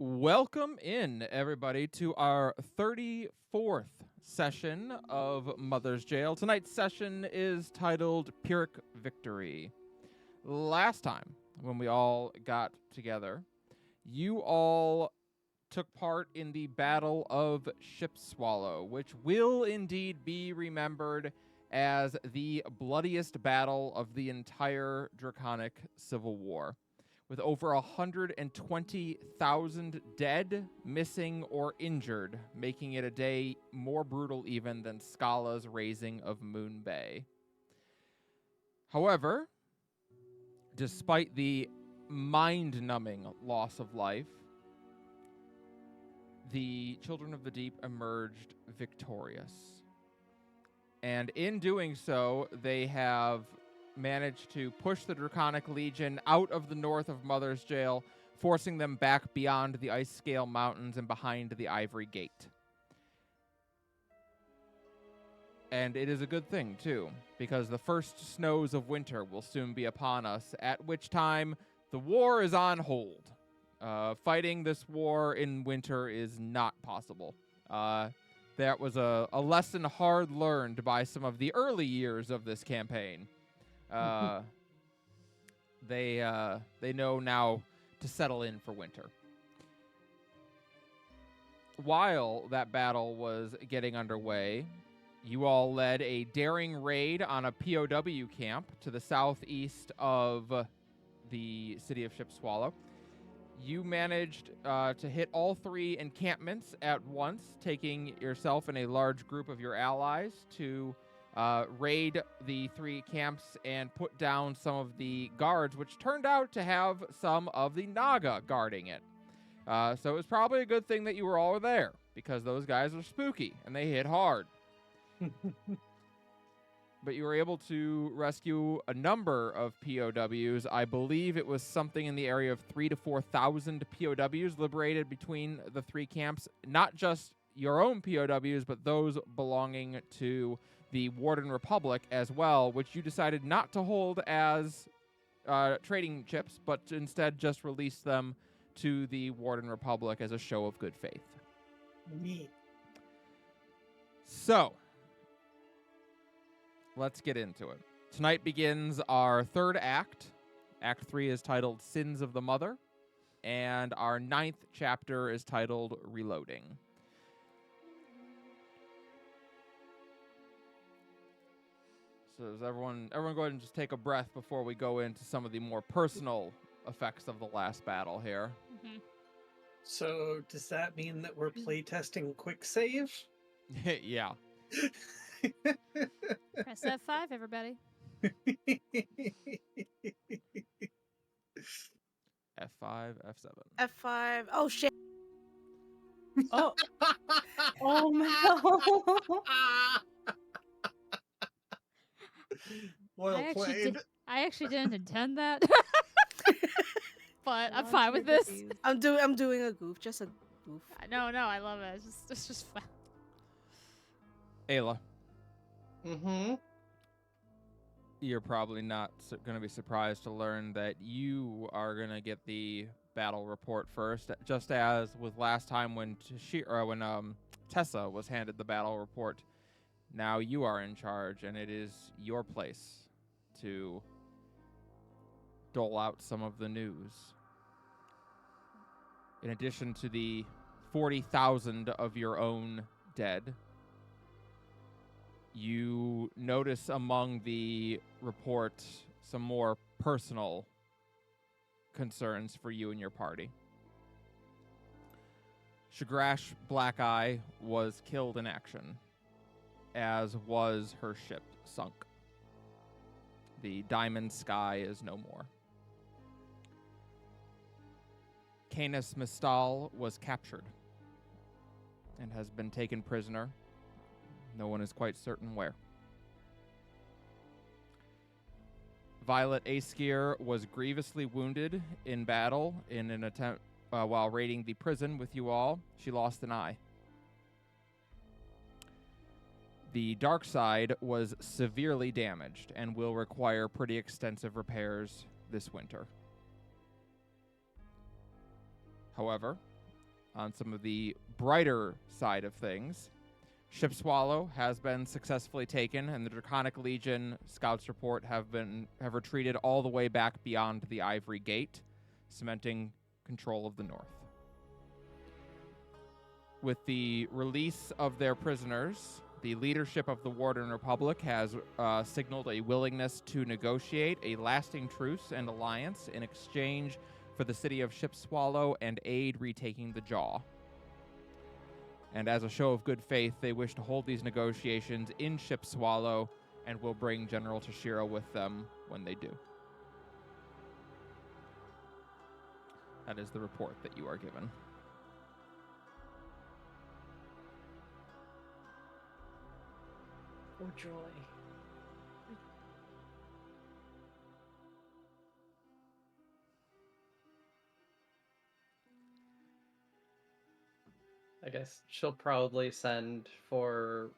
Welcome in, everybody, to our 34th session of Mother's Jail. Tonight's session is titled Pyrrhic Victory. Last time, when we all got together, you all took part in the Battle of Shipswallow, which will indeed be remembered as the bloodiest battle of the entire Draconic Civil War, with over 120,000 dead, missing, or injured, making it a day more brutal even than Scala's raising of Moon Bay. However, despite the mind-numbing loss of life, the Children of the Deep emerged victorious. And in doing so, they have managed to push the Draconic Legion out of the north of Mother's Jail, forcing them back beyond the Ice Scale Mountains and behind the Ivory Gate. And it is a good thing, too, because the first snows of winter will soon be upon us, at which time the war is on hold. Fighting this war in winter is not possible. That was a lesson hard learned by some of the early years of this campaign. They know now to settle in for winter. While that battle was getting underway, you all led a daring raid on a POW camp to the southeast of the city of Shipswallow. You managed to hit all three encampments at once, taking yourself and a large group of your allies to raid the three camps and put down some of the guards, which turned out to have some of the Naga guarding it. So it was probably a good thing that you were all there, because those guys are spooky, and they hit hard. But you were able to rescue a number of POWs. I believe it was something in the area of 3,000 to 4,000 POWs liberated between the three camps. Not just your own POWs, but those belonging to the Warden Republic as well, which you decided not to hold as trading chips, but to instead just release them to the Warden Republic as a show of good faith. Neat. So, let's get into it. Tonight begins our third act. Act 3 is titled Sins of the Mother, and our 9th chapter is titled Reloading. So does everyone go ahead and just take a breath before we go into some of the more personal effects of the last battle here. Mm-hmm. So does that mean that we're playtesting quick save? Yeah. Press F5, everybody. F5, F7. F5. Oh shit. Oh. Oh no. Well played. I actually didn't intend that. But I'm fine with this. I'm doing a goof, just a goof. No, I love it. It's just fun. Ayla. Mm-hmm. You're probably not going to be surprised to learn that you are going to get the battle report first, just as with last time when Tessa was handed the battle report. Now you are in charge, and it is your place to dole out some of the news. In addition to the 40,000 of your own dead, you notice among the report some more personal concerns for you and your party. Shagrash Blackeye was killed in action, as was her ship sunk. The Diamond Sky is no more. Canis Mistal was captured and has been taken prisoner. No one is quite certain where. Violet Aesgear was grievously wounded in battle in an attempt while raiding the prison with you all. She lost an eye. The Dark Side was severely damaged and will require pretty extensive repairs this winter. However, On some of the brighter side of things, Ship Swallow has been successfully taken, and the Draconic Legion scouts report have retreated all the way back beyond the Ivory Gate, cementing control of the north. With the release of their prisoners, the leadership of the Warden Republic has signaled a willingness to negotiate a lasting truce and alliance in exchange for the city of Ship Swallow and aid retaking the Jaw. And as a show of good faith, they wish to hold these negotiations in Ship Swallow and will bring General Toshiro with them when they do. That is the report that you are given. Oh, joy. I guess she'll probably send for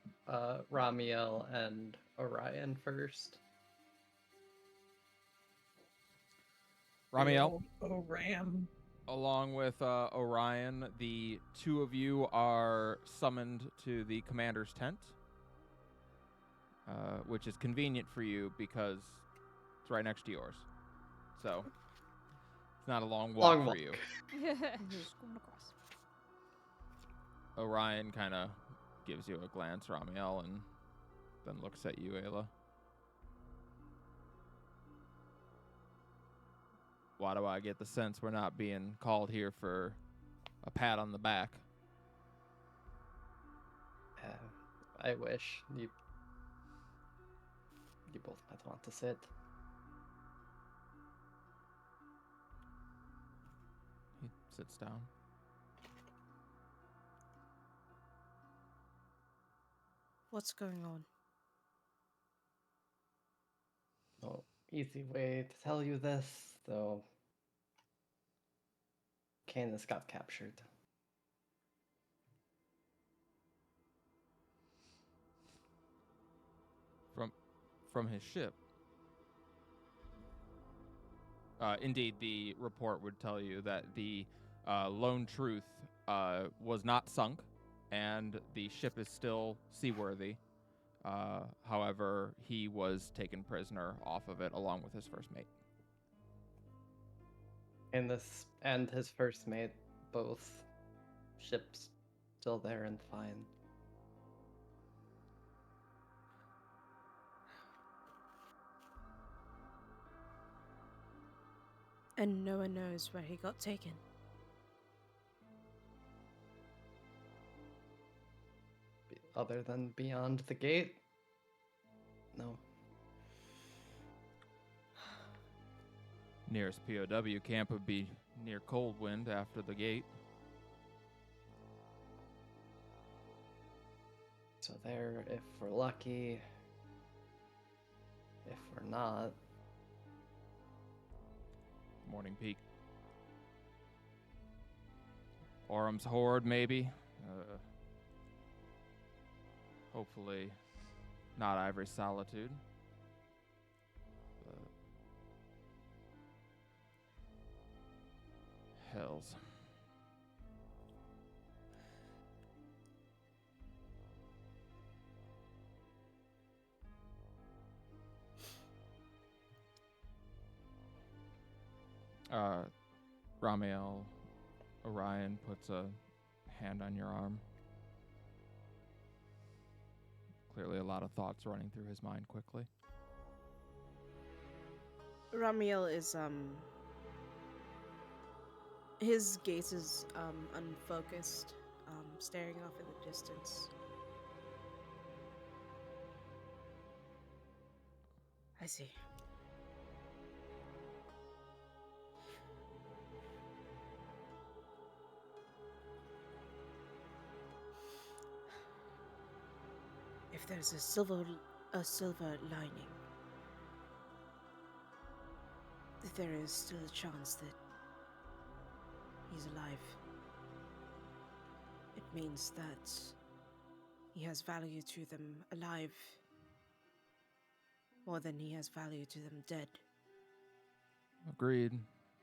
Ramiel and Orion first. Ramiel, Oh, Ram. along with Orion, the two of you are summoned to the commander's tent, which is convenient for you because it's right next to yours. So it's not a long walk for you. Just going across. Orion kind of gives you a glance, Ramiel, and then looks at you, Ayla. Why do I get the sense we're not being called here for a pat on the back? I wish you both might want to sit. He sits down. What's going on? No easy way to tell you this, though. Canis got captured. From his ship. Indeed, the report would tell you that the Lone Truth was not sunk, and the ship is still seaworthy. However, he was taken prisoner off of it along with his first mate. And his first mate, both ships still there and fine. And no one knows where he got taken. Other than beyond the gate? No. Nearest POW camp would be near Coldwind after the gate. So there, if we're lucky. If we're not, Morning Peak. Orum's Horde, maybe. Hopefully not Ivory Solitude. Hells. Ramiel, Orion puts a hand on your arm. Clearly a lot of thoughts running through his mind quickly. Ramiel is his gaze is unfocused, staring off in the distance. I see. If there's a silver lining, there is still a chance that he's alive. It means that he has value to them alive more than he has value to them dead. Agreed.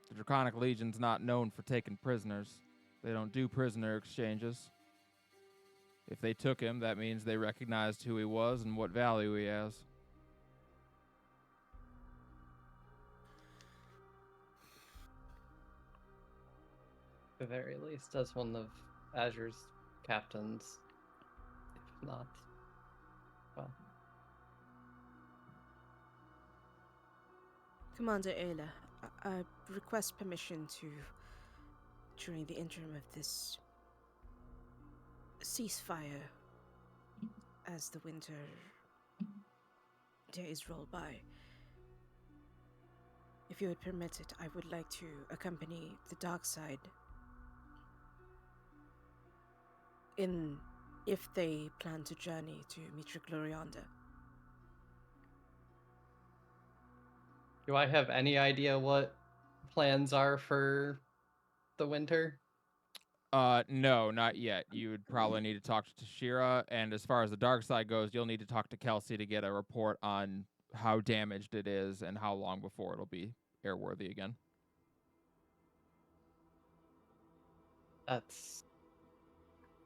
The Draconic Legion's not known for taking prisoners. They don't do prisoner exchanges. If they took him, that means they recognized who he was and what value he has. At the very least, as one of Azure's captains. If not, well. Commander Ayla, I request permission to, during the interim of this ceasefire, as the winter days roll by, if you would permit it, I would like to accompany the dark side if they plan to journey to Mitra Glorianda. Do I have any idea what plans are for the winter? No, not yet. You would probably need to talk to Tashira, and as far as the dark side goes, you'll need to talk to Kelsey to get a report on how damaged it is and how long before it'll be airworthy again. That's,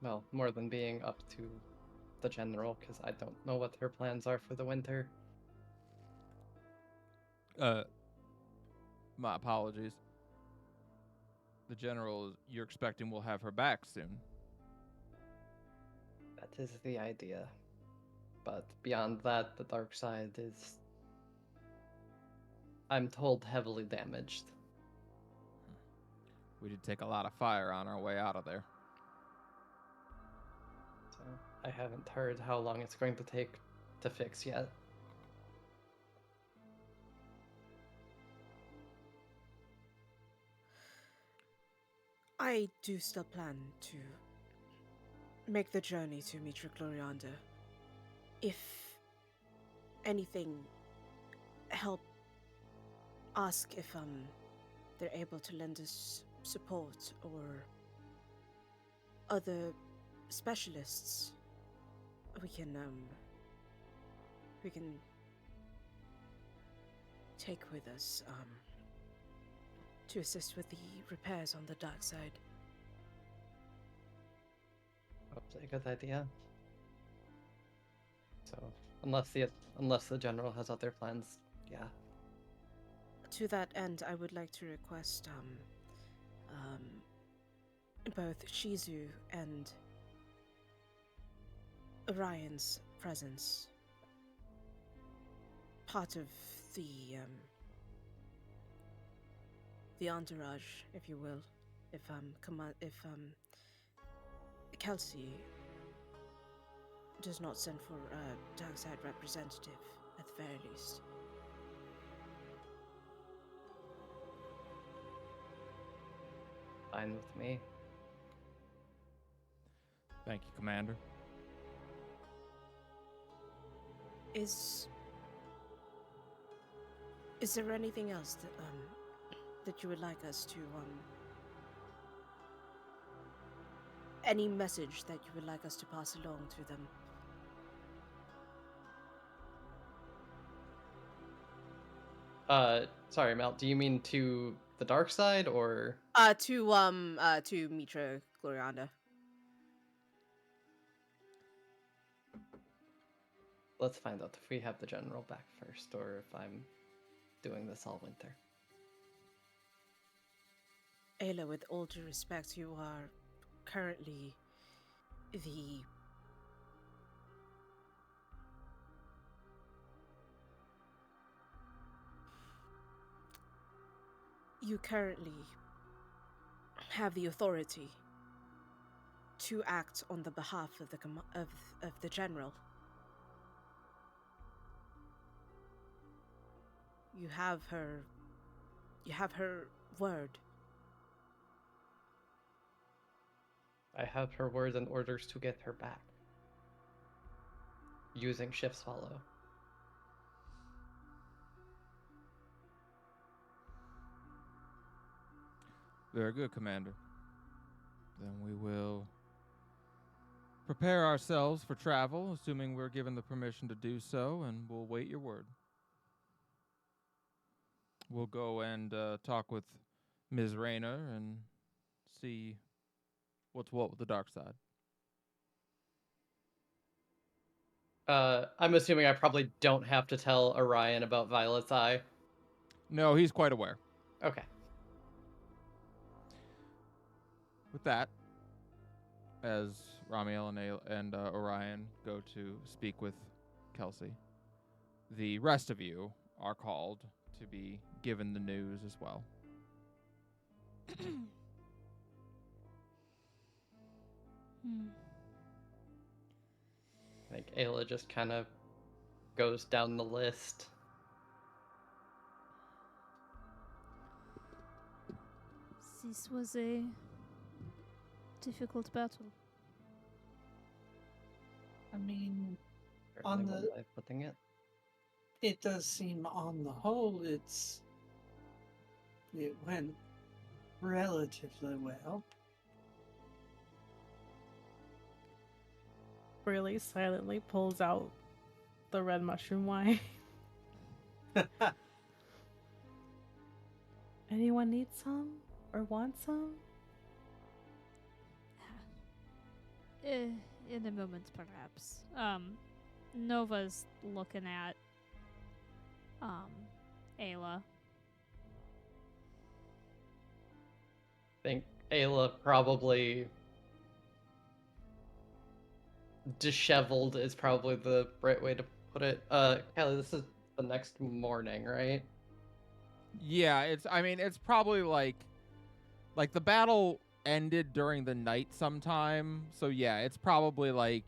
well, more than being up to the general, because I don't know what her plans are for the winter. My apologies. The general you're expecting will have her back soon. That is the idea. But beyond that, the dark side is, I'm told, heavily damaged. We did take a lot of fire on our way out of there. So I haven't heard how long it's going to take to fix yet. I do still plan to make the journey to Mitra Glorianda. If anything, help ask if they're able to lend us support or other specialists we can take with us to assist with the repairs on the dark side. Probably a good idea. So unless the general has other plans, yeah. To that end, I would like to request both Shizu and Orion's presence. Part of the entourage, if you will, if Kelsey does not send for a dark side representative at the very least. Fine with me. Thank you, Commander. Is there anything else that you would like us to any message that you would like us to pass along to them? Sorry, Mel, do you mean to the dark side or To Mitra Glorianda. let's find out if we have the general back first or if I'm doing this all winter. Ayla, with all due respect, you are currently you currently have the authority to act on the behalf of the general. You have her word. I have her word and orders to get her back. Using Shift's Follow. Very good, Commander. Then we will prepare ourselves for travel, assuming we're given the permission to do so, and we'll wait your word. We'll go and talk with Ms. Rayner and see What's what with the dark side? I'm assuming I probably don't have to tell Orion about Violet's Eye. No, he's quite aware. Okay. With that, as Ramiel and Orion go to speak with Kelsey, the rest of you are called to be given the news as well. I think Ayla just kind of goes down the list. This was a difficult battle. I mean, Certainly On one the- way of putting it. it does seem on the whole it went relatively well. Really silently pulls out the red mushroom wine. Anyone need some or want some? In a moment, perhaps. Nova's looking at Ayla. I think Ayla probably disheveled is probably the right way to put it. Kelly, this is the next morning, right? Yeah, it's probably like the battle ended during the night sometime. So yeah, it's probably like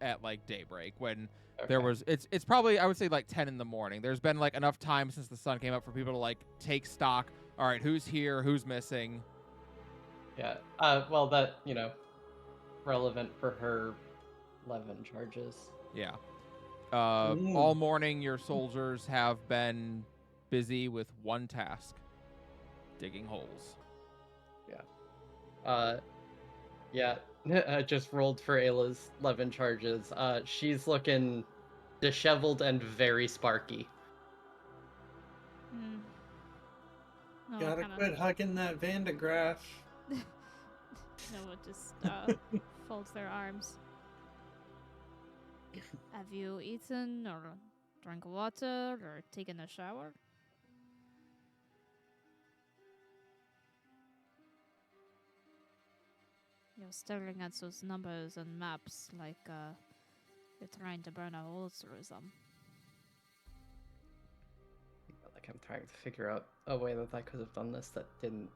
at like daybreak when there Okay. was it's probably, I would say, like 10 in the morning. There's been like enough time since the sun came up for people to like take stock. All right, who's here? Who's missing? Yeah. Well, that, relevant for her 11 charges. Yeah. Ooh. All morning your soldiers have been busy with one task: digging holes. Yeah, I just rolled for Ayla's 11 charges. She's looking disheveled and very sparky. No, Gotta kinda, quit hugging that Vandegraaff. Nova just folds their arms. Have you eaten or drank water or taken a shower? You're staring at those numbers and maps like you're trying to burn a hole through them. Like I'm trying to figure out a way that I could have done this that didn't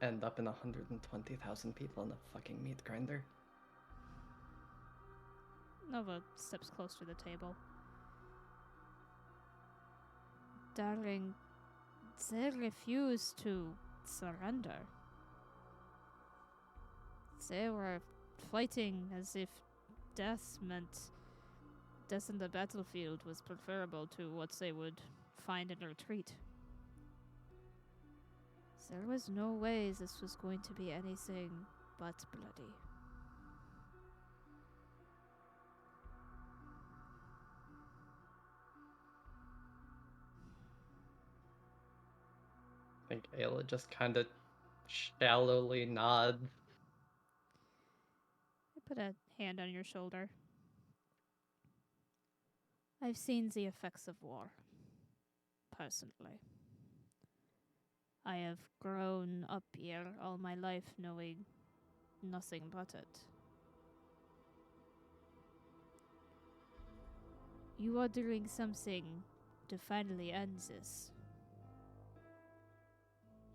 end up in 120,000 people in a fucking meat grinder. Nova steps close to the table. Darling, they refuse to surrender. They were fighting as if death in the battlefield was preferable to what they would find in retreat. There was no way this was going to be anything but bloody. I think Ayla just kind of shallowly nods. I put a hand on your shoulder. I've seen the effects of war, personally. I have grown up here all my life knowing nothing but it. You are doing something to finally end this.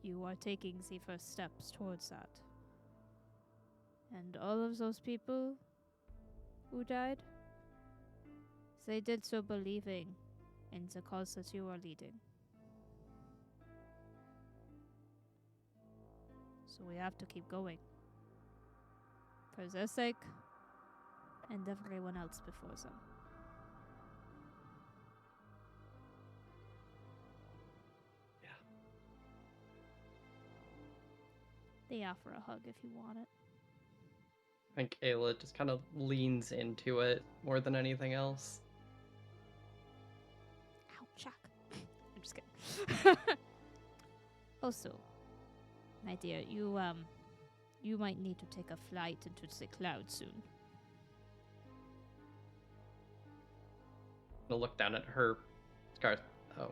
You are taking the first steps towards that. And all of those people who died, they did so believing in the cause that you are leading. So we have to keep going. For their sake, and everyone else before them. Yeah. They offer a hug if you want it. I think Ayla just kind of leans into it more than anything else. Ow, Chuck. I'm just kidding. Also, my dear, you might need to take a flight into the clouds soon. I'll look down at her scars. Oh,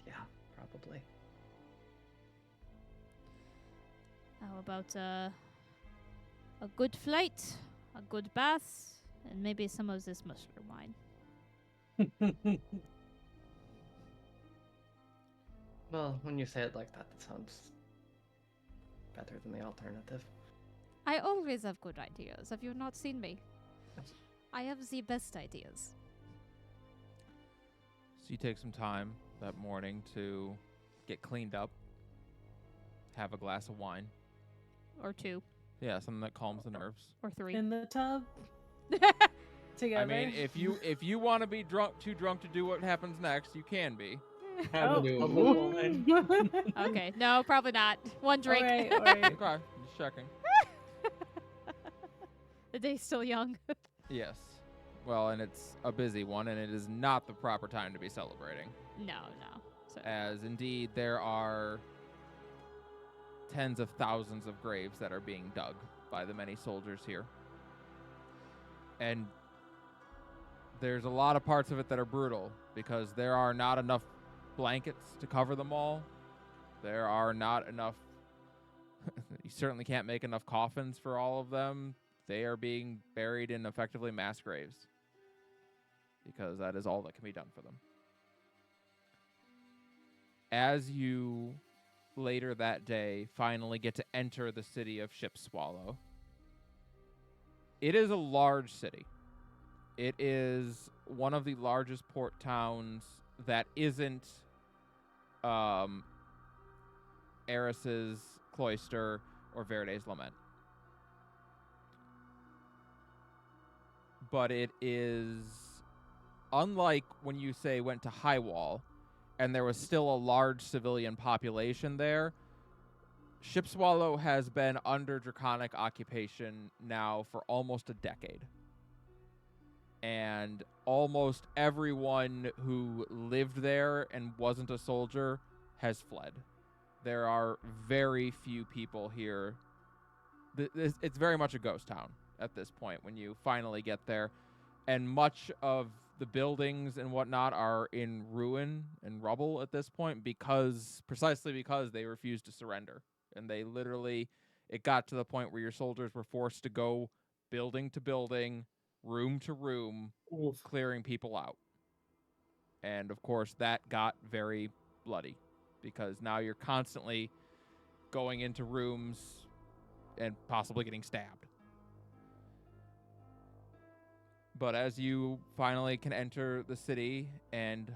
yeah, probably. How about a good flight, a good bath, and maybe some of this mushroom wine? Well, when you say it like that, it sounds better than the alternative. I always have good ideas. Have you not seen me? I have the best ideas. So you take some time that morning to get cleaned up, have a glass of wine. Or 2. Yeah, something that calms the nerves. Or 3. In the tub together. I mean, if you want to be too drunk to do what happens next, you can be. Have Oh. a tub of wine. Okay, no, probably not. One drink. All right. Okay, just checking. The day's still young. Yes. Well, and it's a busy one, and it is not the proper time to be celebrating. No. So, As indeed there are tens of thousands of graves that are being dug by the many soldiers here. And there's a lot of parts of it that are brutal because there are not enough blankets to cover them all. There are not enough you certainly can't make enough coffins for all of them. They are being buried in effectively mass graves because that is all that can be done for them. As you later that day finally get to enter the city of Shipswallow, it is a large city. It is one of the largest port towns that isn't Eris's Cloister or Verde's Lament. But it is, unlike when you say went to Highwall and there was still a large civilian population there, Shipswallow has been under draconic occupation now for almost a decade. And almost everyone who lived there and wasn't a soldier has fled. There are very few people here. It's very much a ghost town at this point when you finally get there. And much of the buildings and whatnot are in ruin and rubble at this point precisely because they refused to surrender. And they literally, it got to the point where your soldiers were forced to go building to building, room to room, Oof. clearing people out. And of course that got very bloody because now you're constantly going into rooms and possibly getting stabbed. But as you finally can enter the city and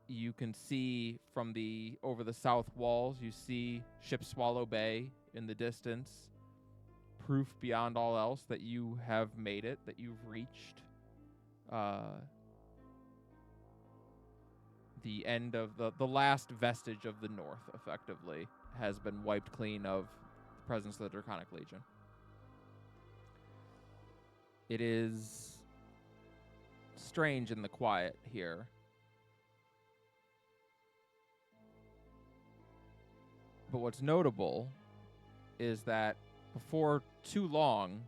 you can see from over the south walls, you see Shipswallow Bay in the distance. Proof beyond all else that you have made it, that you've reached the end of the last vestige of the North, effectively, has been wiped clean of the presence of the Draconic Legion. It is strange in the quiet here. But what's notable is that before too long,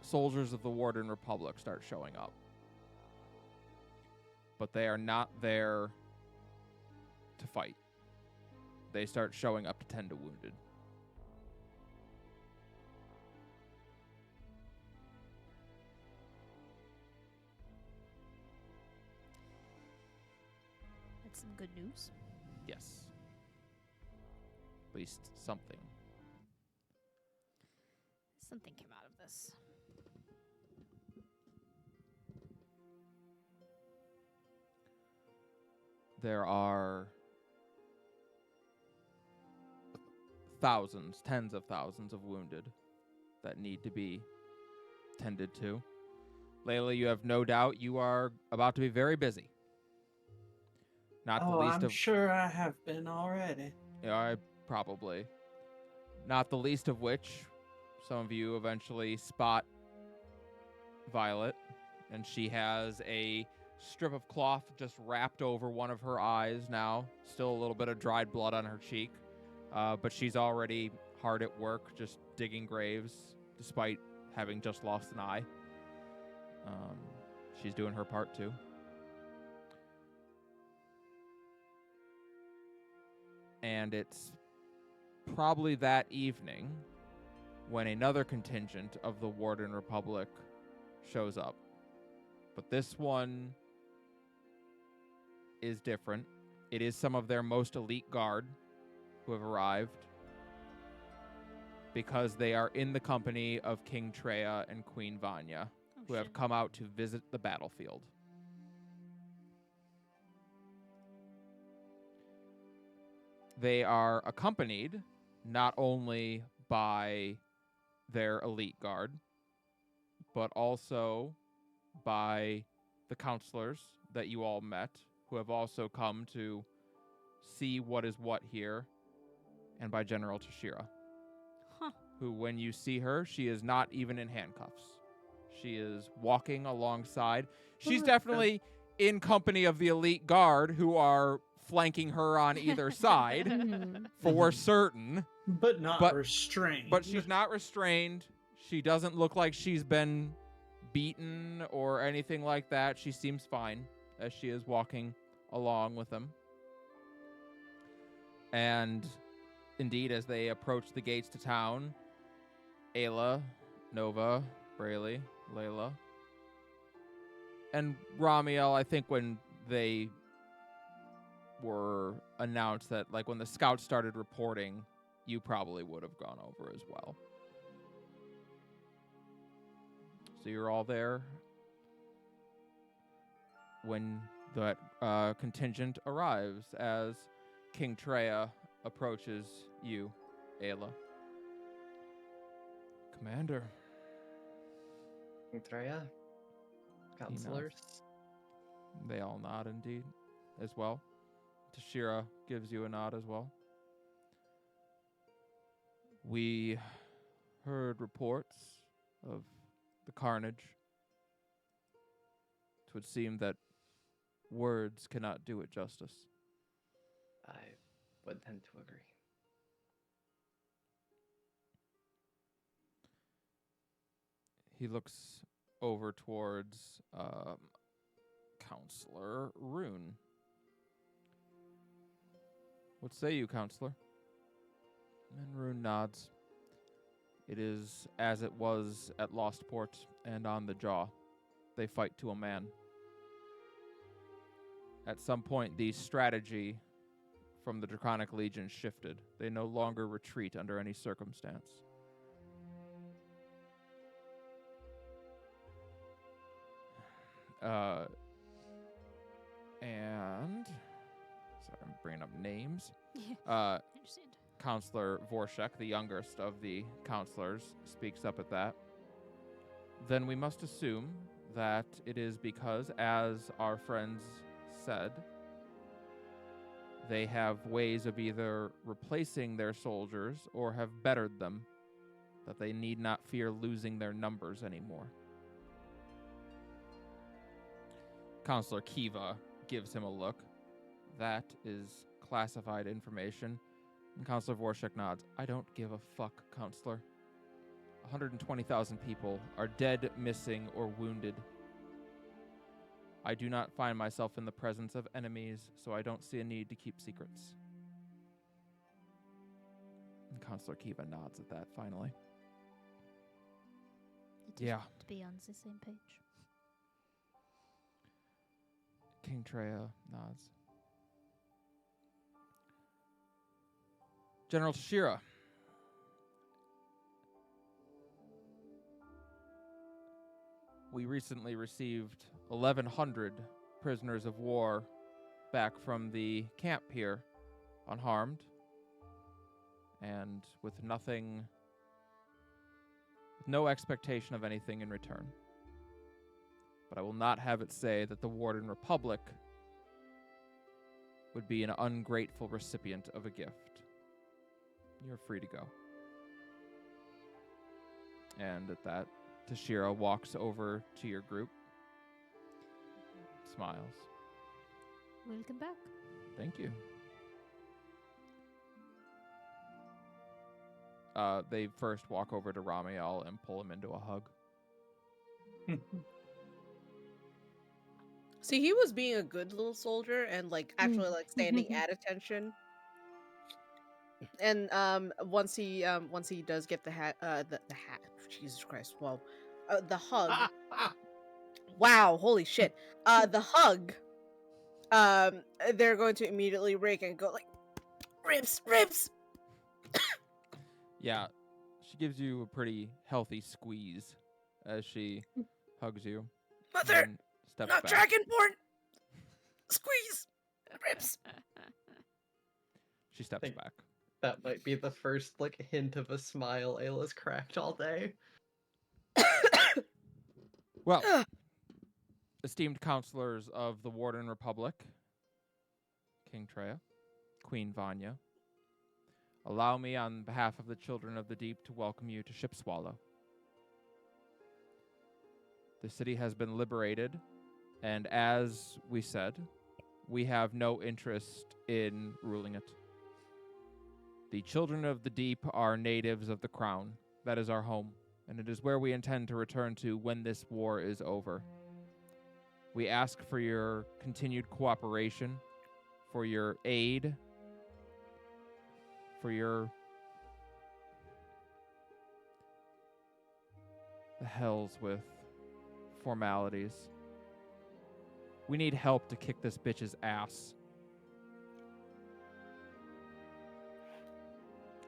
soldiers of the Warden Republic start showing up. But they are not there to fight. They start showing up to tend to wounded. that's some good news. Yes. At least something. Something came out of this. There are thousands, tens of thousands of wounded that need to be tended to. Layla, you have no doubt you are about to be very busy. Not the least I'm of sure I have been already. Yeah, probably. Not the least of which, some of you eventually spot Violet, and she has a strip of cloth just wrapped over one of her eyes now. Still a little bit of dried blood on her cheek, but she's already hard at work just digging graves, despite having just lost an eye. She's doing her part too. And it's probably that evening when another contingent of the Warden Republic shows up. But this one is different. It is some of their most elite guard who have arrived because they are in the company of King Treya and Queen Vanya, who have come out to visit the battlefield. They are accompanied not only by their elite guard, but also by the counselors that you all met, who have also come to see what is what here, and by General Tashira, who, when you see her, she is not even in handcuffs. She is walking alongside. She's definitely in company of the elite guard, who are flanking her on either side, for certain. But not restrained. But she's not restrained. She doesn't look like she's been beaten or anything like that. She seems fine as she is walking along with them. And indeed, as they approach the gates to town, Ayla, Nova, Braley, Layla, and Ramiel, I think when they were announced that, like, when the scouts started reporting, you probably would have gone over as well. So you're all there when that contingent arrives as King Treya approaches you, Ayla. Commander. King Treya? Counselors? They all nod indeed as well. Tashira gives you a nod as well. We heard reports of the carnage. It would seem that words cannot do it justice. I would tend to agree. He looks over towards Counselor Rune. What say you, Counselor? And Rune nods. It is as it was at Lostport and on the Jaw. They fight to a man. At some point, the strategy from the Draconic Legion shifted. They no longer retreat under any circumstance. And sorry, I'm bringing up names. I understand. Counselor Vorshek, the youngest of the counselors, speaks up at that. Then we must assume that it is because, as our friends said, they have ways of either replacing their soldiers or have bettered them, that they need not fear losing their numbers anymore. Counselor Kiva gives him a look. That is classified information. And Counselor Vorshek nods. I don't give a fuck, Counselor. 120,000 people are dead, missing, or wounded. I do not find myself in the presence of enemies, so I don't see a need to keep secrets. And Counselor Kiva nods at that, finally. I just want to be on the same page. King Treya nods. General Tashira. We recently received 1,100 prisoners of war back from the camp here, unharmed, and with no expectation of anything in return. But I will not have it say that the Warden Republic would be an ungrateful recipient of a gift. You're free to go. And at that, Tashira walks over to your group, smiles. Welcome back. Thank you. they first walk over to Ramiel and pull him into a hug. See, he was being a good little soldier and like actually like standing at attention. And once he does get the hat, the hat, Jesus Christ, well, the hug. Wow, holy shit. The hug. They're going to immediately rake and go like, ribs. Yeah, she gives you a pretty healthy squeeze as she hugs you. Mother, and steps not back. dragonborn. Squeeze, ribs. She steps Think- back. That might be the first like hint of a smile Ayla's cracked all day. Well, esteemed counselors of the Warden Republic, King Treya, Queen Vanya, allow me on behalf of the Children of the Deep to welcome you to Ship Swallow. The city has been liberated, and as we said, we have no interest in ruling it. The Children of the Deep are natives of the Crown. That is our home, and it is where we intend to return to when this war is over. We ask for your continued cooperation, for your aid, for your... the hells with formalities. We need help to kick this bitch's ass.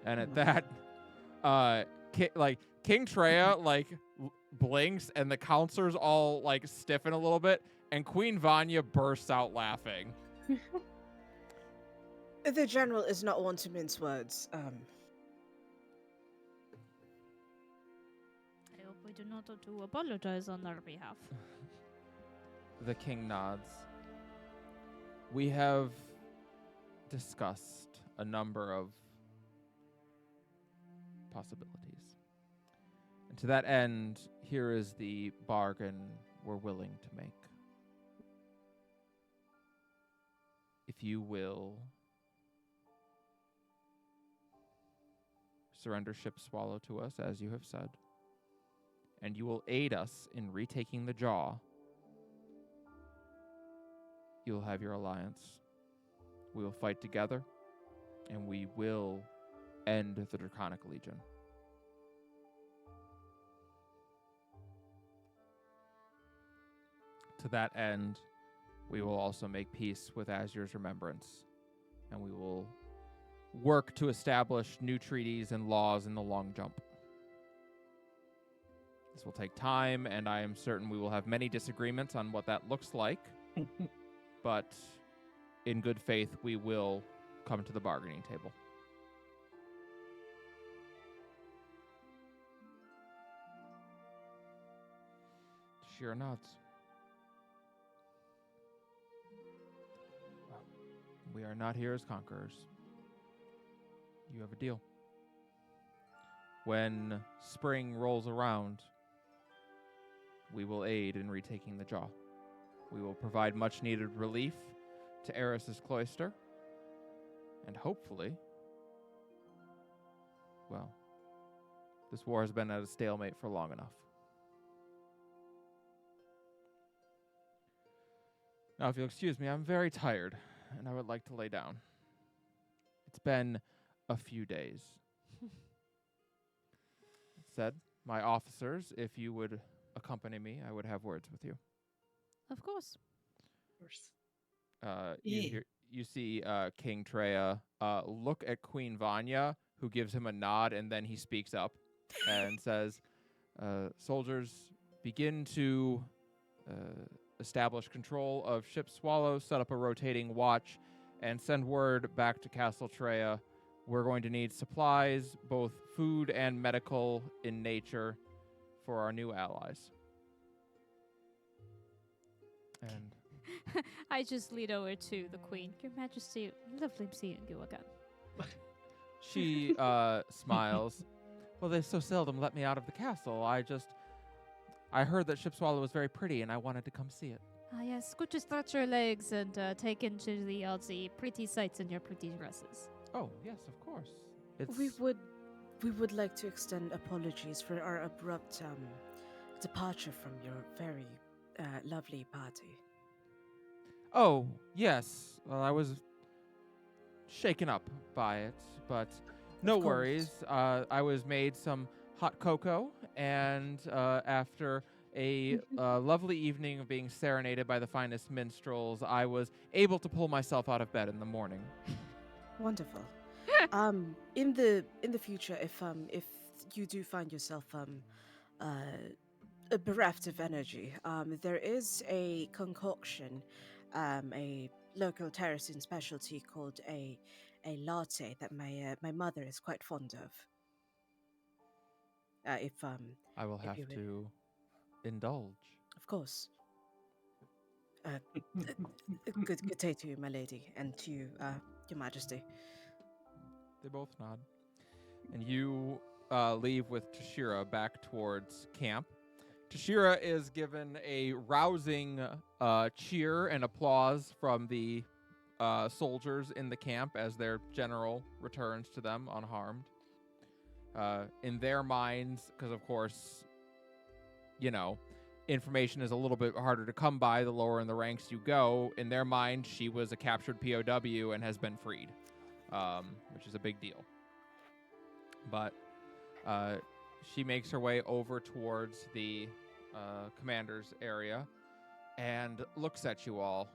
And at that, King Treya blinks, and the counselors all stiffen a little bit, and Queen Vanya bursts out laughing. The general is not one to mince words. I hope we do not have to apologize on our behalf. The king nods. We have discussed a number of possibilities. And to that end, here is the bargain we're willing to make. If you will surrender Ship Swallow to us, as you have said, and you will aid us in retaking the jaw, you'll have your alliance. We will fight together, and we will end the Draconic Legion. To that end, we will also make peace with Azur's remembrance, and we will work to establish new treaties and laws in the long jump. This will take time, and I am certain we will have many disagreements on what that looks like, but in good faith, we will come to the bargaining table. Shira nods. Well, we are not here as conquerors. You have a deal. When spring rolls around, we will aid in retaking the jaw. We will provide much-needed relief to Eris's cloister, and hopefully, well, this war has been at a stalemate for long enough. Now, if you'll excuse me, I'm very tired, and I would like to lay down. It's been a few days. That said, my officers, if you would accompany me, I would have words with you. Of course. Of course. You see King Treya look at Queen Vanya, who gives him a nod, and then he speaks up and says, soldiers, begin to establish control of Ship Swallow, set up a rotating watch, and send word back to Castle Treya. We're going to need supplies, both food and medical in nature, for our new allies. And I just lead over to the queen. Your Majesty, lovely seeing you again. she smiles. Well, they so seldom let me out of the castle. I heard that Ship Swallow was very pretty, and I wanted to come see it. Ah, yes, good to stretch your legs and take into the pretty sights in your pretty dresses. Oh, yes, of course. We would We would like to extend apologies for our abrupt departure from your very lovely party. Oh, yes. Well, I was shaken up by it, but no Of course. worries. I was made some hot cocoa, and after a lovely evening of being serenaded by the finest minstrels, I was able to pull myself out of bed in the morning. Wonderful. In the future, if you do find yourself bereft of energy, there is a concoction, a local terracing specialty called a latte that my mother is quite fond of. I will If have you would- to indulge. Of course. Good day to you, my lady, and to you, your majesty. They both nod. And you leave with Tashira back towards camp. Tashira is given a rousing cheer and applause from the soldiers in the camp as their general returns to them unharmed. In their minds, because of course, you know, information is a little bit harder to come by the lower in the ranks you go. In their mind, she was a captured POW and has been freed, which is a big deal. But she makes her way over towards the commander's area and looks at you all,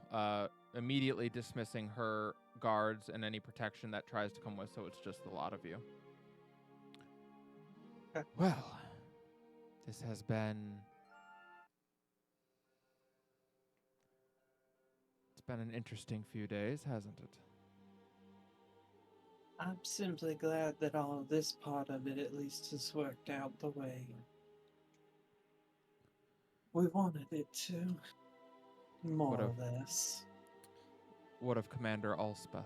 immediately dismissing her guards and any protection that tries to come with, so it's just the lot of you. Okay. Well, this has been... It's been an interesting few days, hasn't it? I'm simply glad that all of this part of it at least has worked out the way we wanted it to. More What or of- less. What of Commander Ulspeth?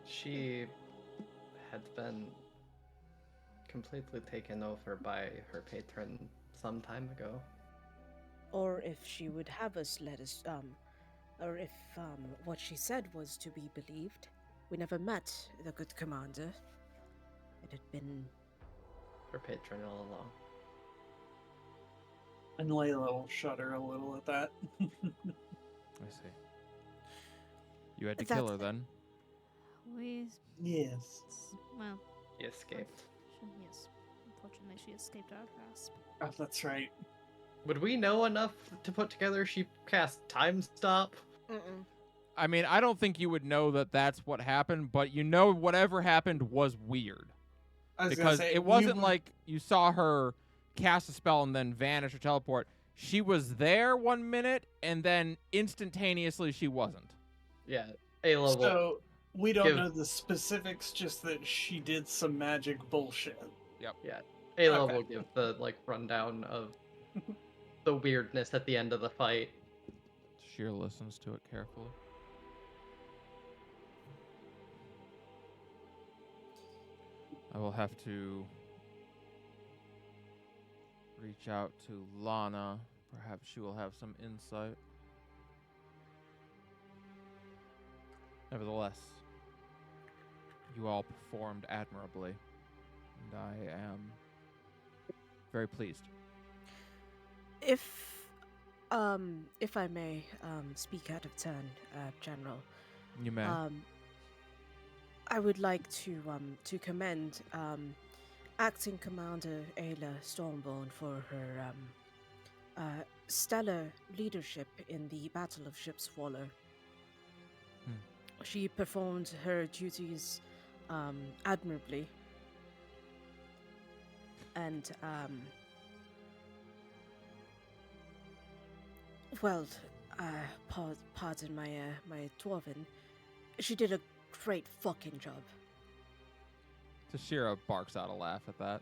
She had been completely taken over by her patron some time ago. Or if she would have us let us, or if what she said was to be believed, we never met the good commander. It had been. Her patron all along. And Layla will shudder a little at that. I see. You had to That's kill her it. then? We, Yes. well, He escaped. yes. Unfortunately, she escaped our grasp. Oh, that's right. Would we know enough to put together she cast Time Stop? Mm-mm. I mean, I don't think you would know that that's what happened, but you know whatever happened was weird. I was gonna Because say, it wasn't like you saw her cast a spell and then vanish or teleport. She was there 1 minute, and then instantaneously she wasn't. Yeah, Ayla will. So we don't give- know the specifics, just that she did some magic bullshit. Ayla Okay. will give the rundown of the weirdness at the end of the fight. Sheer listens to it carefully. I will have to reach out to Lana. Perhaps she will have some insight. Nevertheless, you all performed admirably, and I am very pleased. If I may speak out of turn, General, You may. I would like to commend Acting Commander Ayla Stormborn for her stellar leadership in the Battle of Shipswaller. She performed her duties admirably, and well, pardon my my dwarven. She did a great fucking job. Tashira barks out a laugh at that.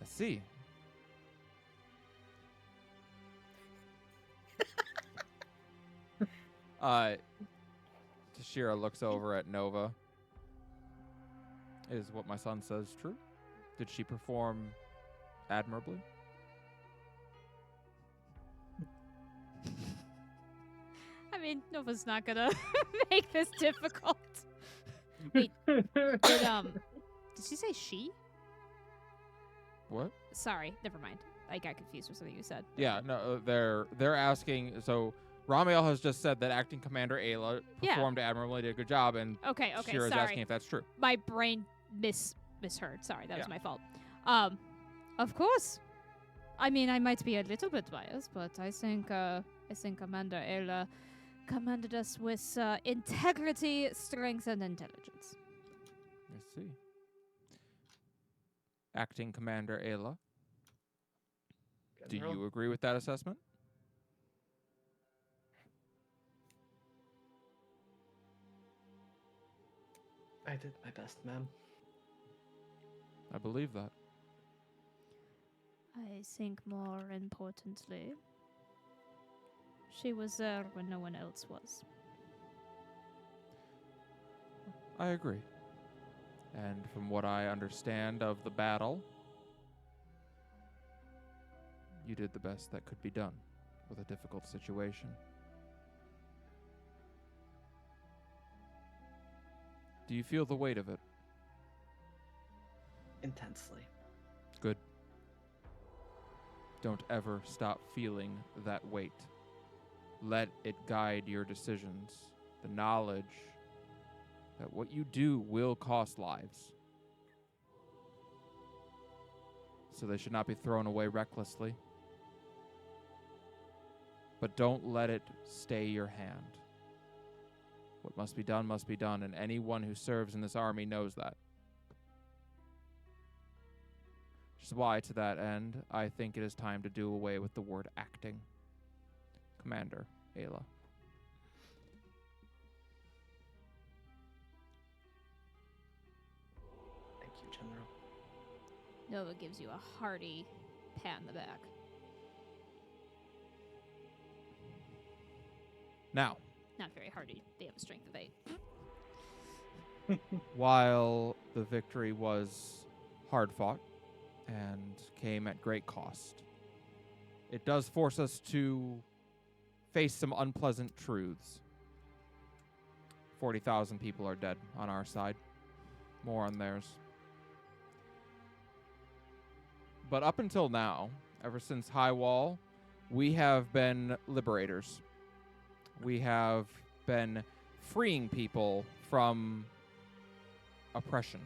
I see. Tashira looks over at Nova. Is what my son says true? Did she perform admirably? I mean, Nova's not gonna make this difficult. Wait, did she say she? What? Sorry, never mind. I got confused with something you said. Yeah, no, they're asking. So Ramiel has just said that acting commander Ayla Yeah. performed admirably, did a good job, and Okay, Shira's sorry. asking if that's true. My brain misheard. Sorry, that was Yeah. my fault. Of course. I mean, I might be a little bit biased, but I think Commander Ayla commanded us with integrity, strength, and intelligence. I see. Acting commander Ayla, do General, you agree with that assessment? I did my best, ma'am. I believe that. I think more importantly, she was there when no one else was. I agree. And from what I understand of the battle, you did the best that could be done with a difficult situation. Do you feel the weight of it? Intensely. Good. Don't ever stop feeling that weight. Let it guide your decisions. The knowledge that what you do will cost lives. So they should not be thrown away recklessly. But don't let it stay your hand. What must be done, and anyone who serves in this army knows that. Which is why, to that end, I think it is time to do away with the word acting. Commander Ayla. Thank you, General. Nova gives you a hearty pat in the back. Now, Not very hearty. They have a strength of 8. while the victory was hard fought and came at great cost, it does force us to face some unpleasant truths. 40,000 people are dead on our side, more on theirs. But up until now, ever since High Wall, we have been liberators. We have been freeing people from oppression.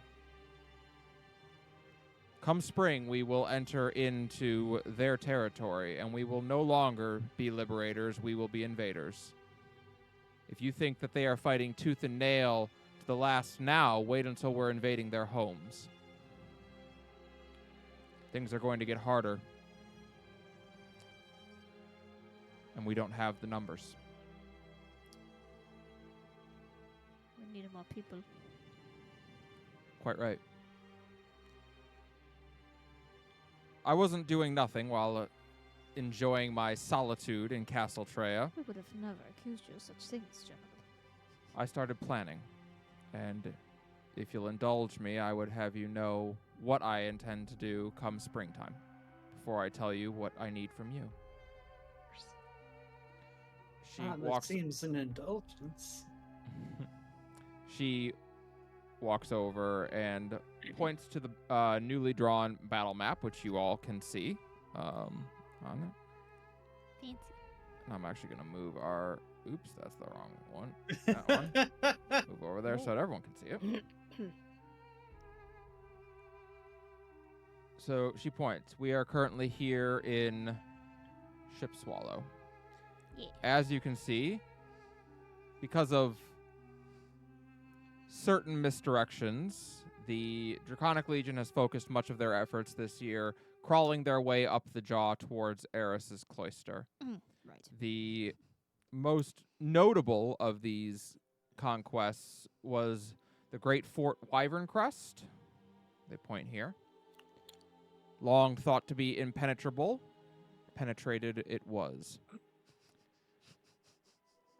Come spring, we will enter into their territory, and we will no longer be liberators, we will be invaders. If you think that they are fighting tooth and nail to the last now, wait until we're invading their homes. Things are going to get harder. And we don't have the numbers. We need more people. Quite right. I wasn't doing nothing while enjoying my solitude in Castle Treya. We would have never accused you of such things, General. I started planning, and if you'll indulge me, I would have you know what I intend to do come springtime, before I tell you what I need from you. She That walks. seems an indulgence. She walks over and points to the newly drawn battle map, which you all can see on it. Fancy. And I'm actually going to move our... Oops, that's the wrong one. That one. Move over there so that everyone can see it. So she points. We are currently here in Ship Swallow. Yeah. As you can see, because of certain misdirections, the Draconic Legion has focused much of their efforts this year crawling their way up the jaw towards Eris's cloister. Right. The most notable of these conquests was the Great Fort Wyvern Crest. They point here. Long thought to be impenetrable. Penetrated it was.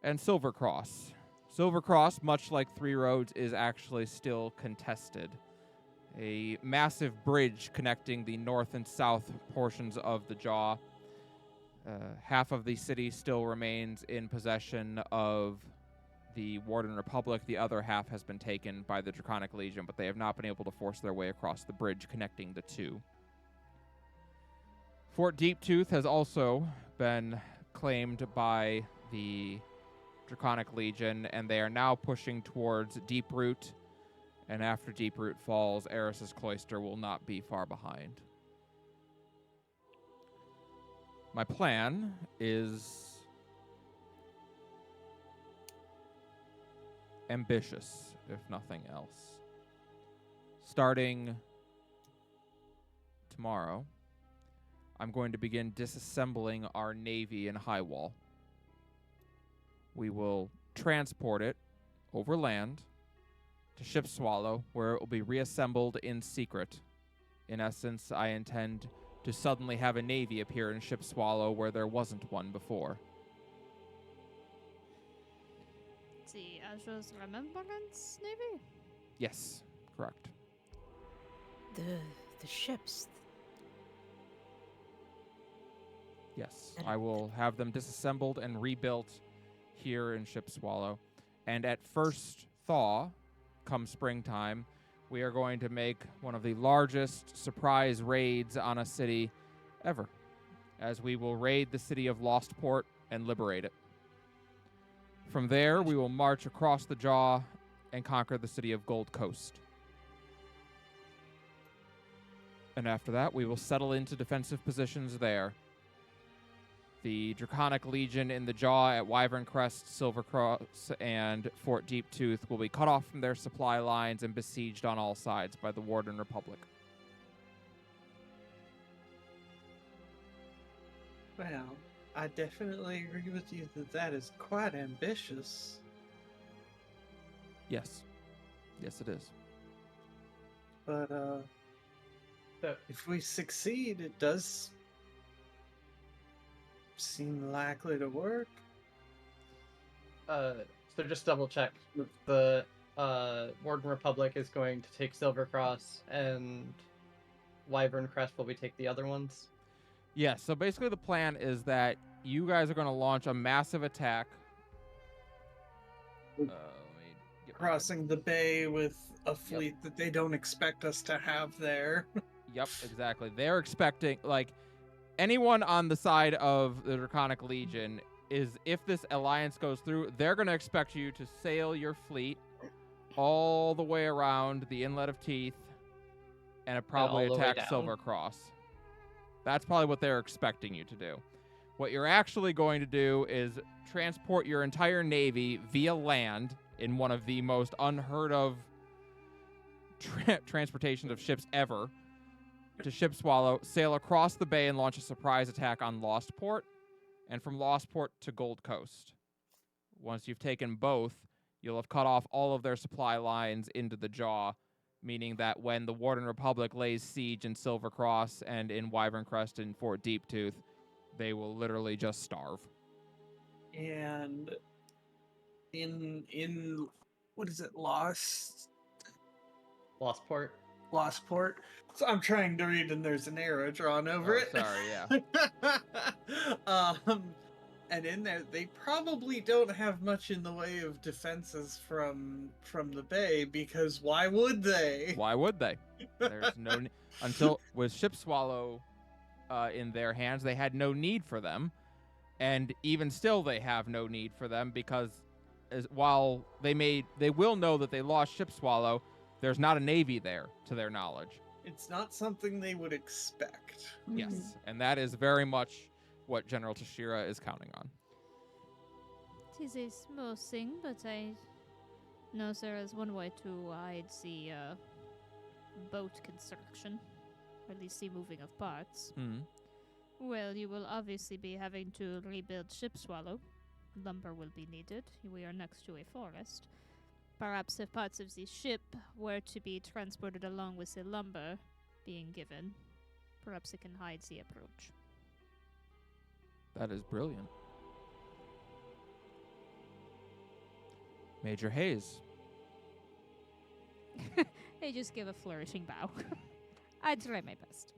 And Silver Cross. Silver Cross, much like Three Roads, is actually still contested. A massive bridge connecting the north and south portions of the jaw half of the city still remains in possession of the Warden Republic. The other half has been taken by the Draconic Legion, but they have not been able to force their way across the bridge connecting the two. Fort Deeptooth has also been claimed by the Draconic Legion, and they are now pushing towards Deeproot. And after Deeproot falls, Eris's Cloister will not be far behind. My plan is ambitious, if nothing else. Starting tomorrow, I'm going to begin disassembling our navy in Highwall. We will transport it over land to Shipswallow, where it will be reassembled in secret. In essence, I intend to suddenly have a navy appear in Shipswallow where there wasn't one before. The Azure's Remembrance Navy? Yes, correct. The ships. Yes, I will have them disassembled and rebuilt here in Shipswallow. And at first thaw, come springtime, we are going to make one of the largest surprise raids on a city ever, as we will raid the city of Lostport and liberate it. From there, we will march across the Jaw and conquer the city of Gold Coast. And after that, we will settle into defensive positions there. The Draconic Legion in the Jaw at Wyvern Crest, Silver Cross, and Fort Deeptooth will be cut off from their supply lines and besieged on all sides by the Warden Republic. Well, I definitely agree with you that that is quite ambitious. Yes. Yes, it is. But, if we succeed, it does seem likely to work. So just double check. The Warden Republic is going to take Silver Cross, and Wyvern Crest will we take the other ones? Yes, so basically the plan is that you guys are going to launch a massive attack. Let me get my- Crossing the bay with a fleet that they don't expect us to have there. Yep, exactly. They're expecting, like, anyone on the side of the Draconic Legion is, if this alliance goes through, they're going to expect you to sail your fleet all the way around the Inlet of Teeth and probably all the way attack down. Silver Cross. That's probably what they're expecting you to do. What you're actually going to do is transport your entire navy via land in one of the most unheard of transportations of ships ever to Shipswallow, sail across the bay and launch a surprise attack on Lostport, and from Lostport to Gold Coast. Once you've taken both, you'll have cut off all of their supply lines into the Jaw, meaning that when the Warden Republic lays siege in Silver Cross and in Wyvern Crest and Fort Deeptooth, they will literally just starve. And in what is it, Lostport? So I'm trying to read and there's an arrow drawn over Oh, it. sorry, yeah. And in there, they probably don't have much in the way of defenses from the bay, because why would they? Why would they? There's no until with Shipswallow in their hands, they had no need for them, and even still, they have no need for them because, while they will know that they lost Shipswallow, there's not a navy there to their knowledge. It's not something they would expect. Yes, and that is very much what General Tashira is counting on. It is a small thing, but I know there is one way to hide the boat construction, or at least the moving of parts. Hmm. Well, you will obviously be having to rebuild Shipswallow. Lumber will be needed. We are next to a forest. Perhaps if parts of the ship were to be transported along with the lumber being given, perhaps it can hide the approach. That is brilliant. Major Hayes. They just give a flourishing bow. I try my best.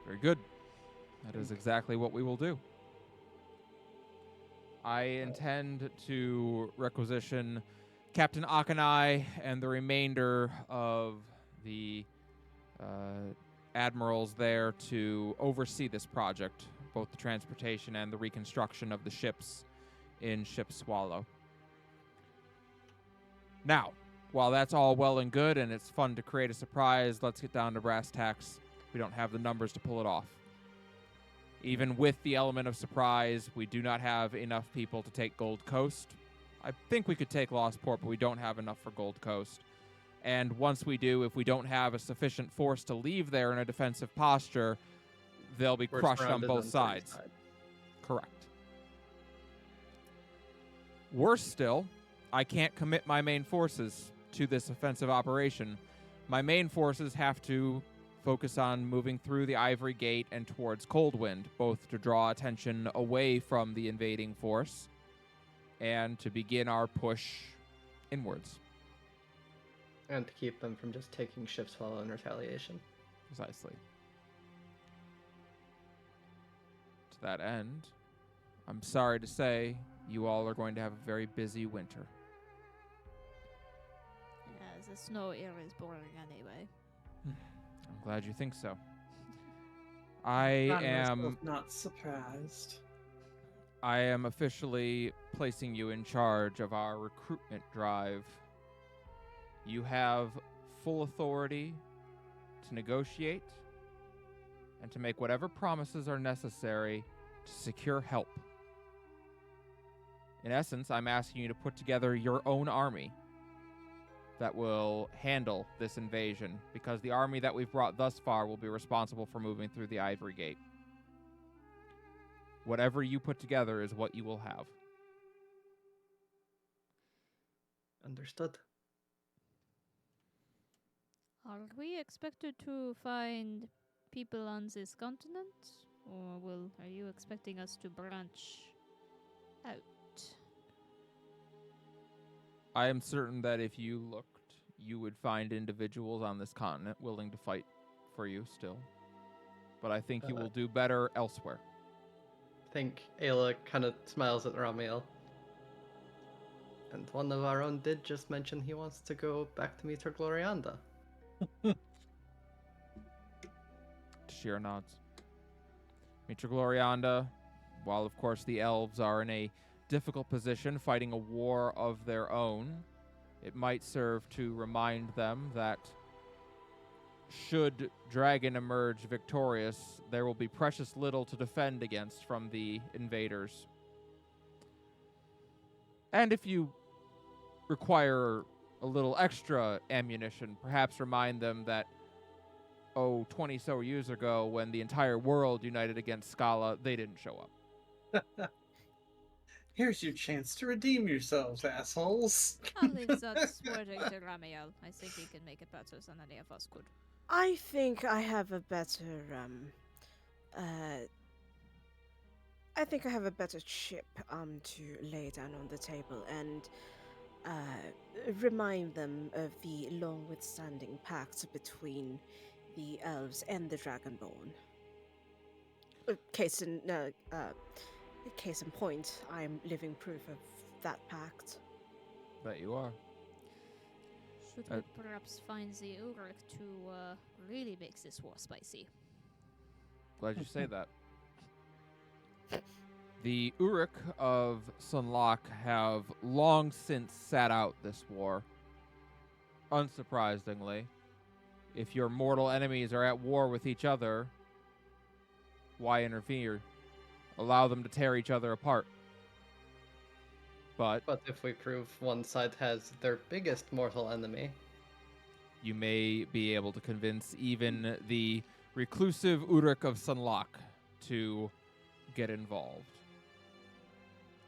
Very good. That is exactly what we will do. I intend to requisition Captain Akanai and the remainder of the admirals there to oversee this project, both the transportation and the reconstruction of the ships in Ship Swallow. Now, while that's all well and good and it's fun to create a surprise, let's get down to brass tacks. We don't have the numbers to pull it off. Even with the element of surprise, we do not have enough people to take Gold Coast. I think we could take Lost Port, but we don't have enough for Gold Coast. And once we do, if we don't have a sufficient force to leave there in a defensive posture, they'll be We're crushed on surrounded both three sides. sides. Correct. Worse still, I can't commit my main forces to this offensive operation. My main forces have to focus on moving through the Ivory Gate and towards Coldwind, both to draw attention away from the invading force and to begin our push inwards. And to keep them from just taking Ship Swallow in retaliation. Precisely. To that end, I'm sorry to say you all are going to have a very busy winter. Yeah, the snow here is boring anyway. I'm glad you think so. I not surprised. am officially placing you in charge of our recruitment drive. You have full authority to negotiate and to make whatever promises are necessary to secure help. In essence, I'm asking you to put together your own army that will handle this invasion, because the army that we've brought thus far will be responsible for moving through the Ivory Gate. Whatever you put together is what you will have. Understood. Are we expected to find people on this continent? Or are you expecting us to branch out? I am certain that if you looked, you would find individuals on this continent willing to fight for you still. But I think you will do better elsewhere. I think Ayla kind of smiles at Ramiel. And one of our own did just mention he wants to go back to meet her Glorianda. Tashira nods. Mitra Glorianda, while of course the elves are in a difficult position fighting a war of their own, it might serve to remind them that should Dragon emerge victorious, there will be precious little to defend against from the invaders. And if you require a little extra ammunition, perhaps remind them that 20 so years ago, when the entire world united against Scala, they didn't show up. Here's your chance to redeem yourselves, assholes. I'll leave that wording to Ramiel. I think he can make it better than any of us could. I think I have a better chip to lay down on the table and remind them of the long withstanding pact between the elves and the Dragonborn. Case in point, I am living proof of that pact. That you are. Should we perhaps find the Uruk to really make this war spicy? Glad you say that. The Uruk of Sunlock have long since sat out this war. Unsurprisingly, if your mortal enemies are at war with each other, why interfere? Allow them to tear each other apart. But if we prove one side has their biggest mortal enemy, you may be able to convince even the reclusive Uruk of Sunlock to get involved.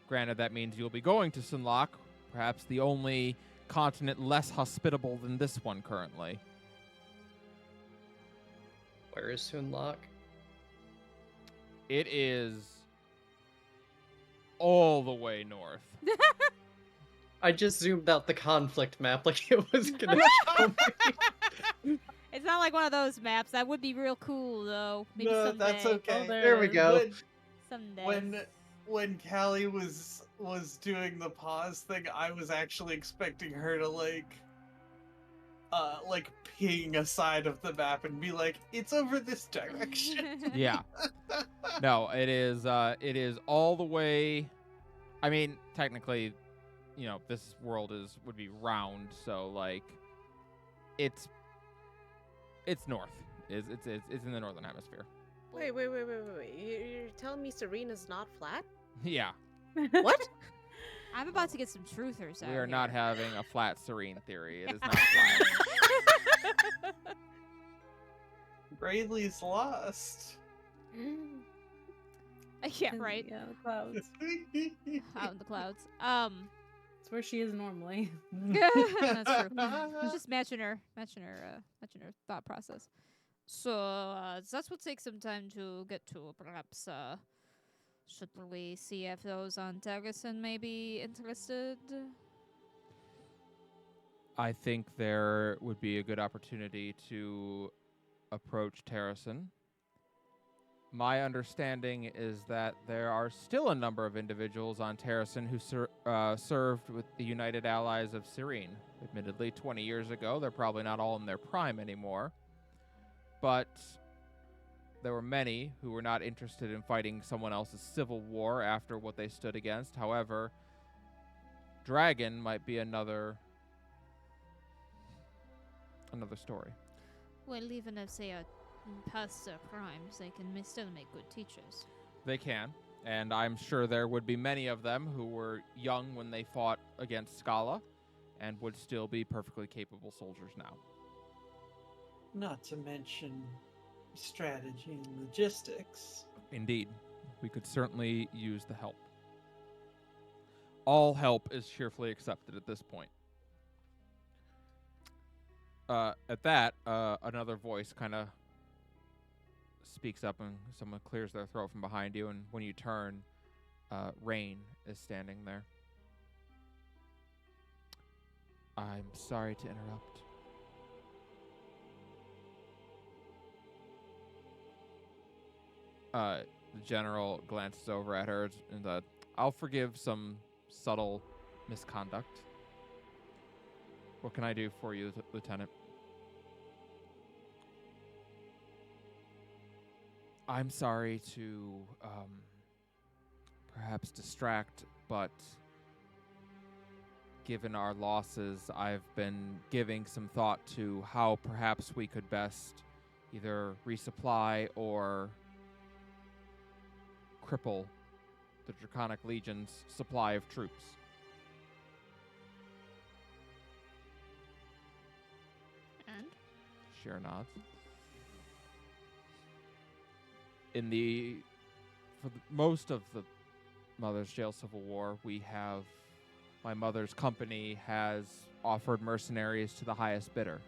Granted, that means you'll be going to Sunlock, perhaps the only continent less hospitable than this one currently. where is Sunlock? It is all the way north. I just zoomed out the conflict map like it was gonna show me. It's not like one of those maps. That would be real cool, though. Maybe No, someday. that's okay. There we go. Someday. When Callie was doing the pause thing, I was actually expecting her to like ping a side of the map and be like, it's over this direction. Yeah. No, it is all the way. I mean, technically, this world would be round, so like it's north. It's in the northern hemisphere. Wait. You're telling me Serena's not flat? Yeah. What? I'm about to get some truthers out We are here. not having a flat serene theory. It is not flat. Rayleigh's lost. Yeah, right. Yeah, the clouds. Out in the clouds. It's where she is normally. That's true. It's just matching her thought process. So that would take some time to get to. Perhaps should we see if those on Garrison may be interested? I think there would be a good opportunity to approach Terracin. My understanding is that there are still a number of individuals on Terracin who served with the United Allies of Serene. Admittedly, 20 years ago, they're probably not all in their prime anymore. But there were many who were not interested in fighting someone else's civil war after what they stood against. However, Dragon might be another story. Well, even if they are past their crimes, they can still make good teachers. They can, and I'm sure there would be many of them who were young when they fought against Scala and would still be perfectly capable soldiers now. Not to mention strategy and logistics. Indeed, we could certainly use the help. All help is cheerfully accepted at this point. At that, another voice kind of speaks up and someone clears their throat from behind you, and when you turn, Rain is standing there. I'm sorry to interrupt. The general glances over at her and I'll forgive some subtle misconduct. What can I do for you, Lieutenant? I'm sorry to perhaps distract, but given our losses, I've been giving some thought to how perhaps we could best either resupply or cripple the Draconic Legion's supply of troops. And? Share nods. For most of the Mother's Jail Civil War, my mother's company has offered mercenaries to the highest bidder.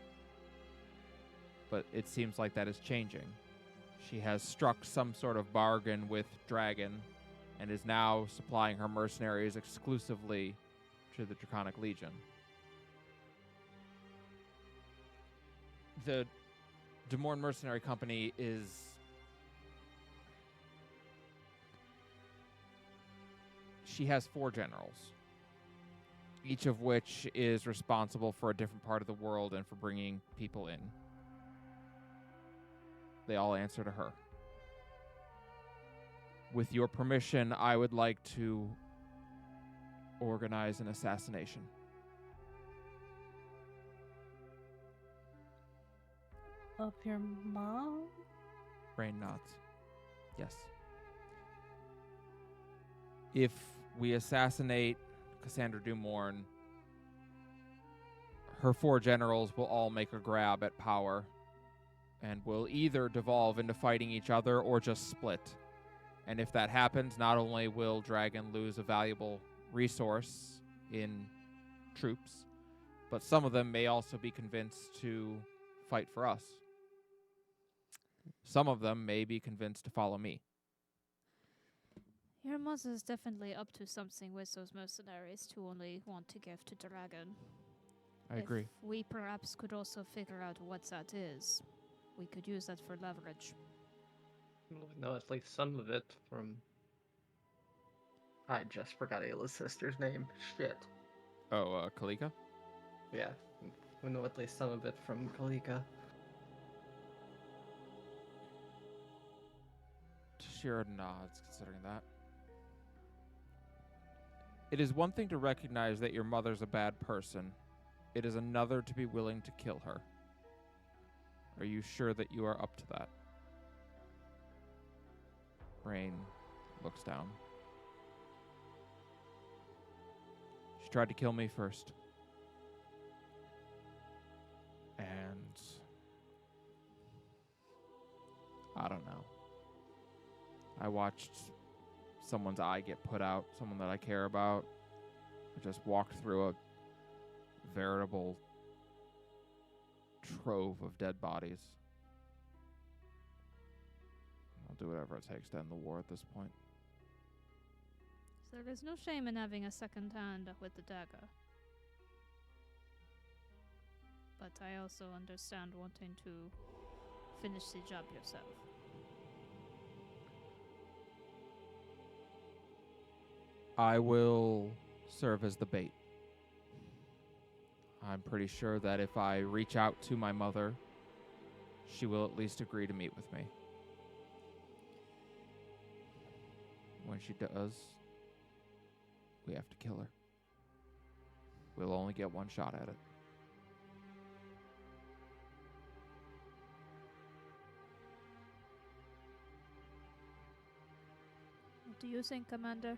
But it seems like that is changing. She has struck some sort of bargain with Dragon and is now supplying her mercenaries exclusively to the Draconic Legion. The Des Moines Mercenary Company she has 4 generals, each of which is responsible for a different part of the world and for bringing people in. They all answer to her. With your permission, I would like to organize an assassination. Of your mom? Rain nods. Yes. If we assassinate Cassandra Dumorn, her 4 generals will all make a grab at power and will either devolve into fighting each other or just split. And if that happens, not only will Dragon lose a valuable resource in troops, but some of them may also be convinced to fight for us. Some of them may be convinced to follow me. Your mother's definitely up to something with those mercenaries to only want to give to Dragon. I agree. If we perhaps could also figure out what that is, we could use that for leverage. We know at least some of it from. I just forgot Ayla's sister's name. Shit. Oh, Kalika? Yeah, we know at least some of it from Kalika. Shira nods, considering that. It is one thing to recognize that your mother's a bad person. It is another to be willing to kill her. Are you sure that you are up to that? Rain looks down. She tried to kill me first. And I don't know. I watched someone's eye get put out, someone that I care about. I just walked through a veritable trove of dead bodies. I'll do whatever it takes to end the war at this point. So there is no shame in having a second hand with the dagger. But I also understand wanting to finish the job yourself. I will serve as the bait. I'm pretty sure that if I reach out to my mother, she will at least agree to meet with me. When she does, we have to kill her. We'll only get one shot at it. What do you think, Commander?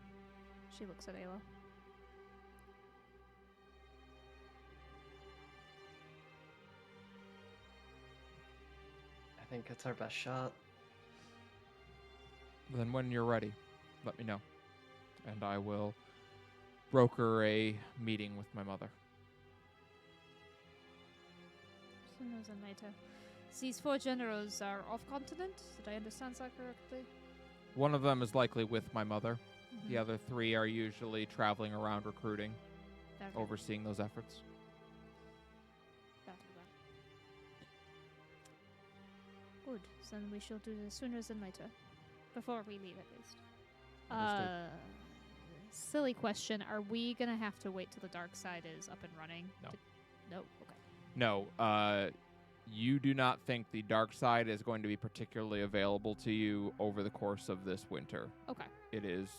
She looks at Ayla. I think it's our best shot. Then when you're ready, let me know. And I will broker a meeting with my mother. Sooner than later. These 4 generals are off-continent? Did I understand that correctly? One of them is likely with my mother. Mhm. The other 3 are usually traveling around recruiting, Very good. overseeing those efforts. Very well. Good. Then we shall do this sooner than later. Before we leave, at least. Understood. Silly question. Are we going to have to wait till the dark side is up and running? No. No? Okay. No, you do not think the dark side is going to be particularly available to you over the course of this winter. Okay. It is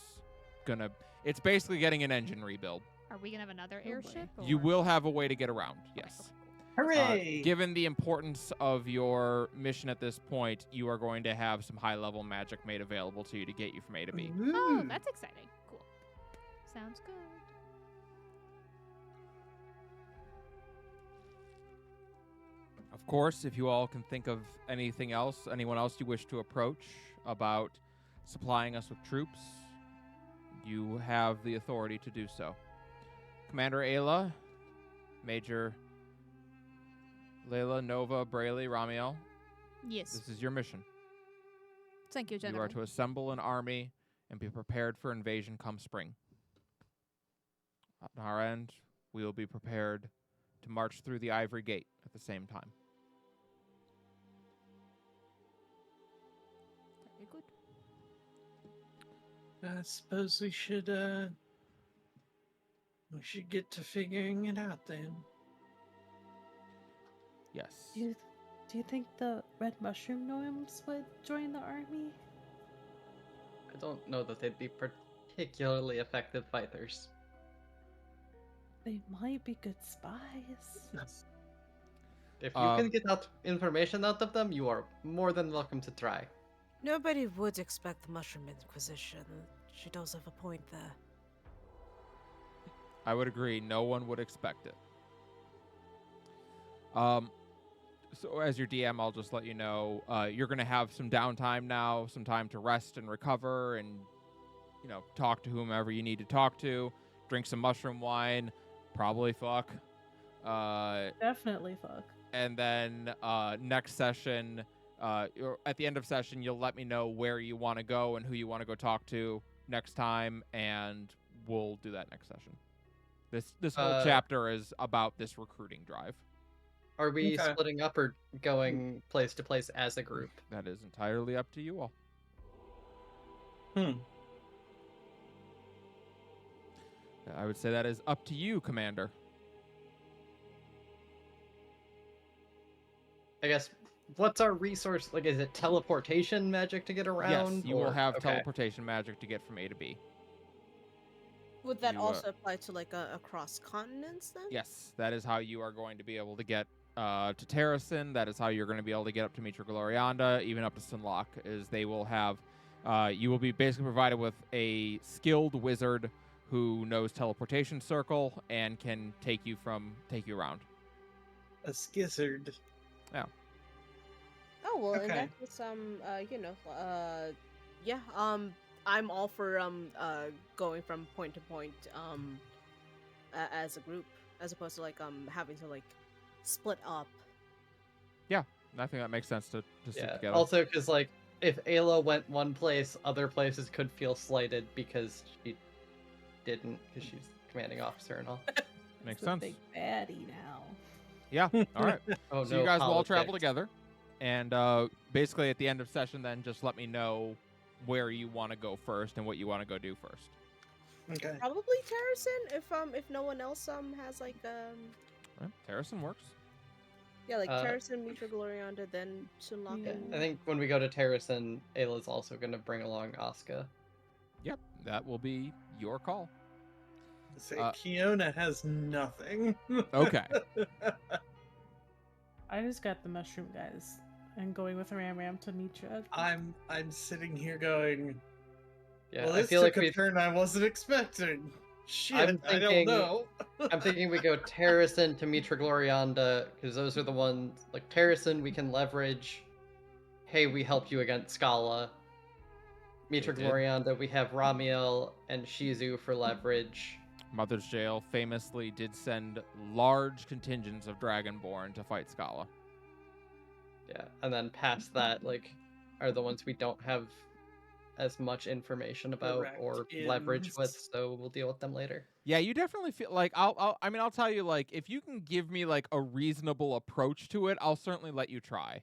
gonna... It's basically getting an engine rebuild. Are we going to have another Oh boy. airship? You or- will have a way to get around, Okay, yes. okay, cool. Hooray! Given the importance of your mission at this point, you are going to have some high-level magic made available to you to get you from A to B. Oh, Ooh. that's exciting. Cool. Sounds good. Of course, if you all can think of anything else, anyone else you wish to approach about supplying us with troops, you have the authority to do so. Commander Ayla, Major Layla, Nova, Brayley, Ramiel, Yes. this is your mission. Thank you, You General. are to assemble an army and be prepared for invasion come spring. On our end, we will be prepared to march through the Ivory Gate at the same time. Very good. I suppose we should get to figuring it out then. Yes. Do you think the red mushroom gnomes would join the army? I don't know that they'd be particularly effective fighters. They might be good spies. If you can get out information out of them, you are more than welcome to try. Nobody would expect the Mushroom Inquisition. She does have a point there. I would agree. No one would expect it. So as your DM, I'll just let you know, you're going to have some downtime now, some time to rest and recover and, talk to whomever you need to talk to, drink some mushroom wine, probably fuck. Definitely fuck. And then next session, at the end of session, you'll let me know where you want to go and who you want to go talk to next time, and we'll do that next session. This whole chapter is about this recruiting drive. Are we Okay. splitting up or going place to place as a group? That is entirely up to you all. I would say that is up to you, Commander. I guess, what's our resource? Like, is it teleportation magic to get around? Yes, you will or- have okay. teleportation magic to get from A to B. Would that You, also apply to like across continents then? Yes, that is how you are going to be able to get to Terracin. That is how you're going to be able to get up to Mitra Glorianda, even up to Sinlock, is they will have, you will be basically provided with a skilled wizard who knows teleportation circle and can take you around. A skizzard. Oh well, in Okay. that case, yeah, I'm all for going from point to point as a group, as opposed to like having to like split up. I think that makes sense to stick Yeah. together. Also, because like, if Ayla went one place, other places could feel slighted because she didn't, because she's commanding officer and all. Makes It's a sense. big baddie now. Yeah. All right. Oh So no, you guys will all politics. travel together, and basically at the end of session, then just let me know where you want to go first and what you want to go do first. Okay. Probably Terracin, if no one else has like Right? Terracin works. yeah, like Uh, Terracin, Mitra Glorianda, then Sunlock Yeah, and I think when we go to Terracin, Ayla's also going to bring along Asuka. Yep, that will be your call. Say Uh, Kiona has nothing. Okay. I just got the mushroom guys and going with Ram to Mitra. I'm sitting here going, Yeah, well, I this feel took like a we. turn I wasn't expecting. Shit, I'm I don't thinking- know. I'm thinking we go Terracin to Mitra Glorianda because those are the ones. Like Terracin, we can leverage. Hey, we helped you against Scala. Mitra They did. Glorianda, we have Ramiel and Shizu for leverage. Mother's Jail famously did send large contingents of Dragonborn to fight Scala. Yeah, and then past that, like, are the ones we don't have as much information about Correct. or leverage Ins. with, so we'll deal with them later. Yeah, you definitely feel like I'll tell you, like, if you can give me like a reasonable approach to it, I'll certainly let you try.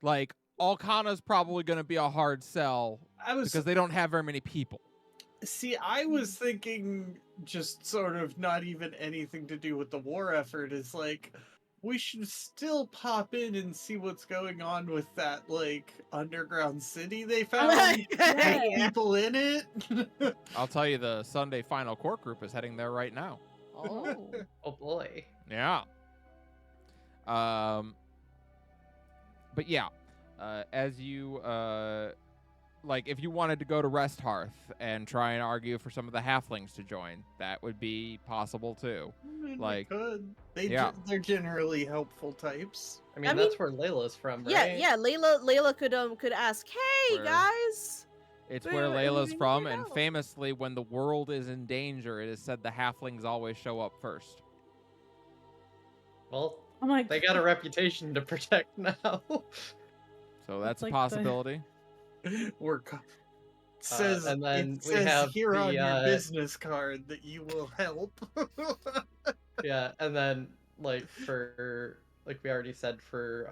Like, Alcana's probably going to be a hard sell I was because they don't have very many people. See, I was thinking just sort of not even anything to do with the war effort. Is like, we should still pop in and see what's going on with that, like, underground city they found. with Yeah. people in it. I'll tell you, the Sunday Final Court group is heading there right now. oh. Oh boy. Yeah. But yeah, as you like, if you wanted to go to Rest Hearth and try and argue for some of the halflings to join, that would be possible too. I mean, Like, we could. They yeah. they're generally helpful types. I mean, I that's where Layla's from, right? Yeah, Layla could ask, hey Where- guys. It's Where- where where Layla's do we from, go? and famously, when the world is in danger, it is said the halflings always show up first. Well, I'm like, they got a reputation to protect now. So that's like a possibility. We're says and then it we says have here on the, your business card that you will help. Yeah, and then like for like we already said for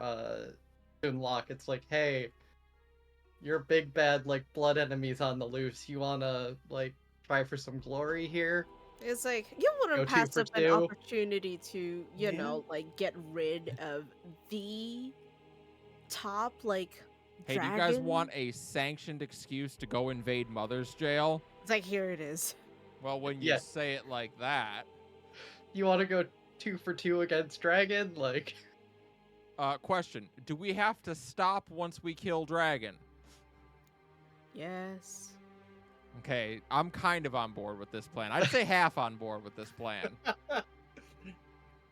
Dunlock, it's like, hey, your big bad like blood enemies on the loose. You wanna like try for some glory here? It's like you Go wouldn't 2 pass for up an 2. opportunity to, you Yeah. know, like get rid of the top like Hey, do you guys want a sanctioned excuse to go invade Mother's Jail? It's like here it is. Well, when you Yeah. say it like that. You wanna go 2 for 2 against Dragon? Like Question. Do we have to stop once we kill Dragon? Yes. Okay, I'm kind of on board with this plan. I'd say half on board with this plan.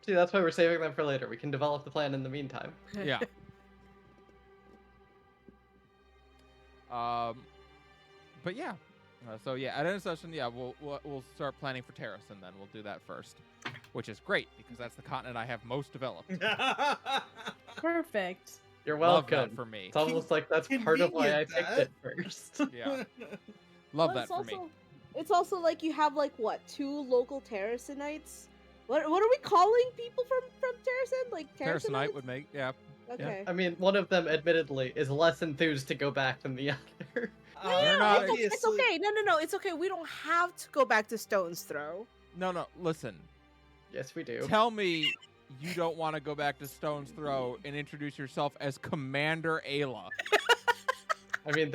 see, that's why we're saving them for later. We can develop the plan in the meantime. Yeah. But yeah. So yeah, at end of session, yeah, we'll start planning for Terracin then. We'll do that first, which is great because that's the continent I have most developed. perfect. You're Love welcome. that for me. It's almost like that's part of why I Convenient, picked Dad. it first. Yeah. Love Well, that it's for also, me. It's also like you have like what, 2 local Terracinites? What are we calling people from Terracin? Like Terracynite Terracinites? would make, yeah. Okay. I mean, one of them, admittedly, is less enthused to go back than the other. You're not- It's okay. No. It's okay. We don't have to go back to Stone's Throw. No, listen. Yes, we do. Tell me you don't want to go back to Stone's Throw and introduce yourself as Commander Ayla. I mean,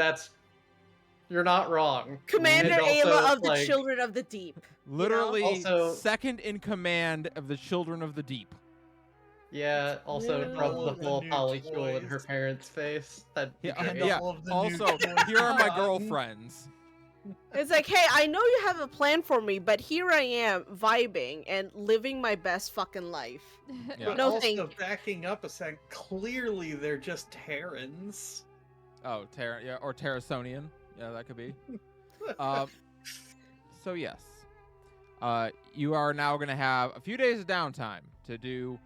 you're not wrong. Commander And also, Ayla of the like, Children of the Deep. Literally Also- second in command of the Children of the Deep. Yeah, also Yeah. rub All the of the full new polycule in her toys. parents' face. That'd be Yeah, great. yeah. all of the new Also, toys here are my gotten. girlfriends. It's like, hey, I know you have a plan for me, but here I am, vibing and living my best fucking life. Yeah. But No, also, thank you. backing up a sec, clearly they're just Terrans. Oh, or Terrasonian. Yeah, that could be. So yes, you are now going to have a few days of downtime to do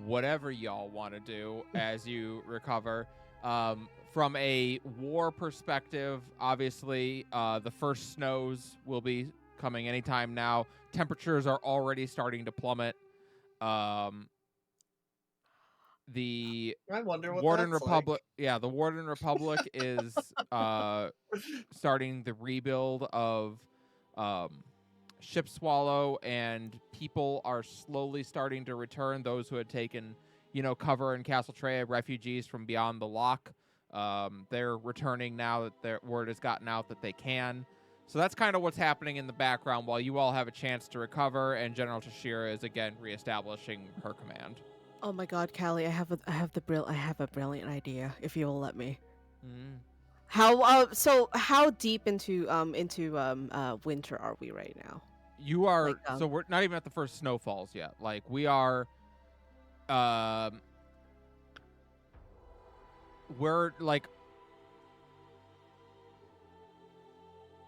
whatever y'all want to do as you recover. From a war perspective, obviously, the first snows will be coming anytime now. Temperatures are already starting to plummet. The I wonder what Warden that's Republic, yeah, the Warden Republic is starting the rebuild of Ship Swallow, and people are slowly starting to return. Those who had taken, cover in Castle Treya, refugees from beyond the lock, they're returning now that their word has gotten out that they can. So that's kind of what's happening in the background while you all have a chance to recover, and General Tashira is again reestablishing her command. Oh my God, Callie, I have a brilliant idea. If you will let me. How deep into winter are we right now? You are Like, so we're not even at the first snowfalls yet. Like we are, we're like,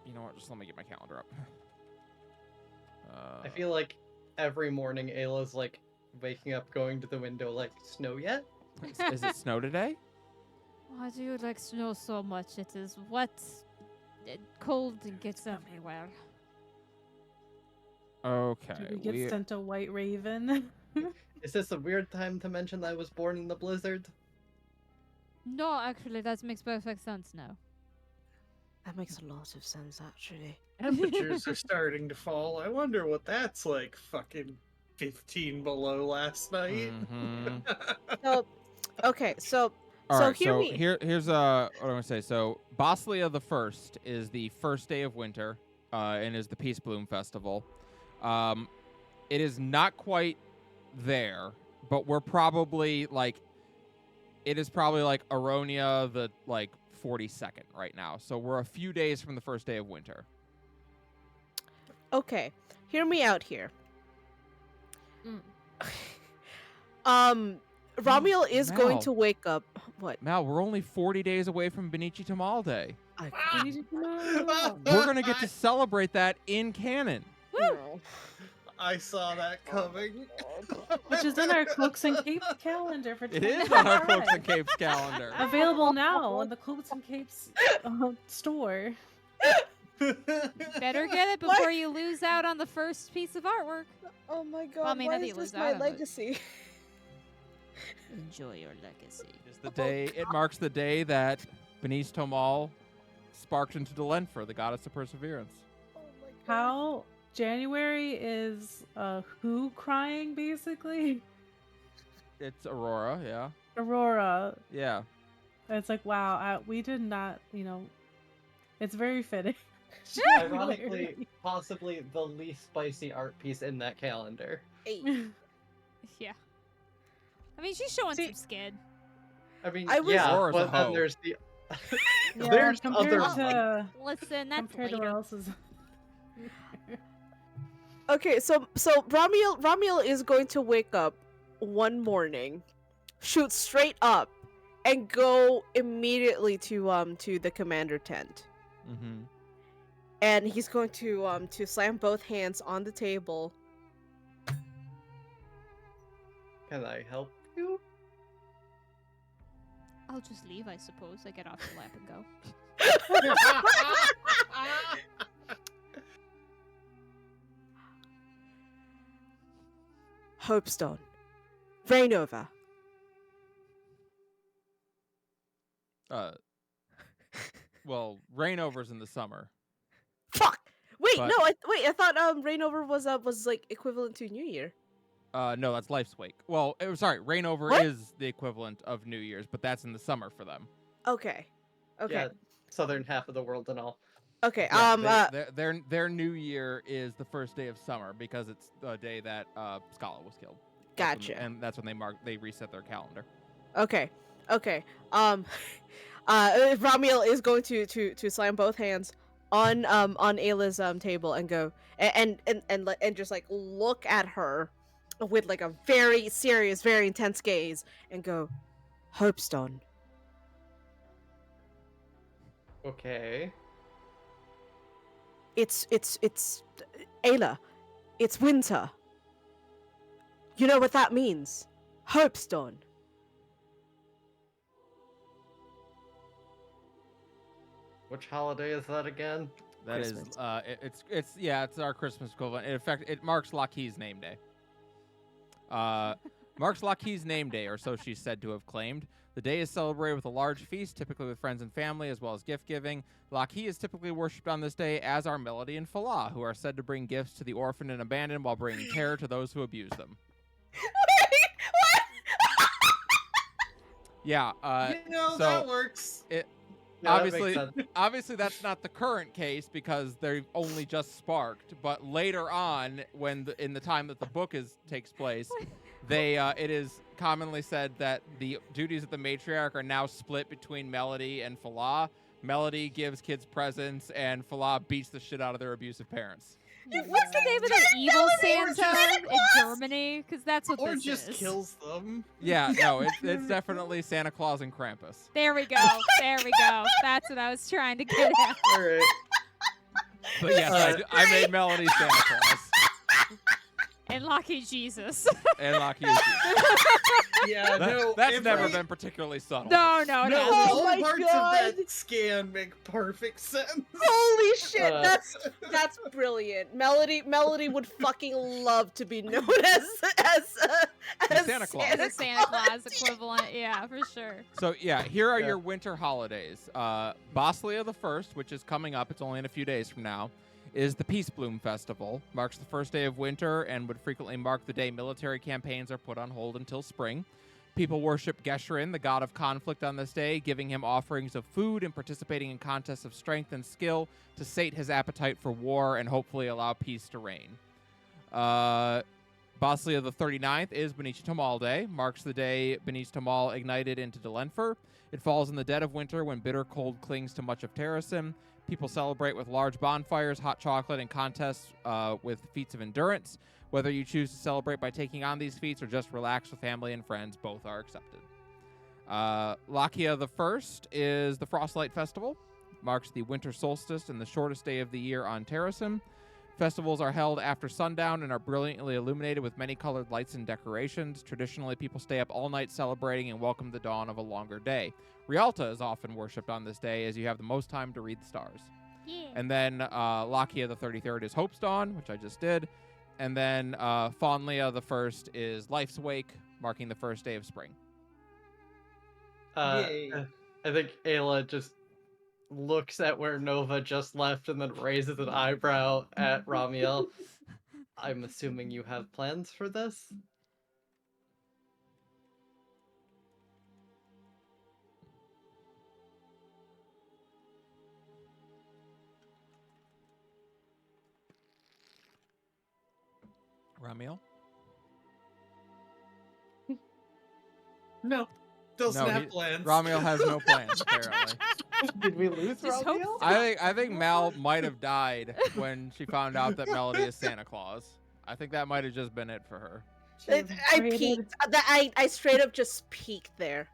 you know what? Just let me get my calendar up. I feel like every morning Ayla's like waking up, going to the window, like, snow yet? Is it snow today? Why do you like snow so much? It is wet, cold, and gets everywhere. Okay. Did we get sent a white raven? Is this a weird time to mention that I was born in the blizzard? No, actually, that makes perfect sense now. That makes a lot of sense, actually. Temperatures are starting to fall. I wonder what that's like. Fucking 15 below last night. Mhm. So, okay, so All so right, hear so me. here's what I'm gonna say. So Boslia the First is the first day of winter, and is the Peace Bloom Festival. It is not quite there, but we're probably like, it is probably like Aronia the 42nd right now. So we're a few days from the first day of winter. Okay, hear me out here. Romuald is going Mal. to wake up. What? Mal, we're only 40 days away from Benici Tamal Day. We need to know. We're gonna get to celebrate that in canon. No. I saw that coming. Which is in our Cloaks and Capes calendar for It is on our Cloaks and 2025. Capes calendar. Available now in the Cloaks and Capes store. Better get it before you lose out on the first piece of artwork. Oh my God! I mean, why not that is you this lose my out on it. legacy? Enjoy your legacy. It's the day. It marks the day that Benice Tomal sparked into Delenfer, the goddess of perseverance. Oh my God. How January is who crying basically? It's Aurora, yeah, Aurora. yeah. It's like wow, we did not, it's very fitting. Ironically, possibly the least spicy art piece in that calendar. Hey. Yeah. I mean, she's showing See- some skin. I mean, I was- yeah, Aurora's a but then hoe. there's the... Yeah, there's compared other... to Listen, that's compared to what later. else is. Okay, so Romuald is going to wake up one morning, shoot straight up, and go immediately to the commander tent. Mm-hmm. And he's going to slam both hands on the table. Can I help you? I'll just leave, I suppose. I get off the lap and go. Hopestone. Reign over. Well, Rainover's in the summer. Fuck. Wait, But- no. I thought Reign over was like equivalent to New Year. No, that's Life's Wake. Well, sorry, Rainover What? is the equivalent of New Year's, but that's in the summer for them. Okay. Okay. Yeah, southern half of the world and all. Okay. Yeah, their New Year is the first day of summer because it's the day that Scala was killed. That's when- Gotcha. and that's when they reset their calendar. Okay. Okay. Ramiel is going to slam both hands on Ayla's table and go and just like look at her with like a very serious, very intense gaze and go, Hopestone. Okay. It's Ayla. It's winter. You know what that means? Hopestone. Which holiday is that again? That is, Christmas. it's our Christmas equivalent. In fact, it marks Lockheed's name day. Marks Lockheed's name day, or so she's said to have claimed. The day is celebrated with a large feast, typically with friends and family, as well as gift giving. Lockheed is typically worshipped on this day, as are Melody and Falah, who are said to bring gifts to the orphaned and abandoned while bringing terror to those who abuse them. Yeah, so that works. Yeah, obviously, that makes sense. obviously that's not the current case because they've only just sparked. But later on, when in the time that the book takes place, it is commonly said that the duties of the matriarch are now split between Melody and Falah. Melody gives kids presents, and Falah beats the shit out of their abusive parents. What's the name of the evil Santa in Germany? Because that's what Or this just is. kills them. Yeah, no, it's definitely Santa Claus and Krampus. There we go. There we go. That's what I was trying to get at. All right. But yes, I made Melody Santa Claus And Lucky Jesus. and Lockheed. is Yeah, that's never been particularly subtle. No, it No, hasn't. Oh all my parts God. of that scan make perfect sense. Holy shit, Uh, that's brilliant. Melody would fucking love to be known as Santa Claus. As a Santa Claus equivalent, yeah, for sure. So yeah, here are Yeah. your winter holidays. Boslia the First, which is coming up, it's only in a few days from now, is the Peace Bloom Festival. Marks the first day of winter and would frequently mark the day military campaigns are put on hold until spring. People worship Gesherin, the god of conflict, on this day, giving him offerings of food and participating in contests of strength and skill to sate his appetite for war and hopefully allow peace to reign. Boslia the 39th is Benicia Tamal Day, marks the day Benicia Tamal ignited into Delenfer. It falls in the dead of winter when bitter cold clings to much of Terrasim. People celebrate with large bonfires, hot chocolate, and contests with feats of endurance. Whether you choose to celebrate by taking on these feats or just relax with family and friends, both are accepted. Lakia the First is the Frostlight Festival. Marks the winter solstice and the shortest day of the year on Terrasim. Festivals are held after sundown and are brilliantly illuminated with many colored lights and decorations. Traditionally, people stay up all night celebrating and welcome the dawn of a longer day. Rialta is often worshipped on this day as you have the most time to read the stars. Yeah. And then Lakia the 33rd is Hope's Dawn, which I just did. And then Fawnlia the 1st is Life's Wake, marking the first day of spring. Yay. I think Ayla just looks at where Nova just left and then raises an eyebrow at Ramiel. I'm assuming you have plans for this? Ramiel? No, doesn't No, have he- plans. Ramiel has no plans, apparently. Did we lose Just hope Ramiel? I think Mal might have died when she found out that Melody is Santa Claus. I think that might have just been it for her. I peeked. I straight up just peeked there.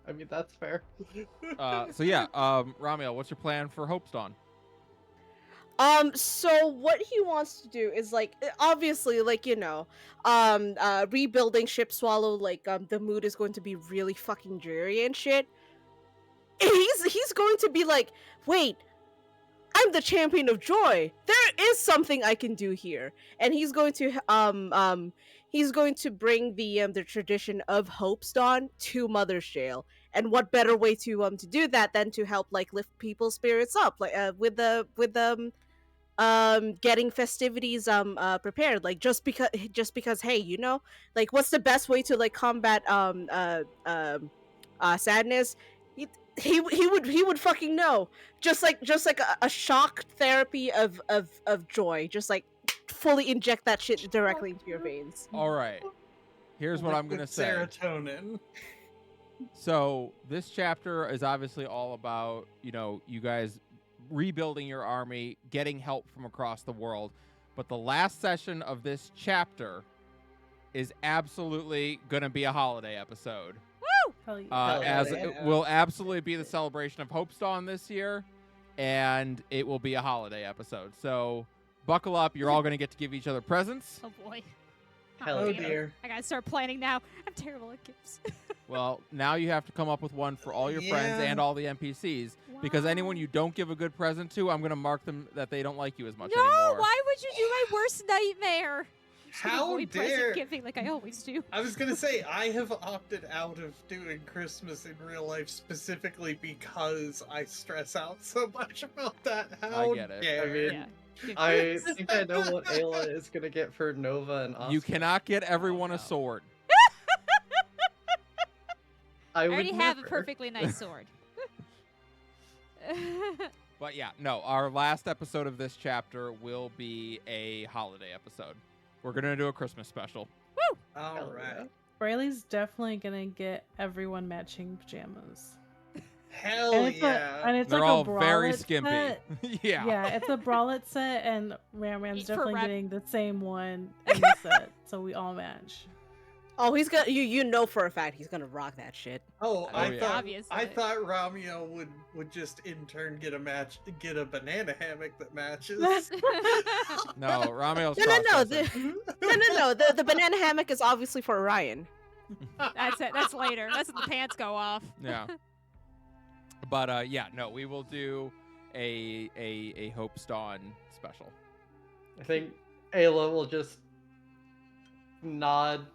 I mean, that's fair. So yeah, Ramiel, what's your plan for Hope's Dawn? So what he wants to do is like obviously like rebuilding Ship Swallow, like the mood is going to be really fucking dreary and shit. He's going to be like, wait, I'm the champion of joy. There is something I can do here, and he's going to bring the tradition of Hopestone to Mother's Jail. And what better way to do that than to help like lift people's spirits up, like with getting festivities prepared, like just because hey, you know, like what's the best way to like combat sadness? He would fucking know. Just like a shock therapy of joy, just like fully inject that shit directly into your veins. All right. Here's what I'm going to Liquid say. Serotonin. So this chapter is obviously all about, you guys rebuilding your army, getting help from across the world. But the last session of this chapter is absolutely going to be a holiday episode. Hell yeah. As yeah. it will absolutely be the celebration of Hopestone this year, and it will be a holiday episode. So buckle up. You're all going to get to give each other presents. Oh boy. Hell Oh yeah. dear. I gotta start planning now. I'm terrible at gifts. Well, now you have to come up with one for all your friends Yeah. and all the NPCs. Because Wow. anyone you don't give a good present to, I'm going to mark them that they don't like you as much No, anymore. why would you do my worst nightmare? How Avoid dare! present giving like I always do. I was gonna say I have opted out of doing Christmas in real life specifically because I stress out so much about that. How get it. dare! I mean, Yeah. Good I choice. think I know what Ayla is gonna get for Nova and Oscar. You cannot get everyone no. a sword. I I would already have a never. perfectly nice sword. But yeah, no, our last episode of this chapter will be a holiday episode. We're going to do a Christmas special. All Hell right. Braylee's definitely gonna get everyone matching pajamas. Hell and it's yeah. and it's They're like all a bralette very skimpy. set. Yeah. Yeah, it's a bralette set, and Ram's Eat for definitely Ram. getting the same one in the set, so we all match. Oh, he's gonna you know for a fact he's gonna rock that shit. Oh, Oh, I yeah. thought Obviously. I thought Romeo would just in turn get a banana hammock that matches. No, Ramiel's No. processing. No. The banana hammock is obviously for Orion. That's it. That's later. That's when the pants go off. Yeah. But yeah, no, we will do a Hopestone special. I think Ayla will just nod.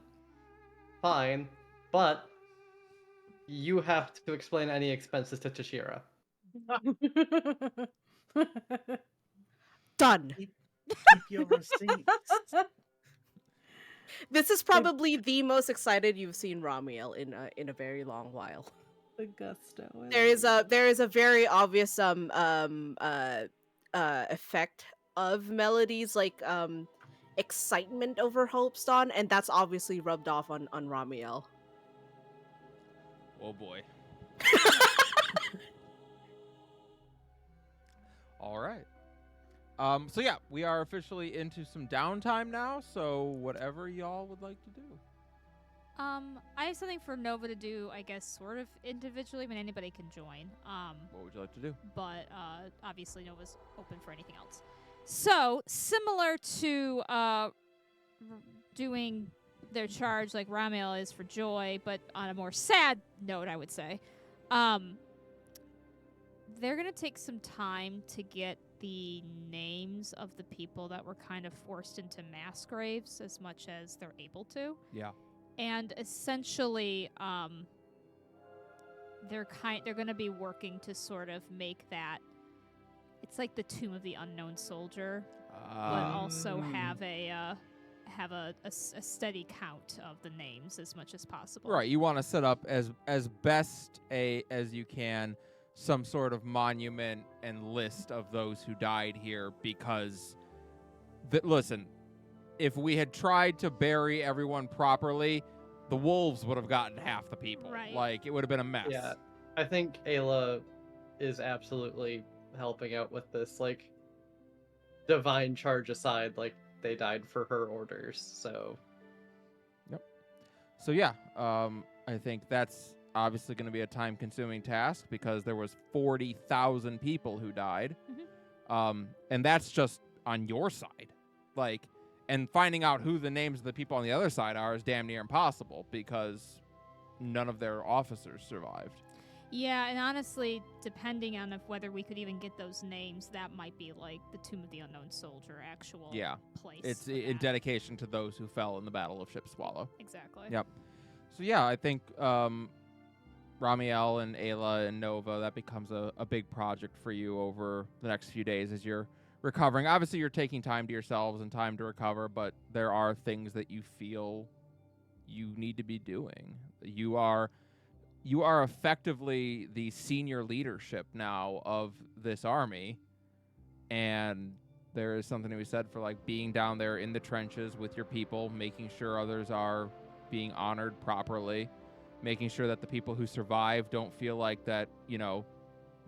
Fine, but you have to explain any expenses to Tashira. Done. Keep your receipts. This is probably the most excited you've seen Ramiel in a very long while. The gusto. There is a very obvious effect of Melody's like excitement over Hopestone, and that's obviously rubbed off on Ramiel. Oh boy. All right. So yeah, we are officially into some downtime now. So whatever y'all would like to do. I have something for Nova to do, I guess, sort of individually. I mean, anybody can join. What would you like to do? But obviously Nova's open for anything else. So, similar to doing their charge like Ramiel is for joy, but on a more sad note, I would say, they're going to take some time to get the names of the people that were kind of forced into mass graves as much as they're able to. Yeah. And essentially, they're going to be working to sort of make that. It's like the Tomb of the Unknown Soldier, but also have a steady count of the names as much as possible. Right. You want to set up as best as you can some sort of monument and list of those who died here, because listen, if we had tried to bury everyone properly, the wolves would have gotten half the people. Right. Like, it would have been a mess. Yeah, I think Ayla is absolutely helping out with this, like, divine charge aside, like, they died for her orders, so... So yeah, I think that's obviously going to be a time-consuming task, because there was 40,000 people who died. And that's just on your side. Like, and finding out who the names of the people on the other side are is damn near impossible, because none of their officers survived. Yeah, and honestly, depending on whether we could even get those names, that might be like the Tomb of the Unknown Soldier actual Yeah. place. It's for in that. dedication to those who fell in the Battle of Ship Swallow. Exactly. Yep. So yeah, I think Ramiel and Ayla and Nova, that becomes a big project for you over the next few days as you're recovering. Obviously, you're taking time to yourselves and time to recover, but there are things that you feel you need to be doing. You are effectively the senior leadership now of this army, and there is something to be said for like being down there in the trenches with your people, making sure others are being honored properly, making sure that the people who survive don't feel like that,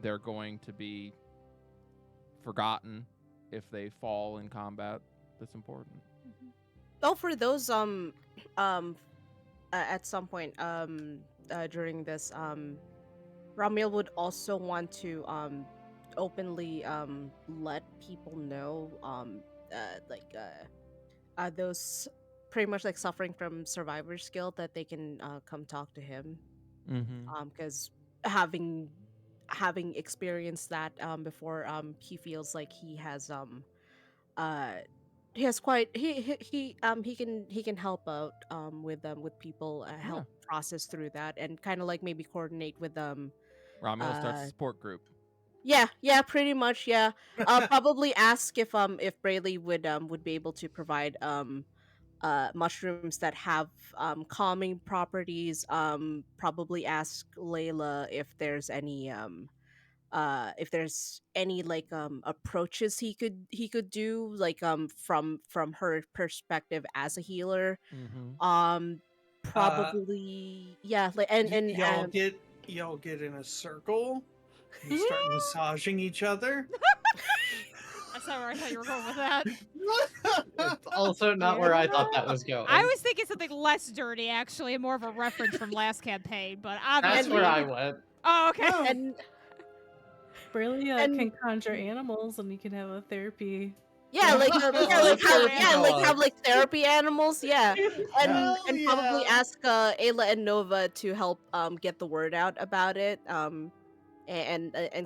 they're going to be forgotten if they fall in combat. That's important. Oh, for those at some point during this Ramil would also want to openly let people know those pretty much like suffering from survivor's guilt that they can come talk to him Mm-hmm. because having experienced that before, he feels like uh he has quite he can help out with people, Yeah. help process through that, and kind of like maybe coordinate with Ramiel starts a uh support group. yeah, pretty much, yeah. Probably ask if Brayley would be able to provide mushrooms that have calming properties. Probably ask Layla if there's any like approaches he could do, like from her perspective as a healer. Mm-hmm. Um Uh, Probably, yeah, like and y'all get in a circle and start massaging each other. That's not where I thought you were going with that. It's also not where I thought that was going. I was thinking something less dirty, actually, and more of a reference from last campaign, but That's obviously. where I went. Oh, okay. Oh. and Brillia And- can conjure animals, and you can have a therapy. yeah, like Well, that's have true, yeah. have like therapy animals, yeah. and Hell and probably yeah. ask Ayla and Nova to help get the word out about it, and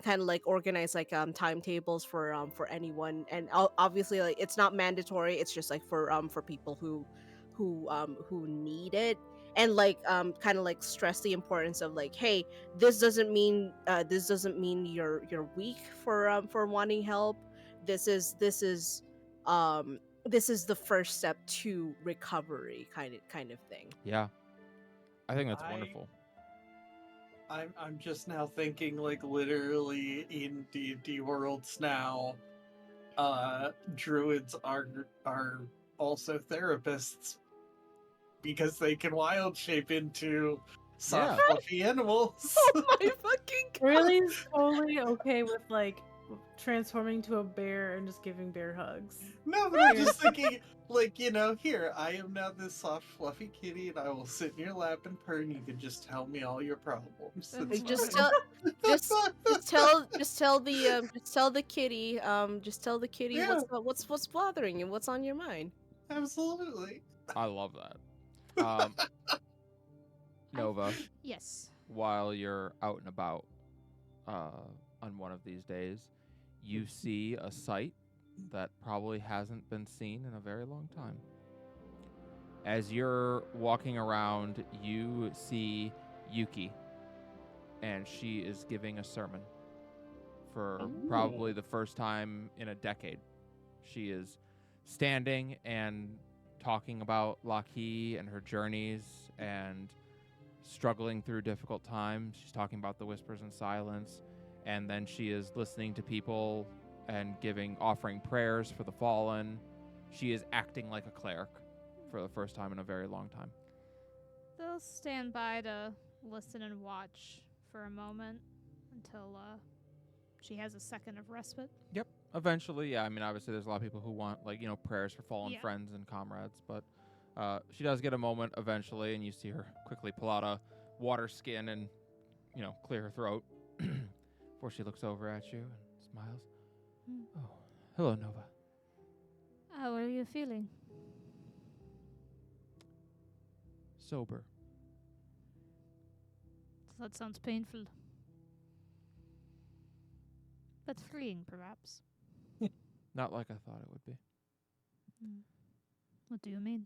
kind of like organize like timetables for anyone, and obviously like it's not mandatory, it's just like for people who need it, and like kind of like stress the importance of like, hey, this doesn't mean you're weak for wanting help. This is this is the first step to recovery, kind of thing. Yeah. I think that's I- wonderful. I'm just now thinking like literally in D&D worlds now, druids are also therapists because they can wild shape into soft Yeah. fluffy animals. My fucking Really is totally okay with like transforming to a bear and just giving bear hugs. No, but I'm just thinking, like, here, I am now this soft, fluffy kitty, and I will sit in your lap and purr, and you can just tell me all your problems. That's It's just fine. tell just tell the kitty Yeah. what's bothering you, what's on your mind. Absolutely. I love that. Nova, Yes. while you're out and about on one of these days, you see a sight that probably hasn't been seen in a very long time. As you're walking around, you see Yuki, and she is giving a sermon for probably the first time in a decade. She is standing and talking about Laki and her journeys and struggling through difficult times. She's talking about the whispers and silence, and then she is listening to people and offering prayers for the fallen. She is acting like a cleric for the first time in a very long time. They'll stand by to listen and watch for a moment until she has a second of respite. Yep. Eventually, yeah. I mean, obviously, there's a lot of people who want, like, prayers for fallen Yeah. friends and comrades, but she does get a moment eventually, and you see her quickly pull out a water skin and, clear her throat before she looks over at you and smiles. Hmm. Oh, hello, Nova. How are you feeling? Sober. That sounds painful. But freeing, perhaps. Not like I thought it would be. What do you mean?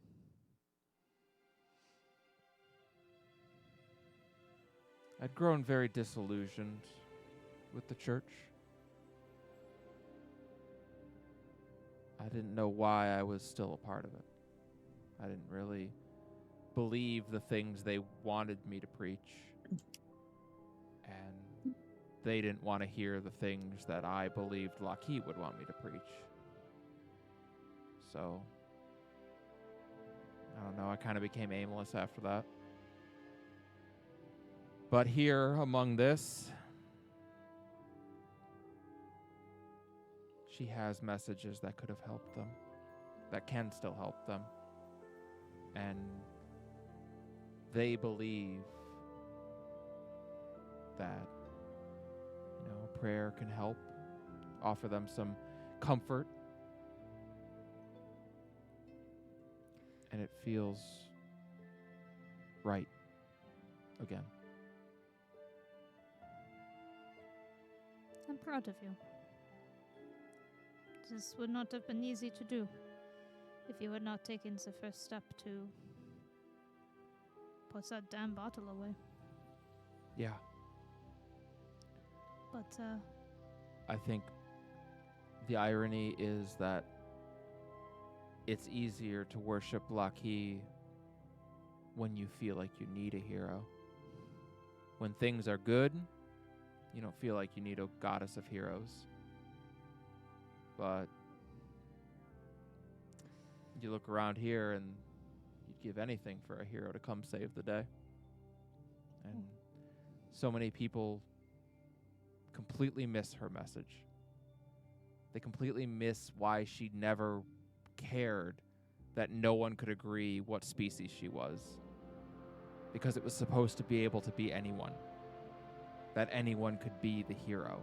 I'd grown very disillusioned with the church. I didn't know why I was still a part of it. I didn't really believe the things they wanted me to preach. And they didn't want to hear the things that I believed Lockheed would want me to preach. So, I don't know, I kind of became aimless after that. But here among this, she has messages that could have helped them, that can still help them. And they believe that, prayer can help, offer them some comfort. And it feels right again. I'm proud of you. This would not have been easy to do if you had not taken the first step to put that damn bottle away. Yeah. But, I think the irony is that it's easier to worship Lockheed when you feel like you need a hero. When things are good, you don't feel like you need a goddess of heroes. But you look around here and you'd give anything for a hero to come save the day. And so many people completely miss her message. They completely miss why she never cared that no one could agree what species she was. Because it was supposed to be able to be anyone. That anyone could be the hero.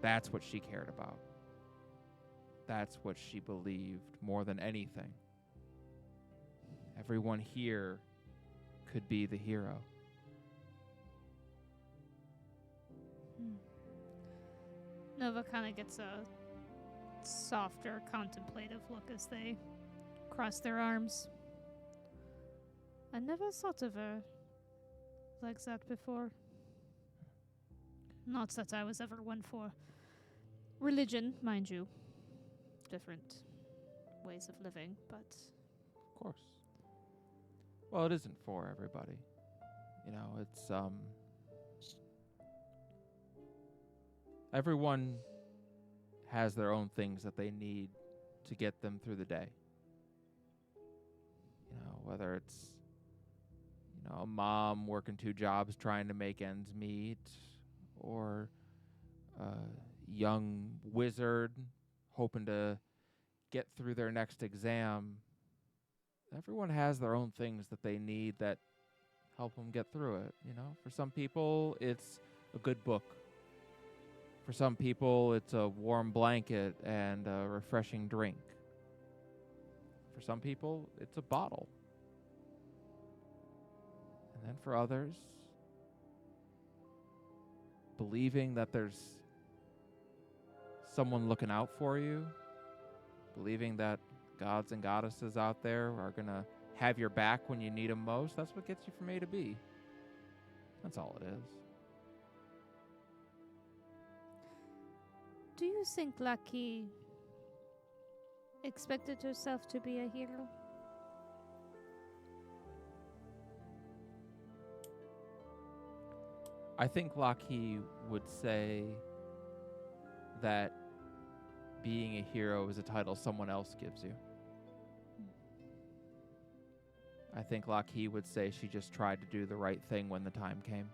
That's what she cared about. That's what she believed more than anything. Everyone here could be the hero. Nova kind of gets a softer, contemplative look as they cross their arms. I never thought of her like that before. Not that I was ever one for religion, mind you. Different ways of living, but... Of course. Well, it isn't for everybody. It's, everyone has their own things that they need to get them through the day. Whether it's, a mom working 2 jobs trying to make ends meet, or a young wizard hoping to get through their next exam. Everyone has their own things that they need that help them get through it, For some people, it's a good book. For some people, it's a warm blanket and a refreshing drink. For some people, it's a bottle. And then for others, believing that there's someone looking out for you, believing that gods and goddesses out there are going to have your back when you need them most, that's what gets you from A to B. That's all it is. Do you think Lucky expected herself to be a hero? I think Lockheed would say that being a hero is a title someone else gives you. I think Lockheed would say she just tried to do the right thing when the time came.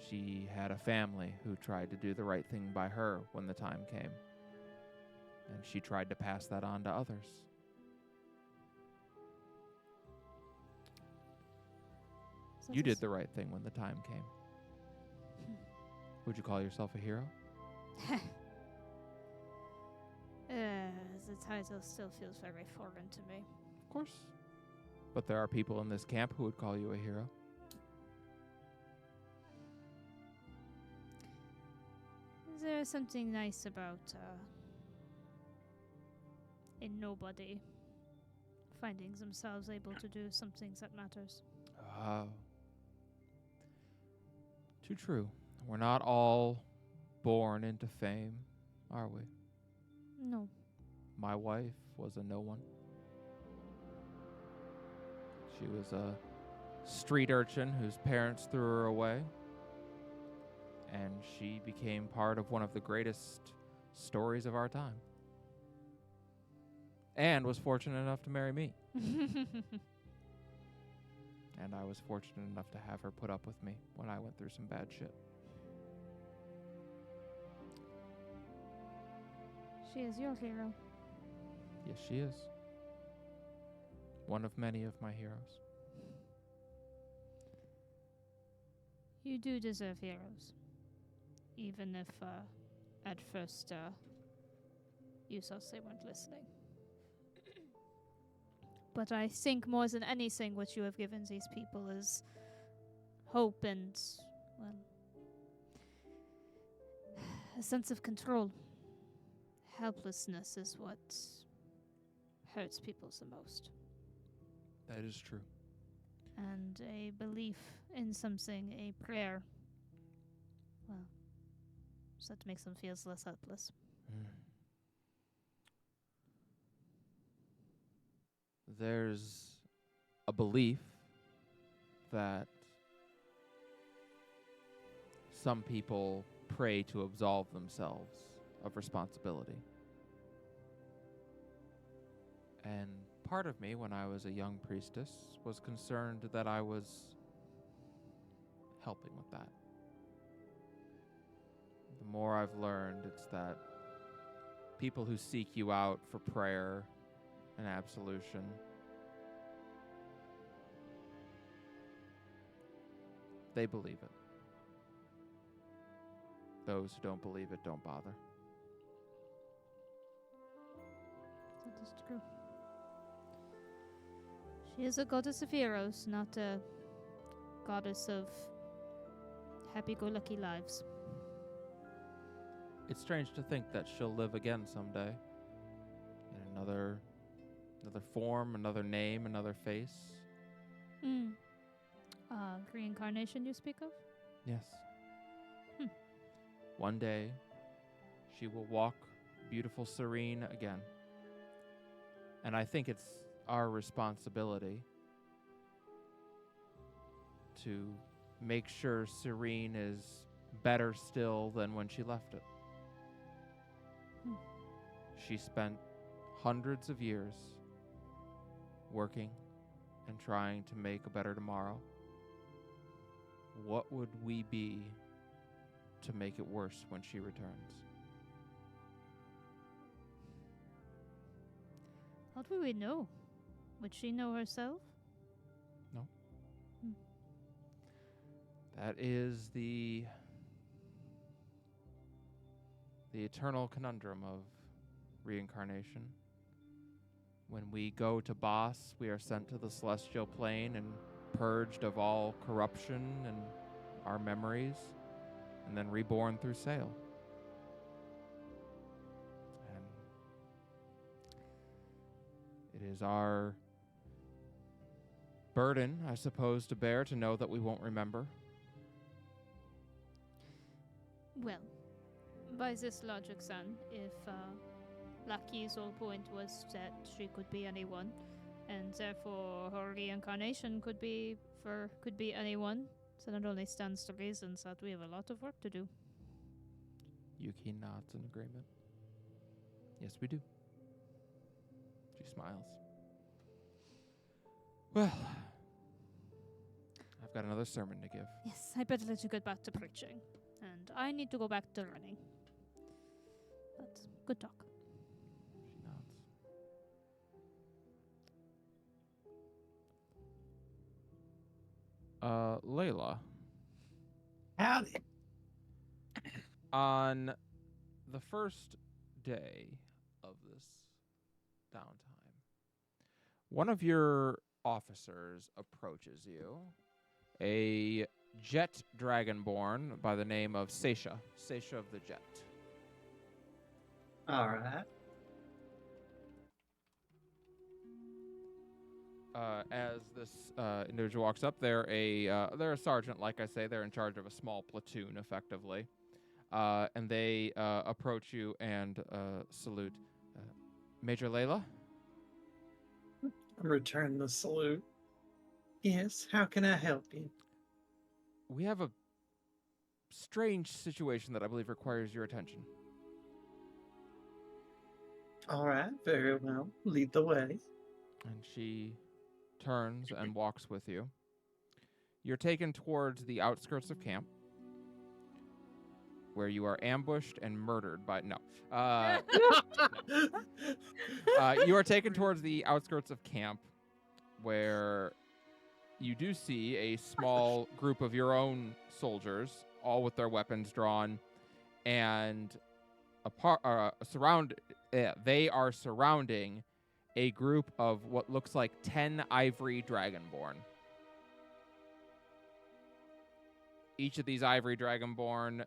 She had a family who tried to do the right thing by her when the time came. And she tried to pass that on to others. So You this- did the right thing when the time came. Would you call yourself a hero? The title still feels very foreign to me. Of course. But there are people in this camp who would call you a hero. There's something nice about a nobody finding themselves able to do some things that matters. Oh. Too true. We're not all born into fame, are we? No. My wife was a no one. She was a street urchin whose parents threw her away. And she became part of one of the greatest stories of our time. And was fortunate enough to marry me. And I was fortunate enough to have her put up with me when I went through some bad shit. She is your hero. Yes, she is. One of many of my heroes. You do deserve heroes. Even if, at first, you thought they weren't listening. But I think more than anything what you have given these people is hope and, well, a sense of control. Helplessness is what hurts people the most. That is true. And a belief in something, a prayer, well, so that makes them feel less helpless. There's a belief that some people pray to absolve themselves of responsibility. And part of me, when I was a young priestess, was concerned that I was helping with that. The more I've learned, it's that people who seek you out for prayer and absolution, they believe it. Those who don't believe it don't bother. That is true. She is a goddess of heroes, not a goddess of happy-go-lucky lives. It's strange to think that she'll live again someday. In another form, another name, another face. Reincarnation you speak of? Yes. One day, she will walk beautiful, serene again. And I think it's our responsibility to make sure Serene is better still than when she left it. She spent hundreds of years working and trying to make a better tomorrow. What would we be to make it worse when she returns? How do we know? Would she know herself? No. That is the eternal conundrum of reincarnation. When we go to Boss, we are sent to the celestial plane and purged of all corruption and our memories, and then reborn through Sale. And it is our burden, I suppose, to bear to know that we won't remember. Well, by this logic, then, if Lucky's whole point was that she could be anyone, and therefore her reincarnation could be anyone, so it only stands to reason that we have a lot of work to do. Yuki nods in agreement. Yes, we do. She smiles. Well, I've got another sermon to give. Yes, I better let you get back to preaching, and I need to go back to running. But good talk. She nods. Layla, Howdy. on the first day of this downtime, one of your officers approaches you, a jet dragonborn by the name of Seisha of the Jet. All right. As this individual walks up, they're a sergeant, like I say. They're in charge of a small platoon, effectively, and they approach you and salute. Major Layla? Return the salute. Yes, how can I help you? We have a strange situation that I believe requires your attention. All right, very well. Lead the way. And she turns and walks with you. You're taken towards the outskirts of camp, where you are ambushed and murdered by... No. You are taken towards the outskirts of camp, where you do see a small group of your own soldiers, all with their weapons drawn, and they are surrounding a group of what looks like 10 ivory dragonborn. Each of these ivory dragonborn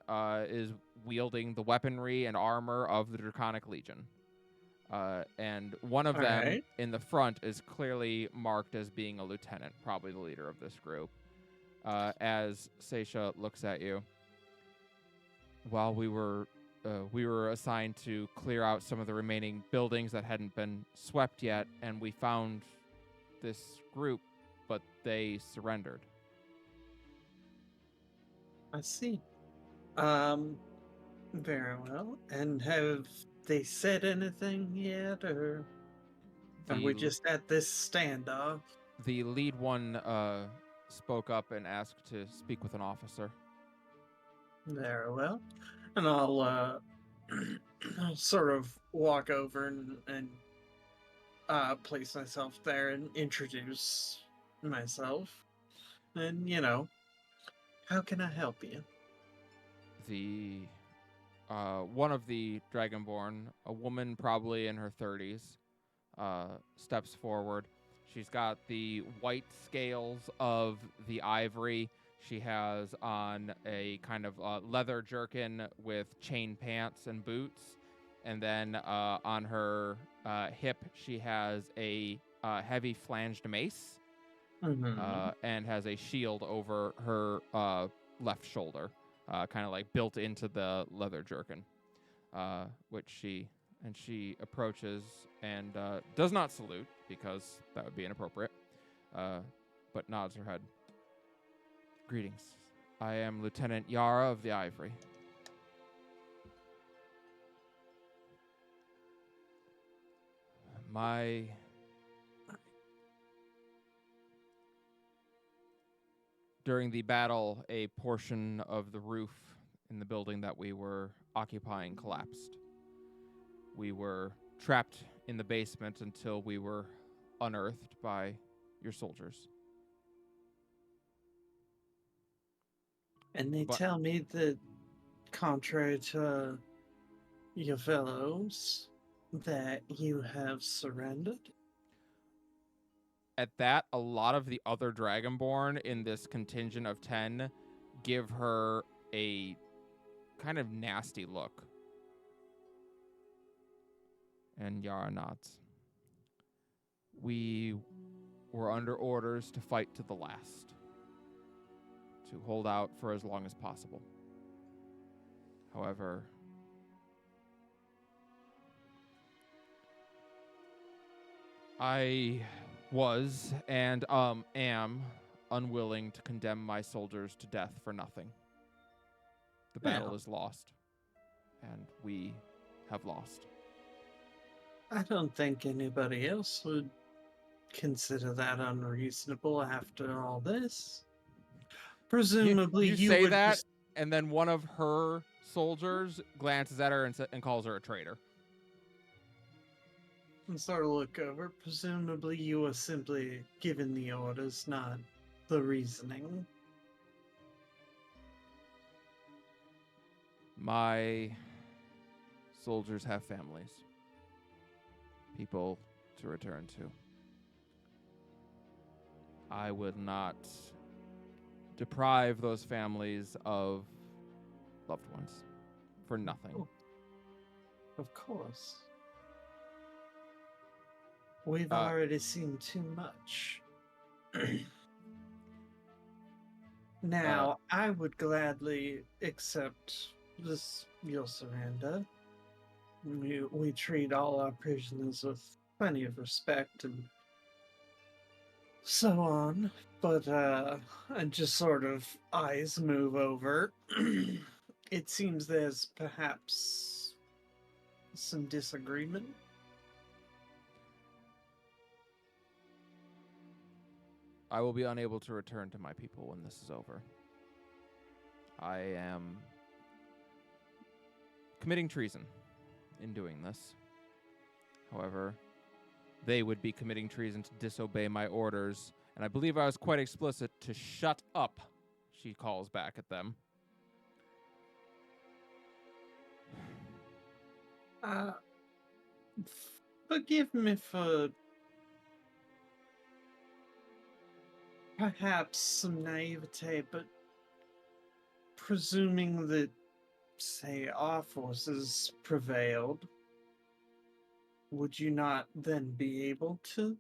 is wielding the weaponry and armor of the Draconic Legion. And one of them in the front is clearly marked as being a lieutenant, probably the leader of this group. As Seisha looks at you, while we were assigned to clear out some of the remaining buildings that hadn't been swept yet, and we found this group, but they surrendered. I see. Very well. And have they said anything yet, or are we just at this standoff? The lead one spoke up and asked to speak with an officer. Very well. And I'll I'll sort of walk over and place myself there and introduce myself. And, how can I help you? The one of the Dragonborn, a woman probably in her 30s, steps forward. She's got the white scales of the ivory. She has on a kind of leather jerkin with chain pants and boots. And then on her hip, she has a heavy flanged mace. And has a shield over her left shoulder, kind of like built into the leather jerkin, which she approaches and does not salute because that would be inappropriate, but nods her head. Greetings. I am Lieutenant Yara of the Ivory. During the battle, a portion of the roof in the building that we were occupying collapsed. We were trapped in the basement until we were unearthed by your soldiers. And they tell me that, contrary to your fellows, that you have surrendered? At that, a lot of the other Dragonborn in this contingent of 10 give her a kind of nasty look. And Yara nods. We were under orders to fight to the last, to hold out for as long as possible. However, I was and am unwilling to condemn my soldiers to death for nothing. The battle is lost, and we have lost. I don't think anybody else would consider that unreasonable after all this. Presumably, you you say would that, and then one of her soldiers glances at her and calls her a traitor. And sort of look over. Presumably, you were simply given the orders, not the reasoning. My soldiers have families, people to return to. I would not deprive those families of loved ones for nothing. Of course. We've Uh, already seen too much. Now, I would gladly accept your surrender. We treat all our prisoners with plenty of respect and so on, but and just sort of eyes move over. It seems there's perhaps some disagreement. I will be unable to return to my people when this is over. I am committing treason in doing this. However, they would be committing treason to disobey my orders, and I believe I was quite explicit to shut up, she calls back at them. Forgive me for perhaps some naivete, but presuming that, say, our forces prevailed, would you not then be able to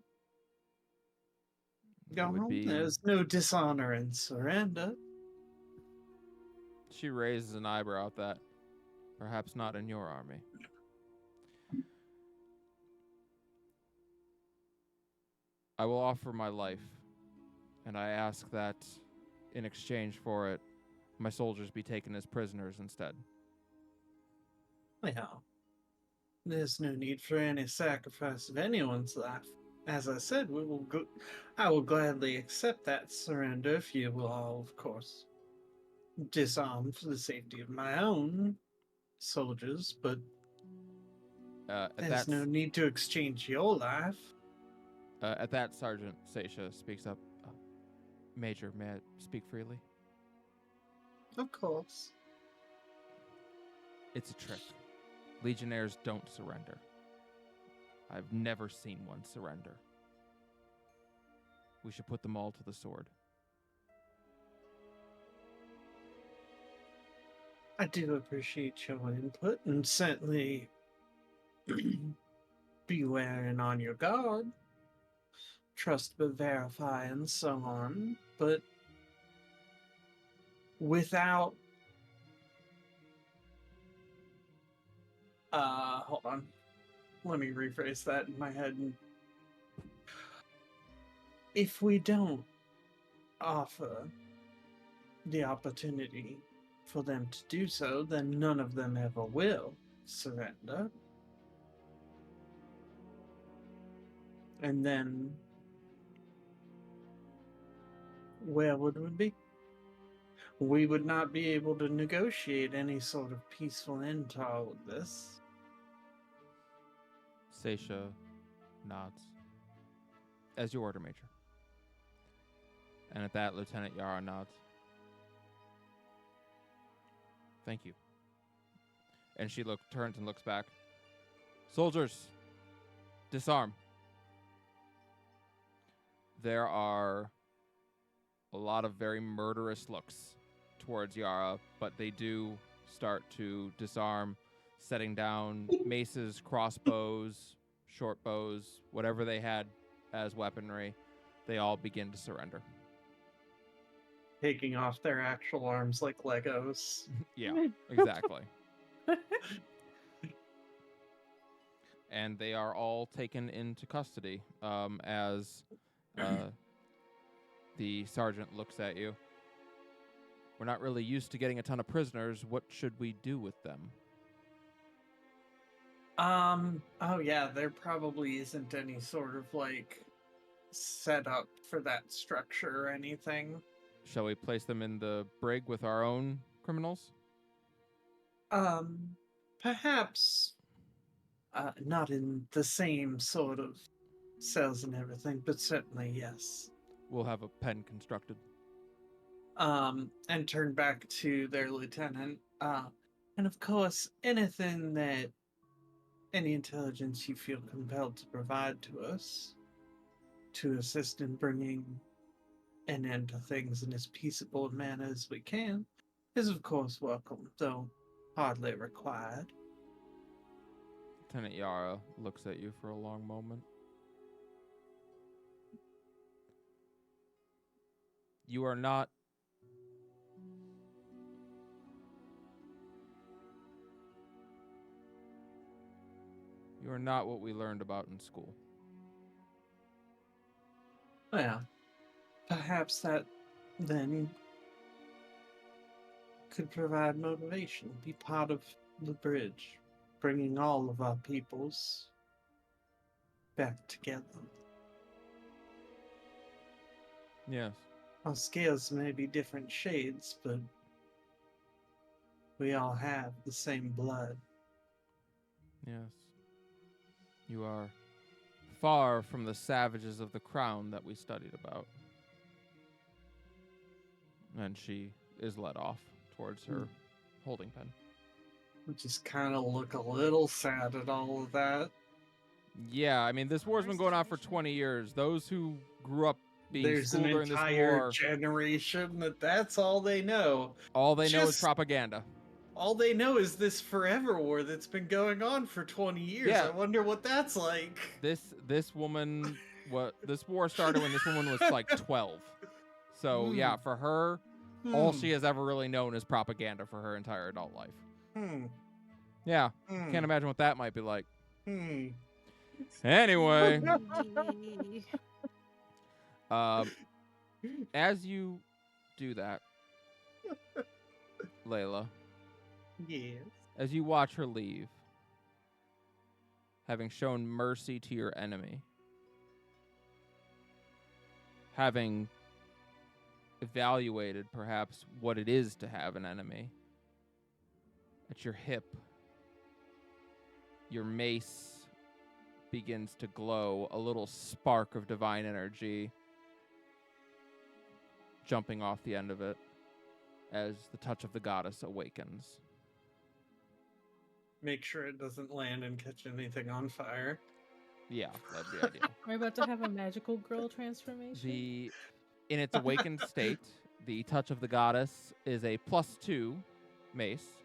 go home? There's no dishonor in surrender. She raises an eyebrow at that. Perhaps not in your army. I will offer my life, and I ask that, in exchange for it, my soldiers be taken as prisoners instead. Well, there's no need for any sacrifice of anyone's life. As I said, I will gladly accept that surrender if you will all, of course, disarm for the safety of my own soldiers, but there's no need to exchange your life. At that, Sergeant Seisha speaks up. Major, may I speak freely? Of course. It's a trick. Legionnaires don't surrender. I've never seen one surrender. We should put them all to the sword. I do appreciate your input and certainly beware and on your guard. Trust but verify and so on. But without hold on. Let me rephrase that in my head. If we don't offer the opportunity for them to do so, then none of them ever will surrender. And then where would we be? We would not be able to negotiate any sort of peaceful end to all of this. Seisha nods. As you order, Major. And at that, Lieutenant Yara nods. Thank you. And she turns and looks back. Soldiers, disarm. There are a lot of very murderous looks towards Yara, but they do start to disarm, setting down maces, crossbows, short bows, whatever they had as weaponry. They all begin to surrender. Taking off their actual arms like Legos. Yeah, exactly. And they are all taken into custody as the sergeant looks at you. We're not really used to getting a ton of prisoners. What should we do with them? Oh yeah, there probably isn't any sort of like setup for that structure or anything. Shall we place them in the brig with our own criminals? Perhaps not in the same sort of cells and everything, but certainly yes. We'll have a pen constructed. And turn back to their lieutenant. And of course, anything that any intelligence you feel compelled to provide to us to assist in bringing an end to things in as peaceable a manner as we can is of course welcome, though hardly required. Lieutenant Yara looks at you for a long moment. You are not what we learned about in school. Well, perhaps that then could provide motivation, be part of the bridge, bringing all of our peoples back together. Yes. Our scales may be different shades, but we all have the same blood. Yes. You are far from the savages of the crown that we studied about. And she is led off towards her holding pen. We just kind of look a little sad at all of that. Yeah, I mean, this war's been going on for 20 years. Those who grew up being There's an schooled during this entire war, generation that's all they know. all they know is Just- propaganda. All they know is this forever war that's been going on for 20 years. Yeah. I wonder what that's like. This woman, this war started when this woman was like 12. So yeah, for her, all she has ever really known is propaganda for her entire adult life. Yeah, can't imagine what that might be like. Anyway, as you do that, Layla, Yes. as you watch her leave, having shown mercy to your enemy, having evaluated perhaps what it is to have an enemy, at your hip, your mace begins to glow, a little spark of divine energy jumping off the end of it as the touch of the goddess awakens. Make sure it doesn't land and catch anything on fire. Yeah, that'd be ideal. Are we about to have a magical girl transformation? In its awakened state, the touch of the goddess is a +2 mace.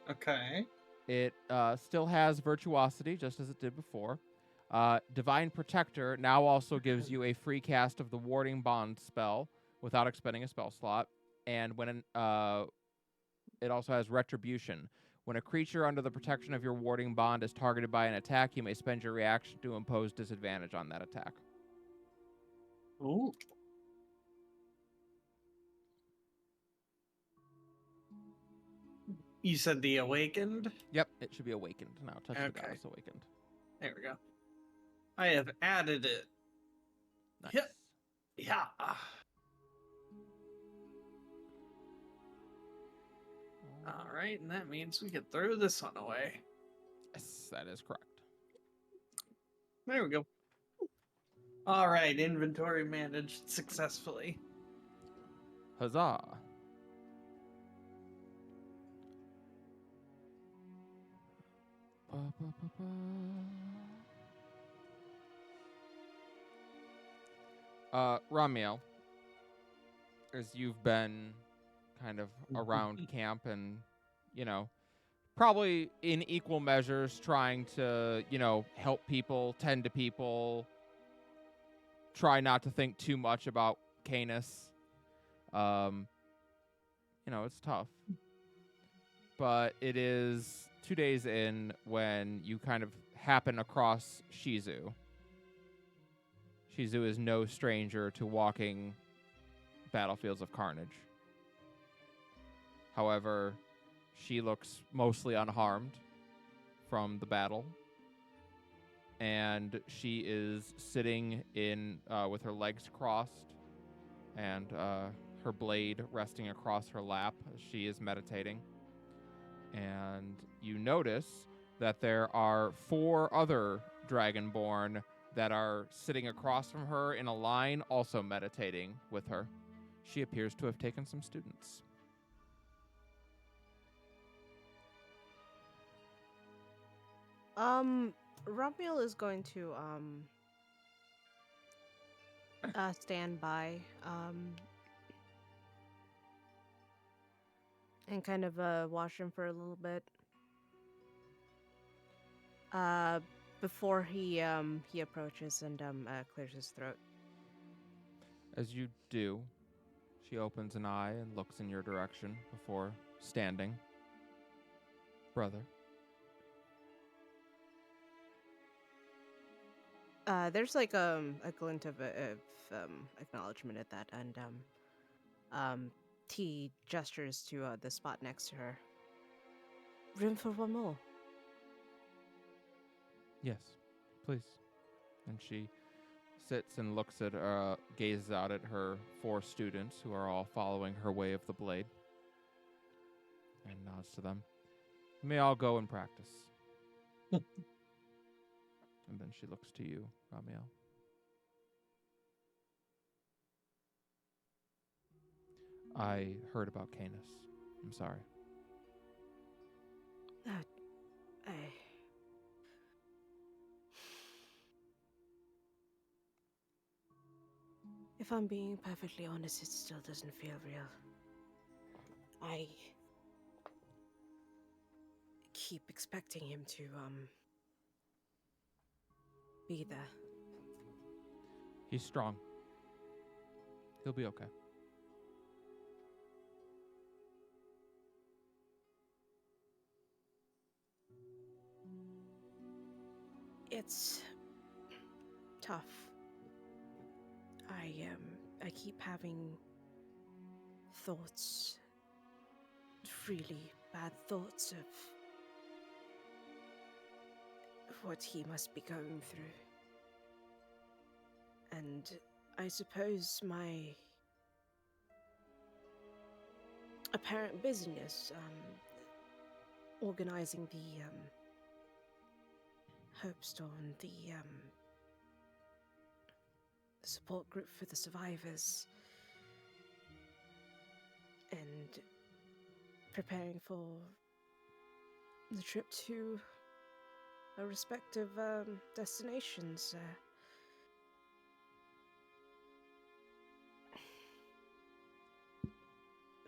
Okay. It still has virtuosity, just as it did before. Divine Protector now also gives you a free cast of the Warding Bond spell without expending a spell slot. And when it also has Retribution. When a creature under the protection of your Warding Bond is targeted by an attack, you may spend your reaction to impose disadvantage on that attack. Ooh. You said the awakened? Yep, it should be awakened now. Touch of the Okay. goddess awakened. There we go. I have added it. Nice. Yep. Yeah. All right, and that means we can throw this one away. Yes, that is correct. There we go. All right, inventory managed successfully. Huzzah. Ramiel, as you've been kind of around camp and, probably in equal measures trying to, help people, tend to people, try not to think too much about Canis. It's tough. But it is 2 days in when you kind of happen across Shizu. Shizu is no stranger to walking battlefields of carnage. However, she looks mostly unharmed from the battle. And she is sitting in with her legs crossed and her blade resting across her lap as she is meditating. And you notice that there are 4 other Dragonborn that are sitting across from her in a line, also meditating with her. She appears to have taken some students. Rumpel is going to stand by and kind of watch him for a little bit. Before he approaches and clears his throat. As you do, she opens an eye and looks in your direction before standing. Brother. There's like a glint of acknowledgement at that, and T gestures to the spot next to her. Room for one more. Yes, please. And she sits and looks at, gazes out at her 4 students who are all following her way of the blade. And nods to them. You may all go and practice. And then she looks to you, Ramiel. I heard about Canis. I'm sorry. If I'm being perfectly honest, it still doesn't feel real. I keep expecting him to, be there. He's strong. He'll be okay. It's tough. I keep having thoughts, really bad thoughts of what he must be going through. And I suppose my apparent busyness, organizing the Hopestone, the support group for the survivors, and preparing for the trip to our respective destinations.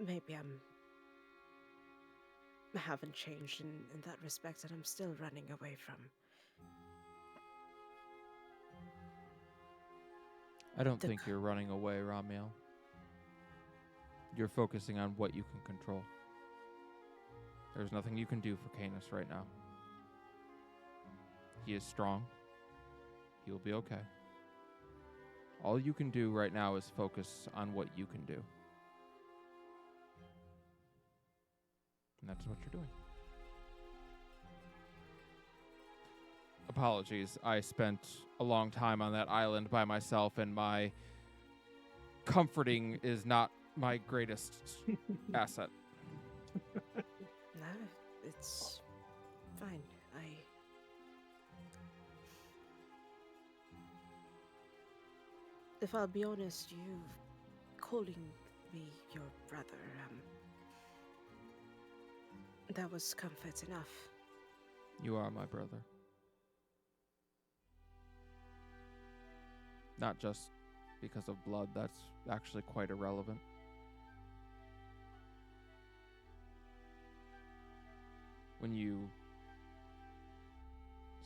Maybe I haven't changed in that respect, and I'm still running away from. I don't think you're running away, Ramiel. You're focusing on what you can control. There's nothing you can do for Canis right now. He is strong. He'll be okay. All you can do right now is focus on what you can do. And that's what you're doing. Apologies, I spent a long time on that island by myself, and my comforting is not my greatest asset. No, it's fine. If I'll be honest, you calling me your brother, that was comfort enough. You are my brother. Not just because of blood, that's actually quite irrelevant. When you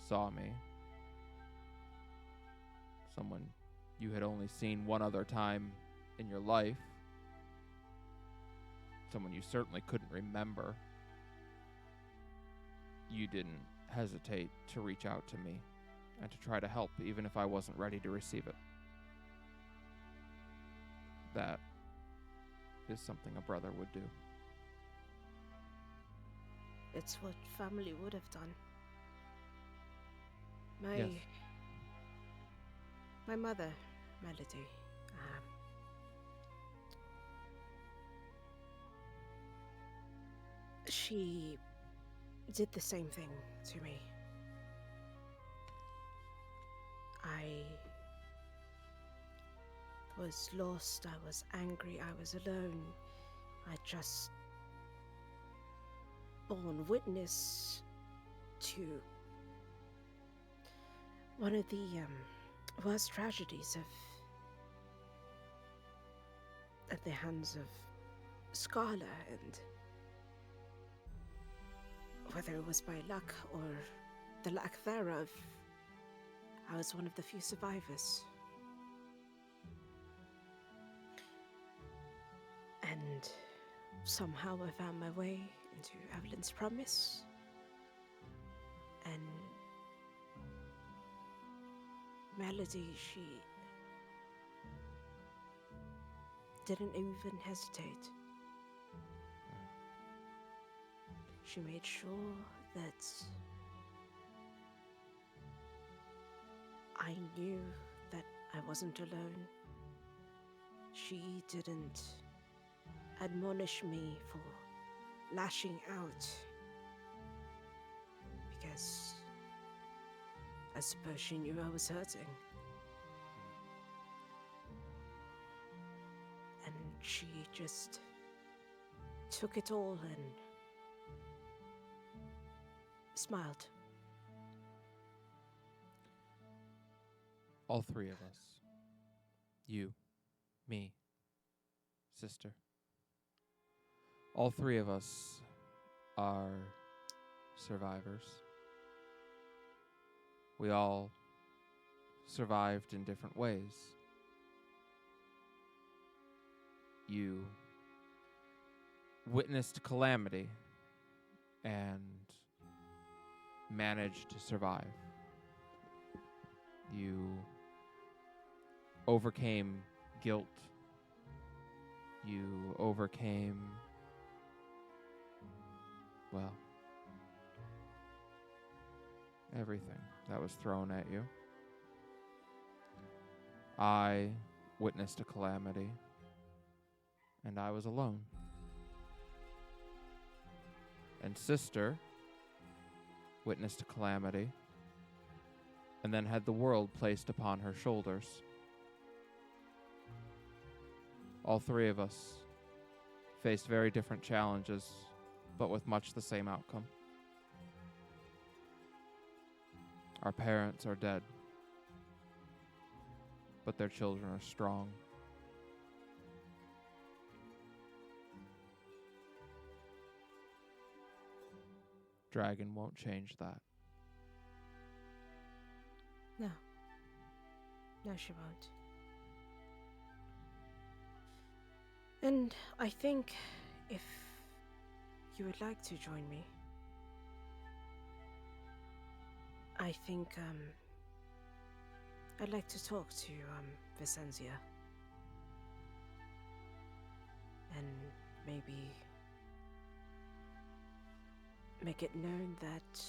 saw me, someone you had only seen one other time in your life, someone you certainly couldn't remember, you didn't hesitate to reach out to me and to try to help, even if I wasn't ready to receive it. That is something a brother would do. It's what family would have done. Yes. My mother, Melody, she did the same thing to me. I was lost, I was angry, I was alone. I just borne witness to one of the worst tragedies at the hands of Scarla, and whether it was by luck or the lack thereof, I was one of the few survivors. And somehow I found my way into Evelyn's promise. And Melody, she didn't even hesitate. She made sure that I knew that I wasn't alone. She didn't admonish me for lashing out because I suppose she knew I was hurting. And she just took it all and smiled. All three of us. You, me, sister. All three of us are survivors. We all survived in different ways. You witnessed calamity and managed to survive. You overcame guilt. You overcame, well, everything that was thrown at you. I witnessed a calamity, and I was alone. And sister witnessed a calamity, and then had the world placed upon her shoulders. All three of us faced very different challenges, but with much the same outcome. Our parents are dead, but their children are strong. Dragon won't change that. No. No, she won't. And I think if you would like to join me, I think I'd like to talk to Vicentia. And maybe make it known that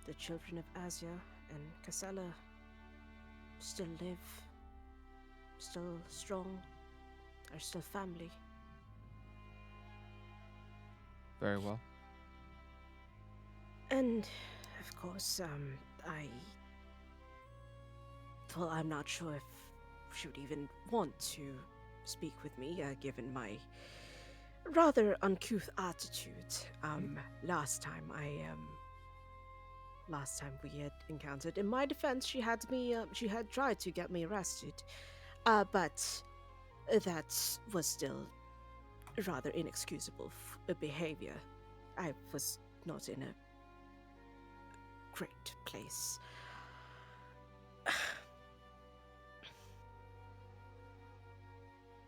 the children of Asia and Casella still live, still strong, are still family. Very well. And of course, I'm not sure if she would even want to speak with me, given my rather uncouth attitude. Last time we had encountered, in my defense, she had tried to get me arrested, but that was still rather inexcusable behavior. I was not in a great place.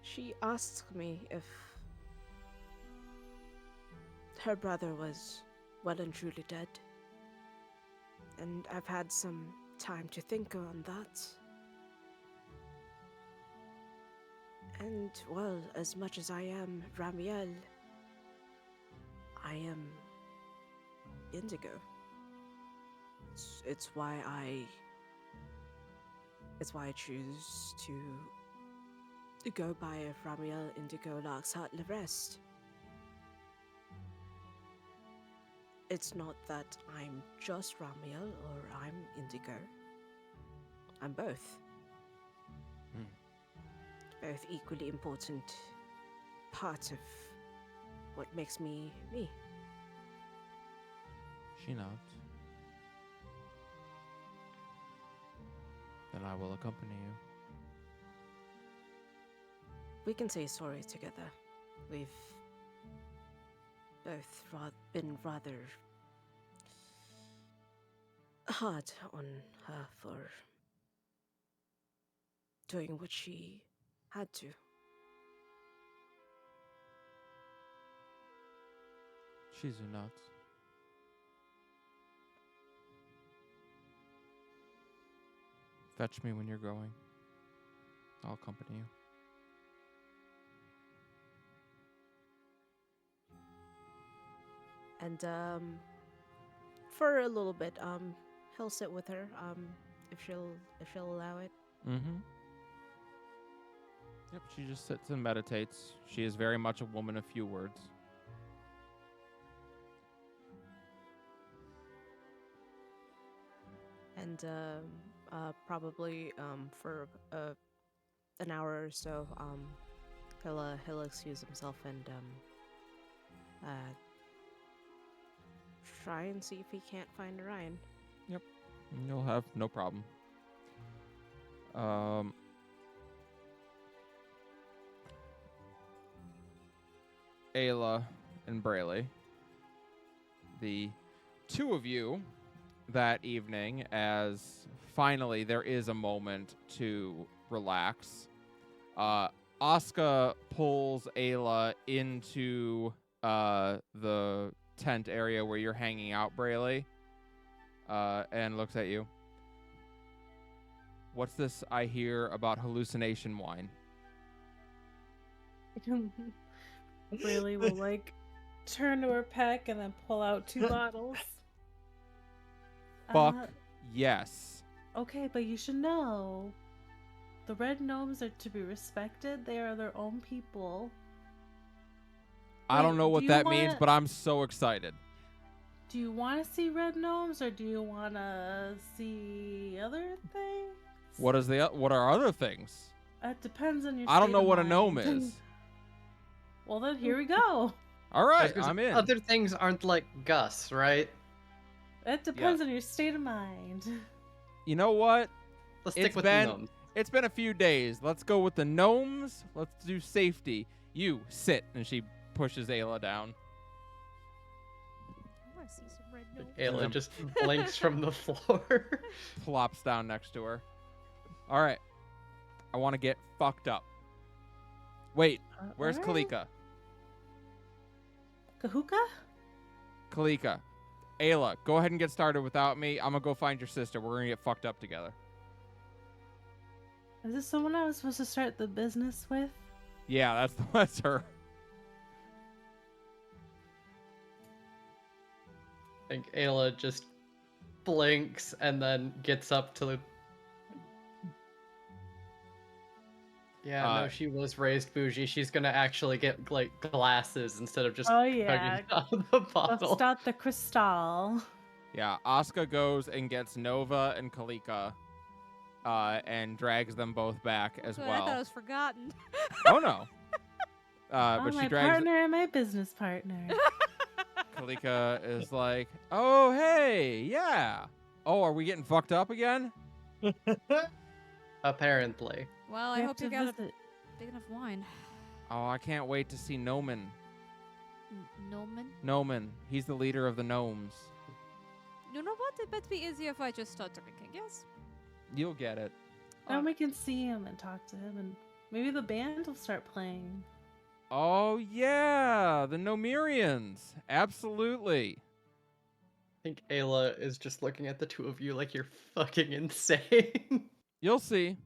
She asked me if her brother was well and truly dead. And I've had some time to think on that. And, well, as much as I am Ramiel, I am Indigo. It's why I choose to go by Ramiel Indigo Larksheart Levrest. It's not that I'm just Ramiel or I'm Indigo. I'm both. Both equally important part of what makes me me. She nods. Then I will accompany you. We can say sorry together. We've both been rather hard on her for doing what she had to. She's nuts. Fetch me when you're going. I'll accompany you. And for a little bit, he'll sit with her, if she'll allow it. Mm-hmm. Yep, she just sits and meditates. She is very much a woman of few words. And probably for an hour or so, he'll excuse himself and try and see if he can't find Orion. You'll have no problem. Ayla and Brayley, the two of you that evening, as finally there is a moment to relax. Asuka pulls Ayla into the tent area where you're hanging out, Brayley, and looks at you. What's this I hear about hallucination wine? Really will like turn to her pack and then pull out 2 bottles. Fuck yes. Okay, but you should know the red gnomes are to be respected. They are their own people. I don't Wait, know what do you that means, wanna- but I'm so excited. Do you want to see red gnomes or do you want to see other things? What are other things? It depends on your I don't state know of what a mind. gnome is. Well, then here we go. All right, I'm in. Other things aren't like Gus, right? It depends on your state of mind. You know what? Let's stick It's with been- the gnomes. It's been a few days. Let's go with the gnomes. Let's do safety. You sit, and she pushes Ayla down. I want to see some red gnomes. Ayla Yeah. just blinks from the floor. Plops down next to her. All right. I want to get fucked up. Wait, where's Alright. Kalika? Kahuka? Kalika. Ayla, go ahead and get started without me. I'm going to go find your sister. We're going to get fucked up together. Is this someone I was supposed to start the business with? Yeah, that's her. I think Ayla just blinks and then gets up to the. Yeah, no, she was raised bougie. She's gonna actually get like glasses instead of just Oh chugging yeah. out of the Let's bottle. start the crystal. Yeah, Asuka goes and gets Nova and Kalika and drags them both back as Good, I thought it well. was forgotten. Oh, no. Oh, But my she drags partner and my business partner. Kalika is like, oh, hey, yeah. Oh, are we getting fucked up again? Apparently. Well, We I have hope you to got a visit. big enough wine. Oh, I can't wait to see Noman. Noman? Noman. He's the leader of the gnomes. You know what? It might be easier if I just start drinking, yes? You'll get it. Then we can see him and talk to him, and maybe the band will start playing. Oh, yeah, the Nomirians. Absolutely. I think Ayla is just looking at the two of you like you're fucking insane. You'll see.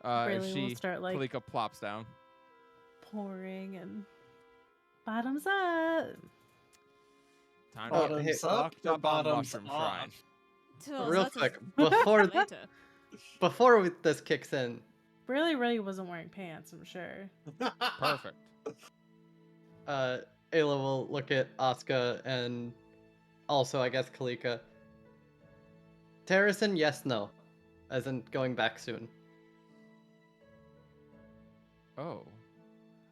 Really, we'll She, start like Kalika plops down. pouring and bottoms up. Time to get Bottoms up fucked or up on bottoms Mushroom off? Shrine. Till Real that's quick, a- before later. this kicks in, Really wasn't wearing pants, I'm sure. Perfect. Ayla will look at Asuka and also, I guess, Kalika. Terracin, yes, no. As in going back soon. Oh.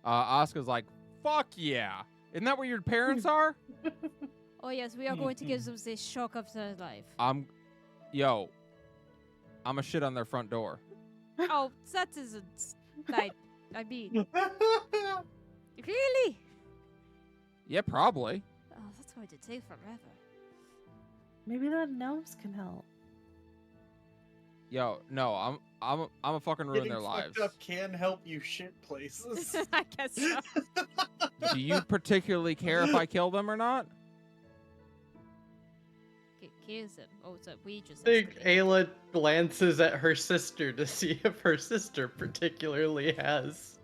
Asuka's like, fuck yeah. Isn't that where your parents are? Oh yes, we are going to give them the shock of their life. I'm a shit on their front door. Oh, that isn't. I mean, really? Yeah, probably. Oh, that's going to take forever. Maybe the gnomes can help. Yo, no, I'm a fucking ruin Getting their fucked lives. up can help you shit places. I guess so. Do you particularly care if I kill them or not? Kills him. Oh, so we just. I think escalated. Ayla glances at her sister to see if her sister particularly has.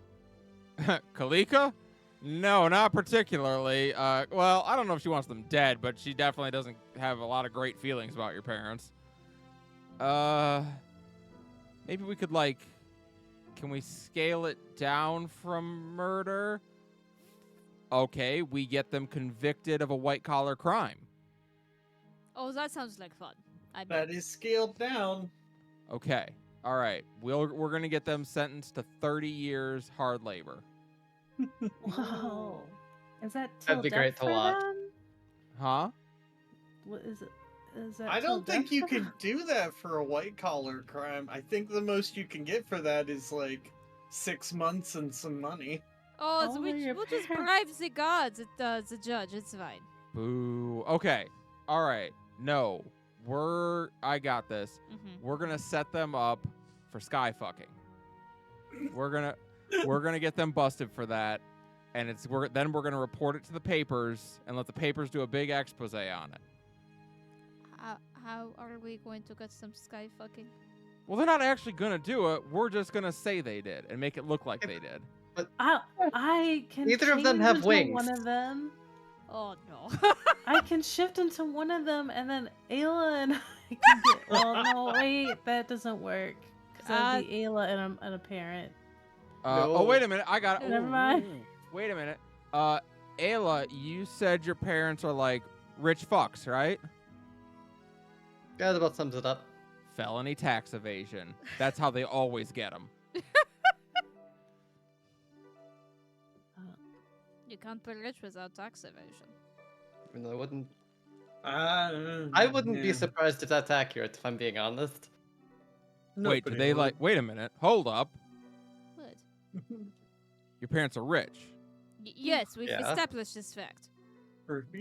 Kalika? No, not particularly. Well, I don't know if she wants them dead, but she definitely doesn't have a lot of great feelings about your parents. Maybe we could, like, can we scale it down from murder? Okay, we get them convicted of a white-collar crime. Oh, that sounds like fun. I That mean, is scaled down. Okay, all right. We're going to get them sentenced to 30 years hard labor. Whoa. Is that till That'd be death great to for watch. them? Huh? What is it? Is that I till don't think death you for can them? do that for a white collar crime. I think the most you can get for that is like 6 months and some money. oh, so Only your we'll just parents. bribe the gods, the judge. It's fine. Boo. Okay. All right. No. I got this. Mm-hmm. We're going to set them up for sky fucking. We're going to get them busted for that. And then we're going to report it to the papers and let the papers do a big expose on it. How are we going to get some sky fucking? Well, they're not actually going to do it. We're just going to say they did and make it look like they did. I can. Neither of them change have into wings. One of them. Oh no. I can shift into one of them, and then Ayla and I can get. Well, no, wait, that doesn't work. Because that would be Ayla and a parent. Oh, No. wait a minute. I got it. Never mind. Wait a minute. Ayla, you said your parents are like rich fucks, right? That about sums it up. Felony tax evasion. That's how they always get them. You can't be rich without tax evasion. Even though I I wouldn't be surprised if that's accurate, if I'm being honest. Wait, do they like? Wait a minute. Hold up. What? Your parents are rich, Yes, we've Yeah. established this fact.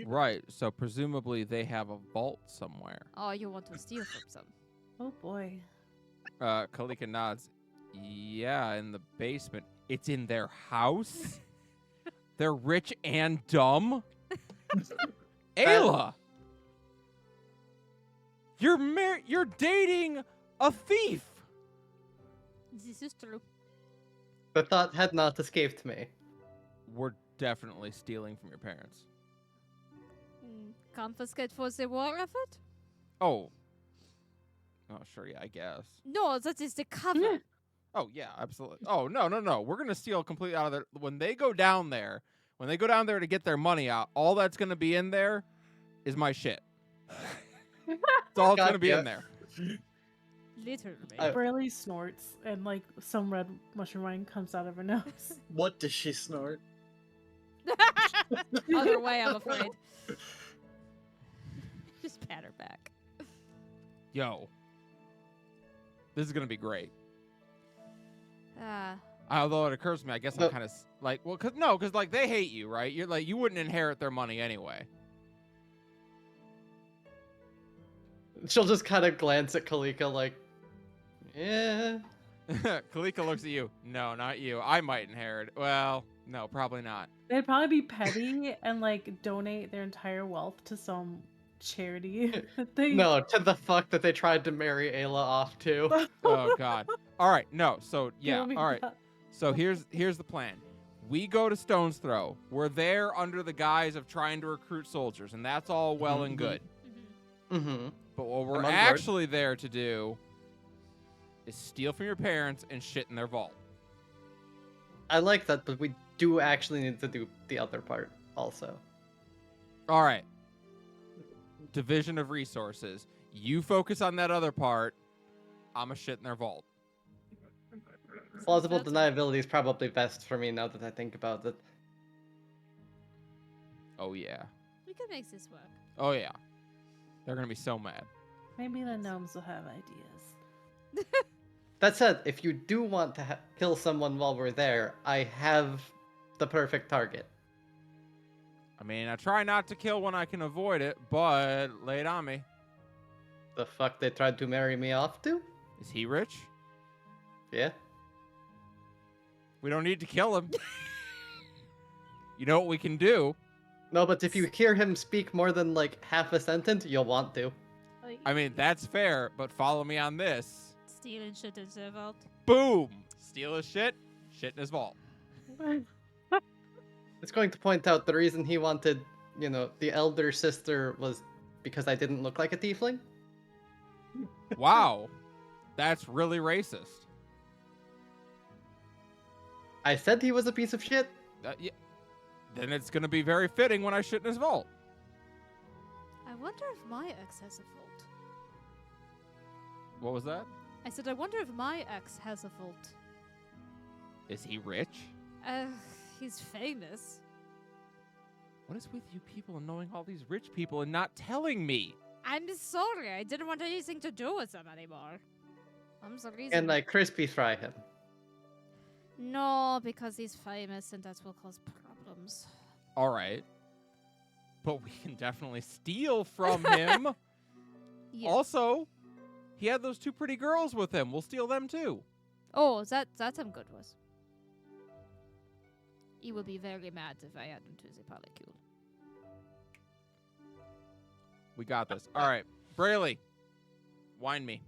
right? So presumably they have a vault somewhere. Oh, you want to steal from some? Oh boy. Kalika nods. Yeah, in the basement. It's in their house. They're rich and dumb. Ayla, you're dating a thief. This is true. The thought had not escaped me. We're definitely stealing from your parents. Confiscate for the war effort? Oh, sure, yeah, I guess. No, that is the cover. Oh, yeah, absolutely. Oh, no. We're going to steal completely out of there. When they go down there to get their money out, all that's going to be in there is my shit. That's all that's going to be in there. Literally. Burley snorts, and like some red mushroom wine comes out of her nose. What does she snort? Other way, I'm afraid. Just pat her back. Yo. This is going to be great. Ah. Although it occurs to me, I guess I'm No. kind of like, well, because like they hate you, right? You're like, you wouldn't inherit their money anyway. She'll just kind of glance at Kalika like, yeah. Kalika looks at you. No, not you. I might inherit. Well, no, probably not. They'd probably be petty and like donate their entire wealth to some charity thing. No, to the fuck that they tried to marry Ayla off to. Oh God. All right. No. So yeah. Kill me, All right. God. So here's the plan. We go to Stone's Throw. We're there under the guise of trying to recruit soldiers, and that's all well and Mhm. good. Mm-hmm. But what we're I'm on board. actually there to do is steal from your parents and shit in their vault. I like that, but we do actually need to do the other part also. All right. Division of resources. You focus on that other part. I'm a shit in their vault. Plausible That's- deniability is probably best for me now that I think about it. Oh yeah. We can make this work. Oh yeah. They're gonna be so mad. Maybe the gnomes will have ideas. That said, if you do want to kill someone while we're there, I have the perfect target. I mean, I try not to kill when I can avoid it, but lay it on me. The fuck they tried to marry me off to? Is he rich? Yeah. We don't need to kill him. You know what we can do? No, but if you hear him speak more than like half a sentence, you'll want to. I mean, that's fair, but follow me on this. Stealing shit in their vault. Boom! Steal his shit in his vault. It's going to point out the reason he wanted, the elder sister was because I didn't look like a tiefling. Wow. That's really racist. I said he was a piece of shit. Yeah. Then it's going to be very fitting when I shit in his vault. I wonder if my ex has a vault. What was that? I said, I wonder if my ex has a vault. Is he rich? He's famous. What is with you people and knowing all these rich people and not telling me? I'm sorry. I didn't want anything to do with them anymore. I'm sorry. And like crispy fry him. No, because he's famous and that will cause problems. All right. But we can definitely steal from him. Yeah. Also, he had those 2 pretty girls with him. We'll steal them too. Oh, that's I'm good with. He will be very mad if I add him to the polycule. We got this. All right. Brayley, wine me.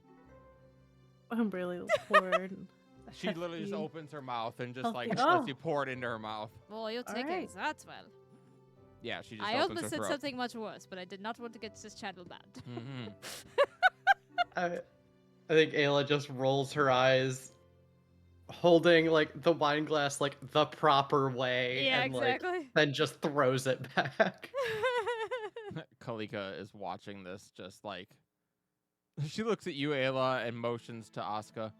I'm really poured. She literally just opens her mouth and just Healthy. like Oh. lets you pour it into her mouth. Well, you're All taking right. that well. Yeah, she just I opens almost her said throat. something much worse, but I did not want to get this channel banned. Mhm. I think Ayla just rolls her eyes, holding like the wine glass like the proper way, Yeah, and exactly. like then just throws it back. Kalika is watching this just like... She looks at you, Ayla, and motions to Asuka.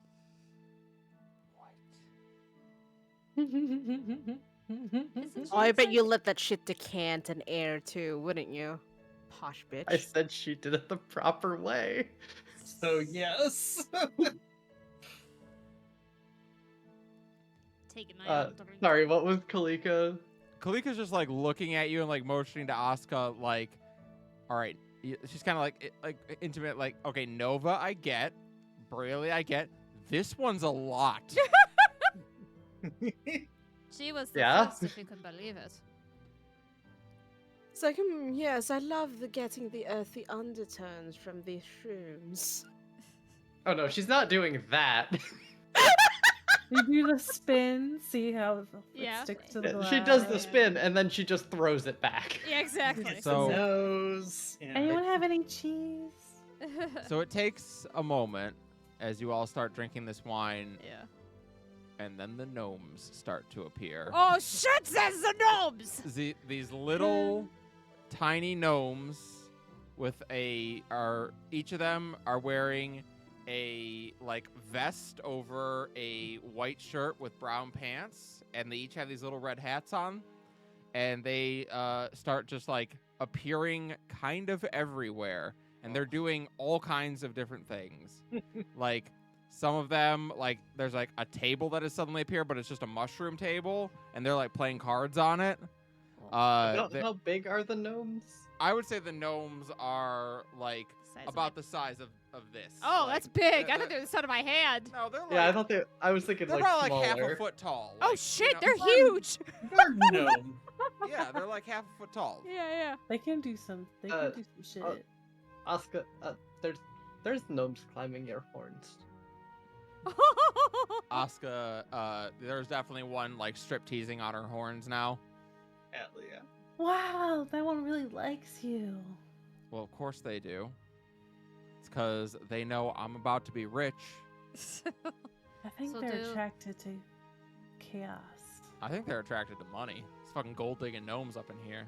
Oh, I bet you let that shit decant and air too, wouldn't you? Posh bitch. I said she did it the proper way. So yes. Taking my own drink. Sorry, what was Kalika? Kalika's just like looking at you and like motioning to Asuka like, all right. She's kind of like intimate, like, okay, Nova, I get. Brayley, I get. This one's a lot. She was the Yeah? first, if you can believe it. It's like, yes, I love getting the earthy undertones from these shrooms. Oh no, she's not doing that. You do the spin, see how it Yeah. sticks to the glass. She does the spin and then she just throws it back. Yeah, exactly. So- Nose. Yeah. Anyone have any cheese? So it takes a moment as you all start drinking this wine, yeah. and then the gnomes start to appear. Oh shit! There's the gnomes. These little tiny gnomes with each of them are wearing a like vest over a white shirt with brown pants, and they each have these little red hats on, and they start just like appearing kind of everywhere, and they're doing all kinds of different things. Like some of them, like there's like a table that has suddenly appeared, but it's just a mushroom table, and they're like playing cards on it. How big are the gnomes? I would say the gnomes are like Size of about my- the size of this. Oh, Like, that's big. I they're- thought they were the size of my hand. No, they're like, Yeah, I was thinking they're like about smaller. like half a foot tall. Oh like, shit! you know, They're huge. They're gnome. Yeah, they're like half a foot tall. Yeah, They can do some. They Uh, can do some shit. Asuka, there's gnomes climbing your horns. yeah. Asuka, there's definitely one like strip teasing on her horns now. Hell yeah. Wow, that one really likes you. Well, of course they do. It's because they know I'm about to be rich. I think So they're do- attracted to chaos. I think they're attracted to money. It's fucking gold digging gnomes up in here.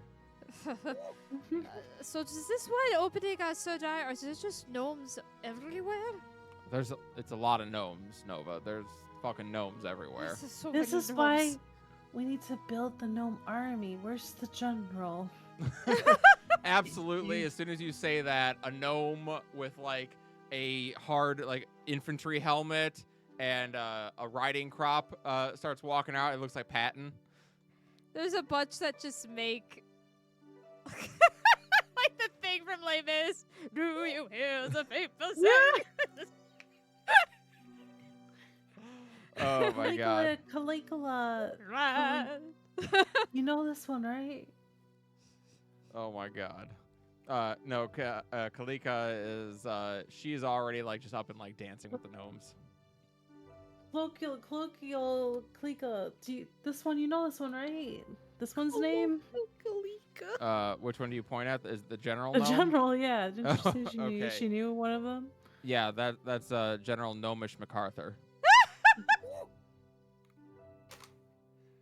So is this wide opening so dire, or is it just gnomes everywhere? It's a lot of gnomes, Nova. There's fucking gnomes everywhere. This is, so This many is why gnomes. we need to build the gnome army. Where's the general? Absolutely. As soon as you say that, a gnome with like a hard like infantry helmet and a riding crop starts walking out. It looks like Patton. There's a bunch that just make like the thing coming from Les Mis. Do you hear the people sing? Oh my god. Caligula. Right. You know this one, right? Oh my god. No, Kalika is she's already like just up and like dancing with the gnomes. Colloquial, Kalika. This one, you know this one, right? This one's name? Kalika. Which one do you point at? Is the general The gnome? general, yeah. Didn't she say Okay. she knew one of them? Yeah, that's General Gnomish MacArthur.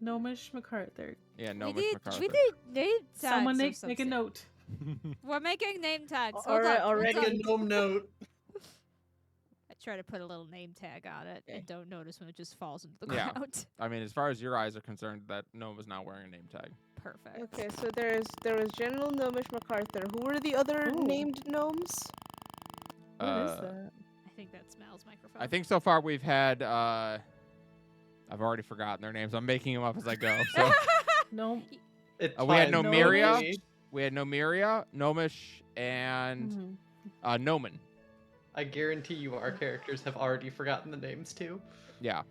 Gnomish MacArthur. Yeah, Gnomish MacArthur. We need name tags. Someone or make a something. note. We're making name tags. All Hold right, on, all hold right. Make on. a gnome note. I try to put a little name tag on it and don't notice when it just falls into the Yeah. ground. I mean, as far as your eyes are concerned, that gnome is not wearing a name tag. Perfect. Okay, so there was General Gnomish MacArthur. Who were the other Ooh. named gnomes? What is Uh, that? I think that's Mal's microphone. I think so far we've had I've already forgotten their names. I'm making them up as I go. So No. It's we had fine. Nomiria. We had Nomiria, Gnomish, and Mhm. Gnomen. I guarantee you our characters have already forgotten the names too. Yeah.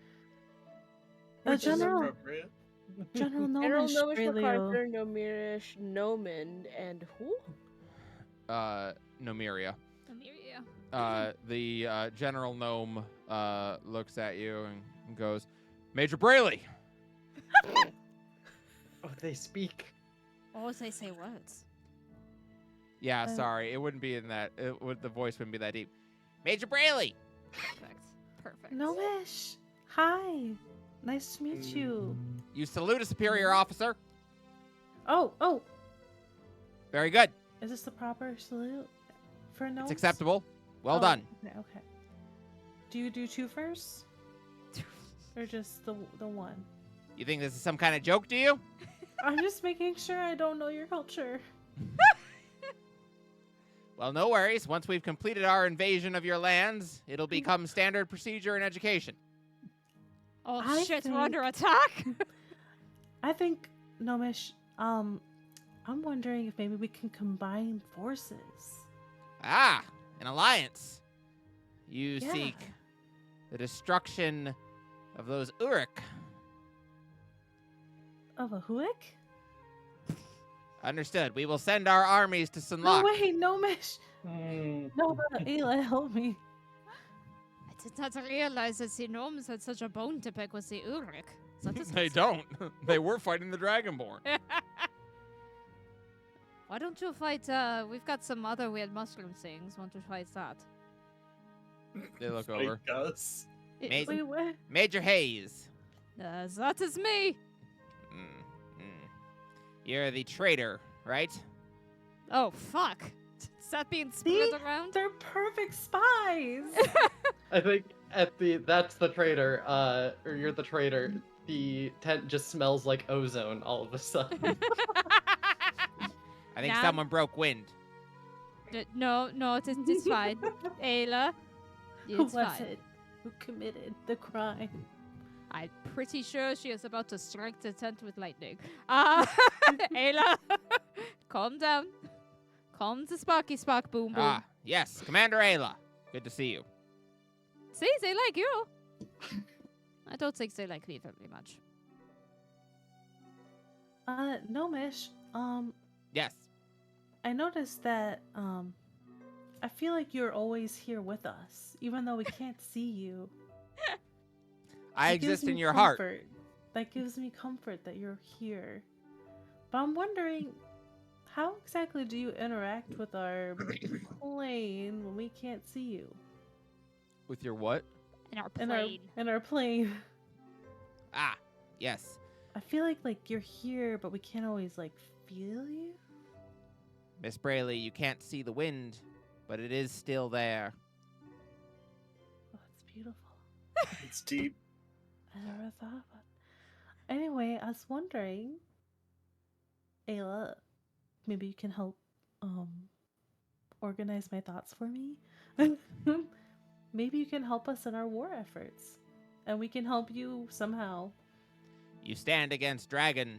Which is General appropriate. General General Gnomish Gnomish Braylio. MacArthur, Nomirish, Nomen, and who? Nomiria. Amiria. The general gnome looks at you and goes, Major Brayley. Oh, they speak. Oh, they say words. Yeah, Uh, sorry, it wouldn't be in that. The voice wouldn't be that deep. Major Brayley. Perfect. Perfect. Gnomish. Hi. Nice to meet you. You salute a superior officer. Oh. Very good. Is this the proper salute for gnomes? It's acceptable. Well Oh, done. Okay. Do you do two first? Or just the one? You think this is some kind of joke, do you? I'm just making sure I don't know your culture. Well, no worries. Once we've completed our invasion of your lands, it'll become standard procedure in education. Oh I shit, we're think- under attack. I think, Gnomish, I'm wondering if maybe we can combine forces. Ah, an alliance. You Yeah. seek the destruction of those Uruk. Of a Huic? Understood. We will send our armies to No, Sunlock. wait, Gnomish. No, Ayla, help me. I did not realize that the gnomes had such a bone to pick with the Ulrich. That is They don't. They were fighting the Dragonborn. Why don't you fight? We've got some other weird mushroom things. Want to fight that? They look Fight over. us. Mate. Wait, what? Major Hayes. That is me. You're the traitor, right? Oh fuck! Is that being spread around? They're perfect spies. I think that's the traitor. Or you're the traitor. The tent just smells like ozone all of a sudden. I think Now- someone broke wind. No, it's fine. Ayla, Who it's was fine. it? Who committed the crime? I'm pretty sure she is about to strike the tent with lightning. Ayla, calm down. Calm the Sparky Spark Boom Boom. Ah, yes, Commander Ayla. Good to see you. See, they like you. I don't think they like me very much. Gnomish, Yes. I noticed that, I feel like you're always here with us, even though we can't see you. I That gives exist in me your heart. comfort. That gives me comfort that you're here. But I'm wondering, how exactly do you interact with our plane when we can't see you? With your what? In our In plane. our plane. Ah, yes. I feel like you're here, but we can't always feel you. Miss Brayley, you can't see the wind, but it is still there. Oh, that's beautiful. It's deep. I never thought about it. Anyway, I was wondering, Ayla, maybe you can help organize my thoughts for me. Maybe you can help us in our war efforts, and we can help you somehow. You stand against dragon.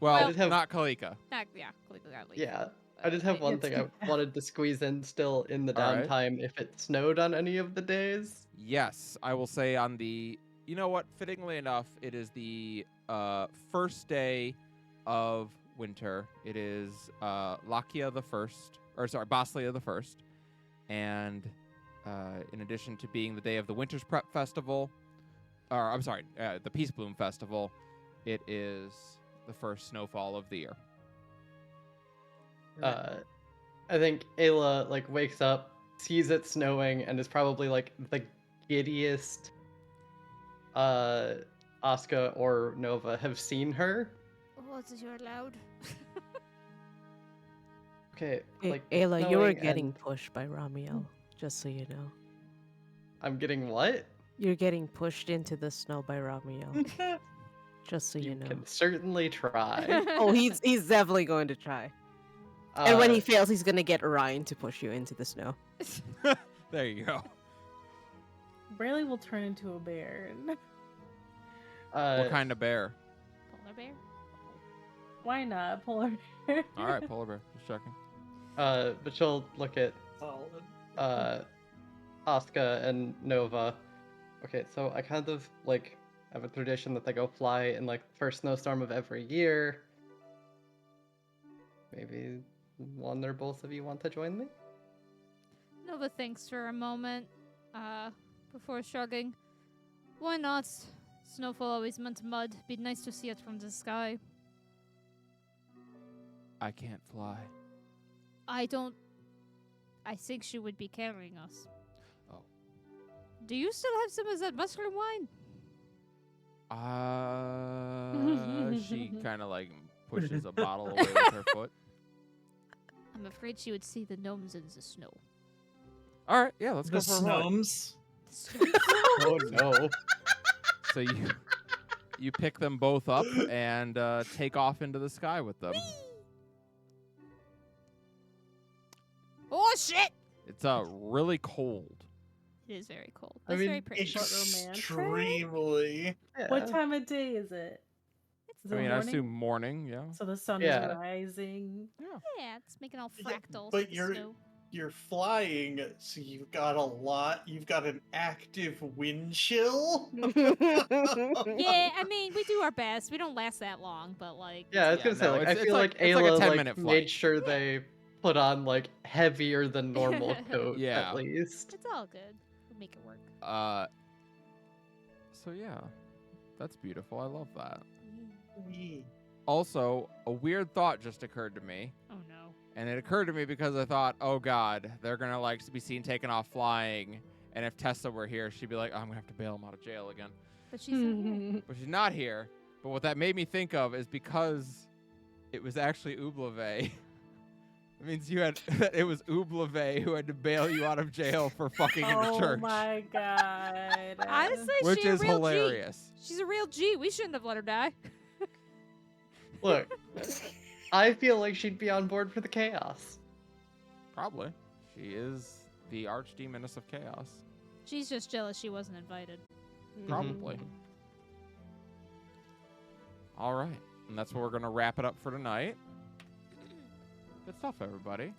Well, I did have- not Kalika. Yeah, Kalika got leave. Yeah. I did have one thing I wanted to squeeze in still in the All right. downtime if it snowed on any of the days. Yes, I will say on the. You know what? Fittingly enough, it is the first day of winter. It is Lakia the first, or sorry, Baslia the first, and in addition to being the day of the Winter's Prep Festival, or I'm sorry, the Peace Bloom Festival, it is the first snowfall of the year. I think Ayla like wakes up, sees it snowing, and is probably like the giddiest Asuka or Nova have seen her. What is your loud? Okay, like Ayla, you were snowing getting and- pushed by Ramiel, just so you know. I'm getting what? You're getting pushed into the snow by Ramiel, just so you know. Can certainly try. Oh, he's definitely going to try. And when he Uh, fails, he's gonna get Ryan to push you into the snow. There you go. Brayley will turn into a bear. What kind of bear? Polar bear? Why not? Polar bear. All right, polar bear. Just checking. But she'll look at Solid. Asuka and Nova. Okay, so I kind of like have a tradition that they go fly in like the first snowstorm of every year. Maybe one or both of you want to join me? Nova thinks for a moment, before shrugging. Why not? Snowfall always meant mud. Be nice to see it from the sky. I can't fly. I think she would be carrying us. Oh. Do you still have some of that mushroom wine? She kind of like pushes a bottle away with her foot. I'm afraid she would see the gnomes in the snow. All right, yeah, let's The go for a ride. Snomes. Oh no. So you pick them both up and take off into the sky with them. Oh shit! It's really cold. It is very cold. I It's mean, very pretty. romantic. Extremely. What time of day is it? Is I it mean, I morning? assume morning, yeah. So the sun Yeah. is rising. Yeah, it's making all Yeah, fractals. but in the you're- snow. You're flying, so you've got you've got an active wind chill. Yeah, I mean, we do our best. We don't last that long, but like. Yeah, I was Yeah, gonna say, no, like, it's- I it's feel like- like it's like a Ayla 10-minute made flight. sure they put on like heavier than normal coat Yeah. at least. It's all good. We'll make it work. So yeah, that's beautiful. I love that. Yeah. Also, a weird thought just occurred to me. Oh no. And it occurred to me because I thought, oh God, they're gonna like be seen taking off flying. And if Tessa were here, she'd be like, oh, I'm gonna have to bail him out of jail again. But she's not here. But she's not here. But what that made me think of is because it was actually Ublave. It means it was Ublave who had to bail you out of jail for fucking in the Oh church. my god. Honestly, Which she's is a real hilarious. G. She's a real G. We shouldn't have let her die. Look, I feel like she'd be on board for the chaos. Probably. She is the archdemoness of chaos. She's just jealous she wasn't invited. Probably. All right. And that's where we're going to wrap it up for tonight. Good stuff, everybody.